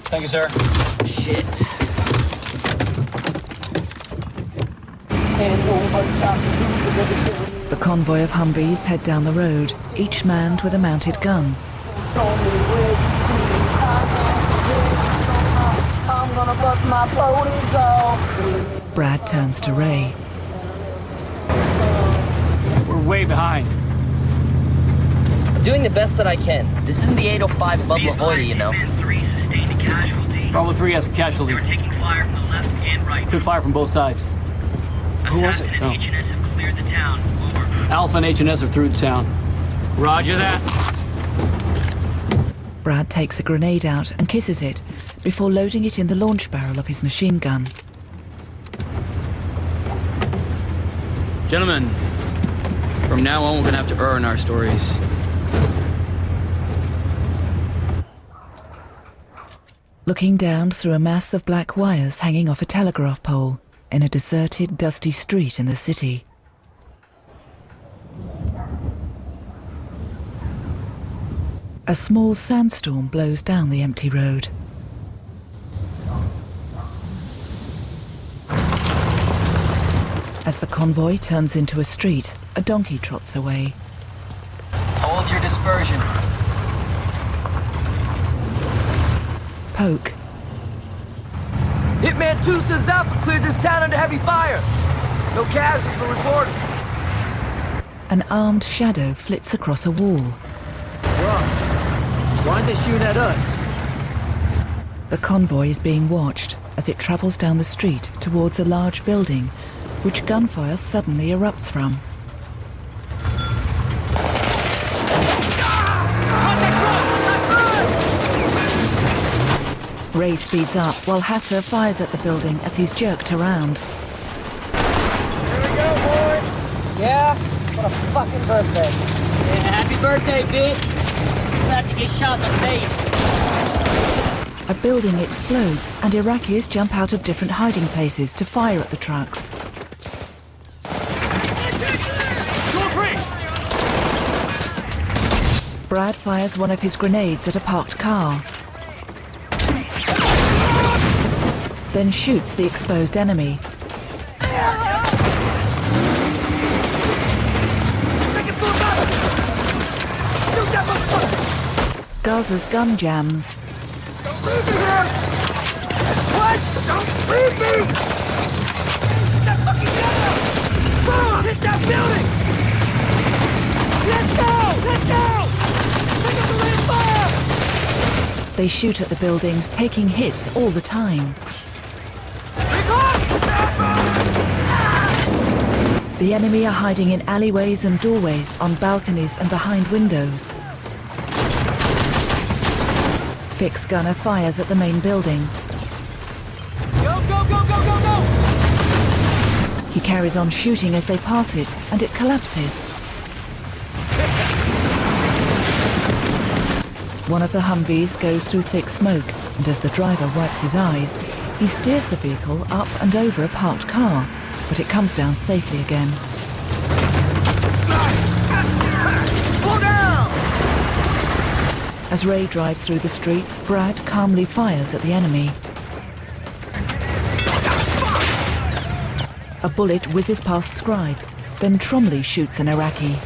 Thank you, sir. Shit. The convoy of Humvees head down the road, each manned with a mounted gun. I'm gonna bust my ponies off. Brad turns to Ray. We're way behind. I'm doing the best that I can. This isn't the 805 Bubba Hoya, you know. Bravo 3 has a casualty. They were taking fire from the left and right. Took fire from both sides. Who was it? And H&S have cleared the town. Over. Alpha and H&S are through the town. Roger that. Brad takes a grenade out and kisses it before loading it in the launch barrel of his machine gun. Gentlemen, from now on, we're gonna have to earn our stories. Looking down through a mass of black wires hanging off a telegraph pole in a deserted, dusty street in the city. A small sandstorm blows down the empty road. As the convoy turns into a street, a donkey trots away. Hold your dispersion. Poke. Hitman 2 says Alpha cleared this town under heavy fire. No casualties were reported. An armed shadow flits across a wall. Why aren't they shooting at us? The convoy is being watched as it travels down the street towards a large building, which gunfire suddenly erupts from. Ray speeds up while Hasser fires at the building as he's jerked around. Here we go, boys. Yeah? What a fucking birthday. Yeah, happy birthday, bitch. You have to get shot in the face. A building explodes and Iraqis jump out of different hiding places to fire at the trucks. Brad fires one of his grenades at a parked car, then shoots the exposed enemy. Gaza's gun jams. What? Don't leave me! That fucking gun! Hit that building! Let's go! Let's go! Pick up the red fire! They shoot at the buildings, taking hits all the time. The enemy are hiding in alleyways and doorways, on balconies and behind windows. Vic's gunner fires at the main building. Go, go, go, go, go, go! He carries on shooting as they pass it, and it collapses. One of the Humvees goes through thick smoke, and as the driver wipes his eyes, he steers the vehicle up and over a parked car, but it comes down safely again. Slow down! As Ray drives through the streets, Brad calmly fires at the enemy. A bullet whizzes past Scribe, then Tromley shoots an Iraqi.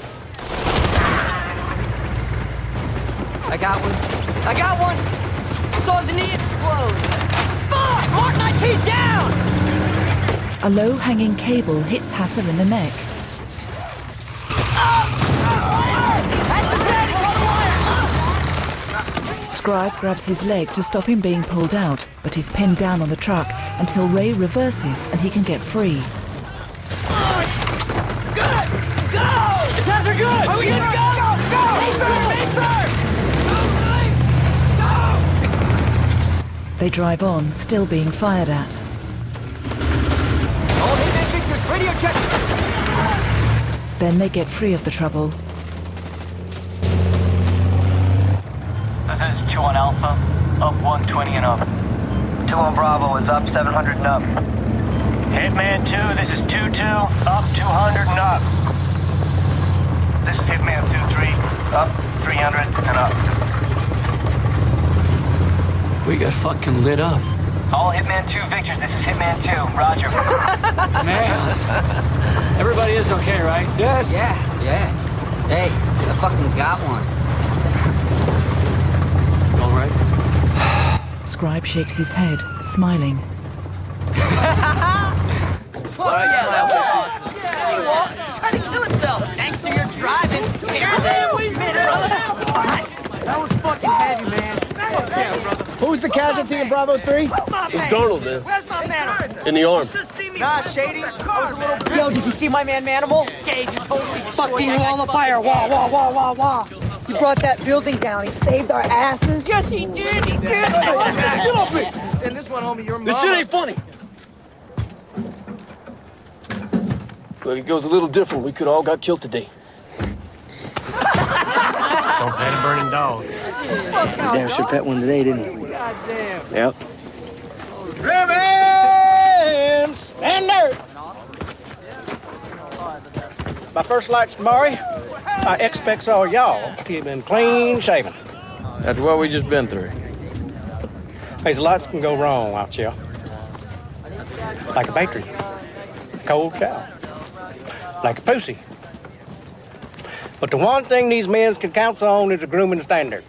I got one. I got one! Saw his knee explode! Fuck! Mark my teeth down! A low-hanging cable hits Hassel in the neck. Scribe grabs his leg to stop him being pulled out, but he's pinned down on the truck until Ray reverses and he can get free. Good! Go! The times are good! Are we gonna go? Go! Go! They drive on, still being fired at. All Hitman Victor's radio check! Then they get free of the trouble. This is 2 on Alpha, up 120 and up. 2 on Bravo is up 700 and up. Hitman 2, this is 2-2, up 200 and up. This is Hitman 2-3, up 300 and up. We got fucking lit up. All Hitman 2 Victors, this is Hitman 2, roger. Man, everybody is okay, right? Yes. Yeah. Hey, I fucking got one. You all right? Scribe shakes his head, smiling. Fuck yeah, that was trying to kill himself. Thanks to your driving. That was fucking heavy, man. Fuck yeah, brother. Who's the casualty in Bravo 3? It's Donald, man. Where's my man? In the arm. Nah, Shady. I was a little... Yo, did you see my man Manimal? Gage, you totally Fucking wall of fire! Wah, wah, wah, wah, wah! He brought that building down. He saved our asses. Yes, he did. He did. Get off it. Send this one home to your mom. This shit ain't funny. Look, it goes a little different. We could all got killed today. Don't pet a burning dog. Damn sure pet one today, didn't he? Goddamn. Yep. Driven! Standard! My first light's Maury. I expect all y'all to have been clean shaven. That's what we just been through. There's lots can go wrong out here. Like a bakery, cold cow, like a pussy. But the one thing these men can count on is a grooming standard.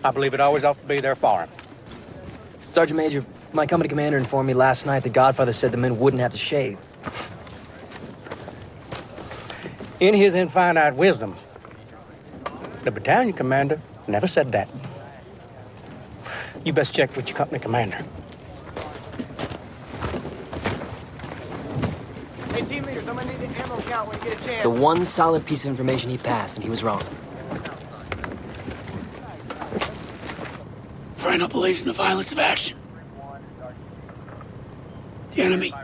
I believe it always ought to be there for him. Sergeant Major, my company commander informed me last night the Godfather said the men wouldn't have to shave. In his infinite wisdom, the battalion commander never said that. You best check with your company commander. Hey, team leaders, I'm gonna need the ammo count when you get a chance. The one solid piece of information he passed, and he was wrong. For an appellation of violence of action. The enemy.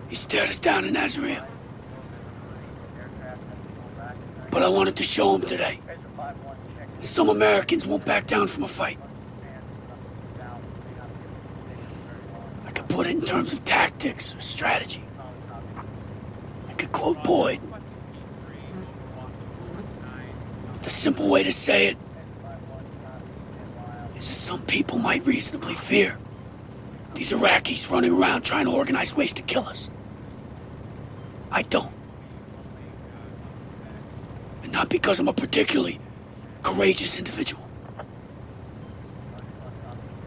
He stared us down in Nazareth. But I wanted to show him today. Some Americans won't back down from a fight. I could put it in terms of tactics or strategy. I could quote Boyd. The simple way to say it is that some people might reasonably fear these Iraqis running around trying to organize ways to kill us. I don't. And not because I'm a particularly courageous individual.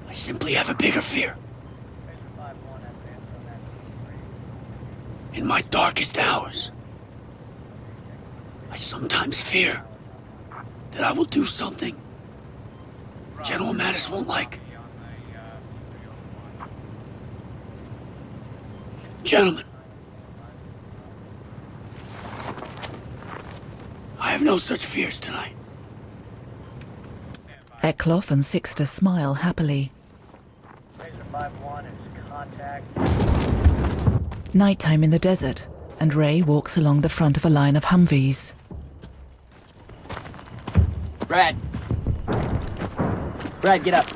I simply have a bigger fear. In my darkest hours, I sometimes fear that I will do something General Mattis won't like. Gentlemen, I have no such fears tonight. Eckloff and Sixter smile happily. Nighttime in the desert, and Ray walks along the front of a line of Humvees. Brad, get up.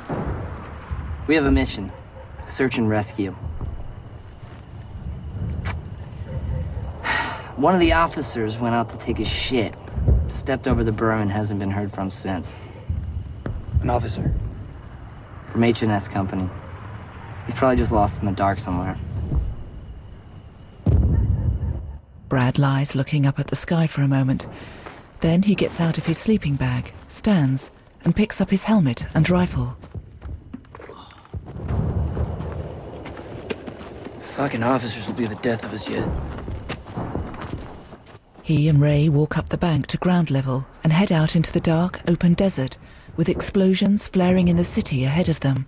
We have a mission. Search and rescue. One of the officers went out to take a shit. Stepped over the berm and hasn't been heard from since. An officer? From H&S Company. He's probably just lost in the dark somewhere. Brad lies looking up at the sky for a moment. Then he gets out of his sleeping bag, stands, and picks up his helmet and rifle. Fucking officers will be the death of us yet. He and Ray walk up the bank to ground level and head out into the dark, open desert, with explosions flaring in the city ahead of them.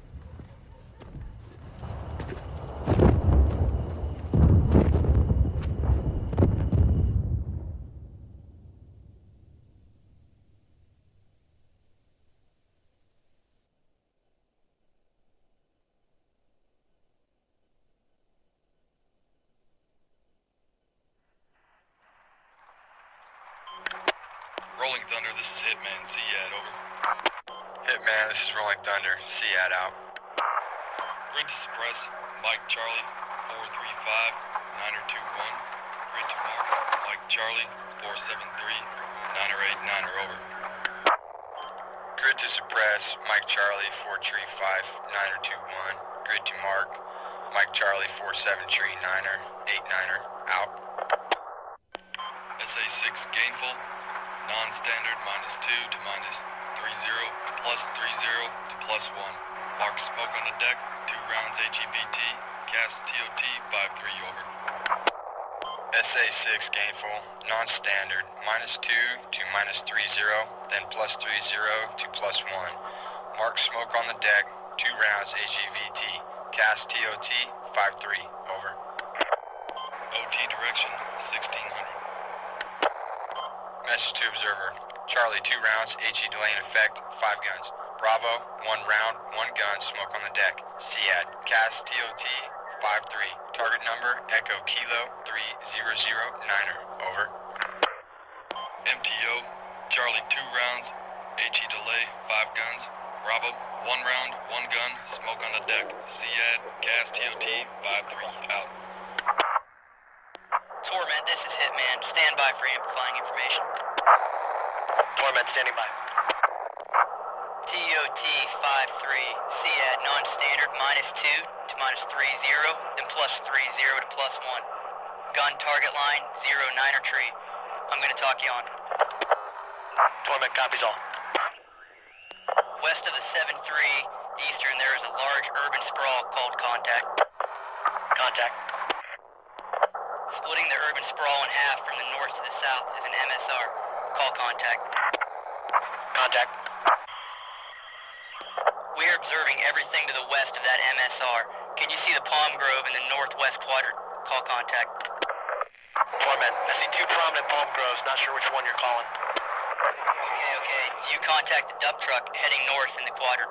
Rolling Thunder, this is Hitman, Seat, over. Hitman, this is Rolling Thunder, Seat out. Grid to suppress, Mike Charlie, 435, 921. Grid to mark, Mike Charlie, 473, 989, over. Grid to suppress, Mike Charlie, 435, 921. Grid to mark, Mike Charlie, 473, 989, out. SA6 gainful. Non-standard -2 to -30 to +30 to +1. Mark smoke on the deck, 2 rounds HEVT, cast TOT 53 over. SA6 gainful, non-standard -2 to -30, then +30 to +1. Mark smoke on the deck, 2 rounds HEVT, cast TOT 53 over. OT direction 1600. Message to observer. Charlie, 2 rounds, HE delay in effect, 5 guns. Bravo, 1 round, 1 gun, smoke on the deck. SEAD, cast TOT, 53. Target number, Echo Kilo, 3009er, over. MTO, Charlie, 2 rounds, HE delay, 5 guns. Bravo, 1 round, 1 gun, smoke on the deck. SEAD, cast TOT, 53, out. Torment, this is Hitman. Stand by for amplifying information. Torment, standing by. TOT 53, SEAD non-standard -2 to -30, then +30 to +1. Gun target line 09er tree. I'm gonna talk you on. Torment, copies all. West of the 7-3 eastern, there is a large urban sprawl called Contact. Contact. Splitting the urban sprawl in half from the north to the south is an MSR. Call Contact. Contact. We're observing everything to the west of that MSR. Can you see the palm grove in the northwest quadrant? Call Contact. Torment, I see 2 prominent palm groves. Not sure which one you're calling. Okay. Do you contact the dump truck heading north in the quadrant?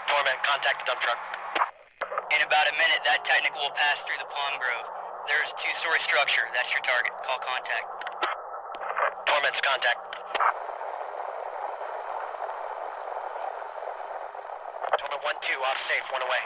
Torment, contact the dump truck. In about a minute, that technical will pass through the palm grove. There is a 2-story structure. That's your target. Call Contact. Torment's contact. Torment 1-2, off safe, 1 away.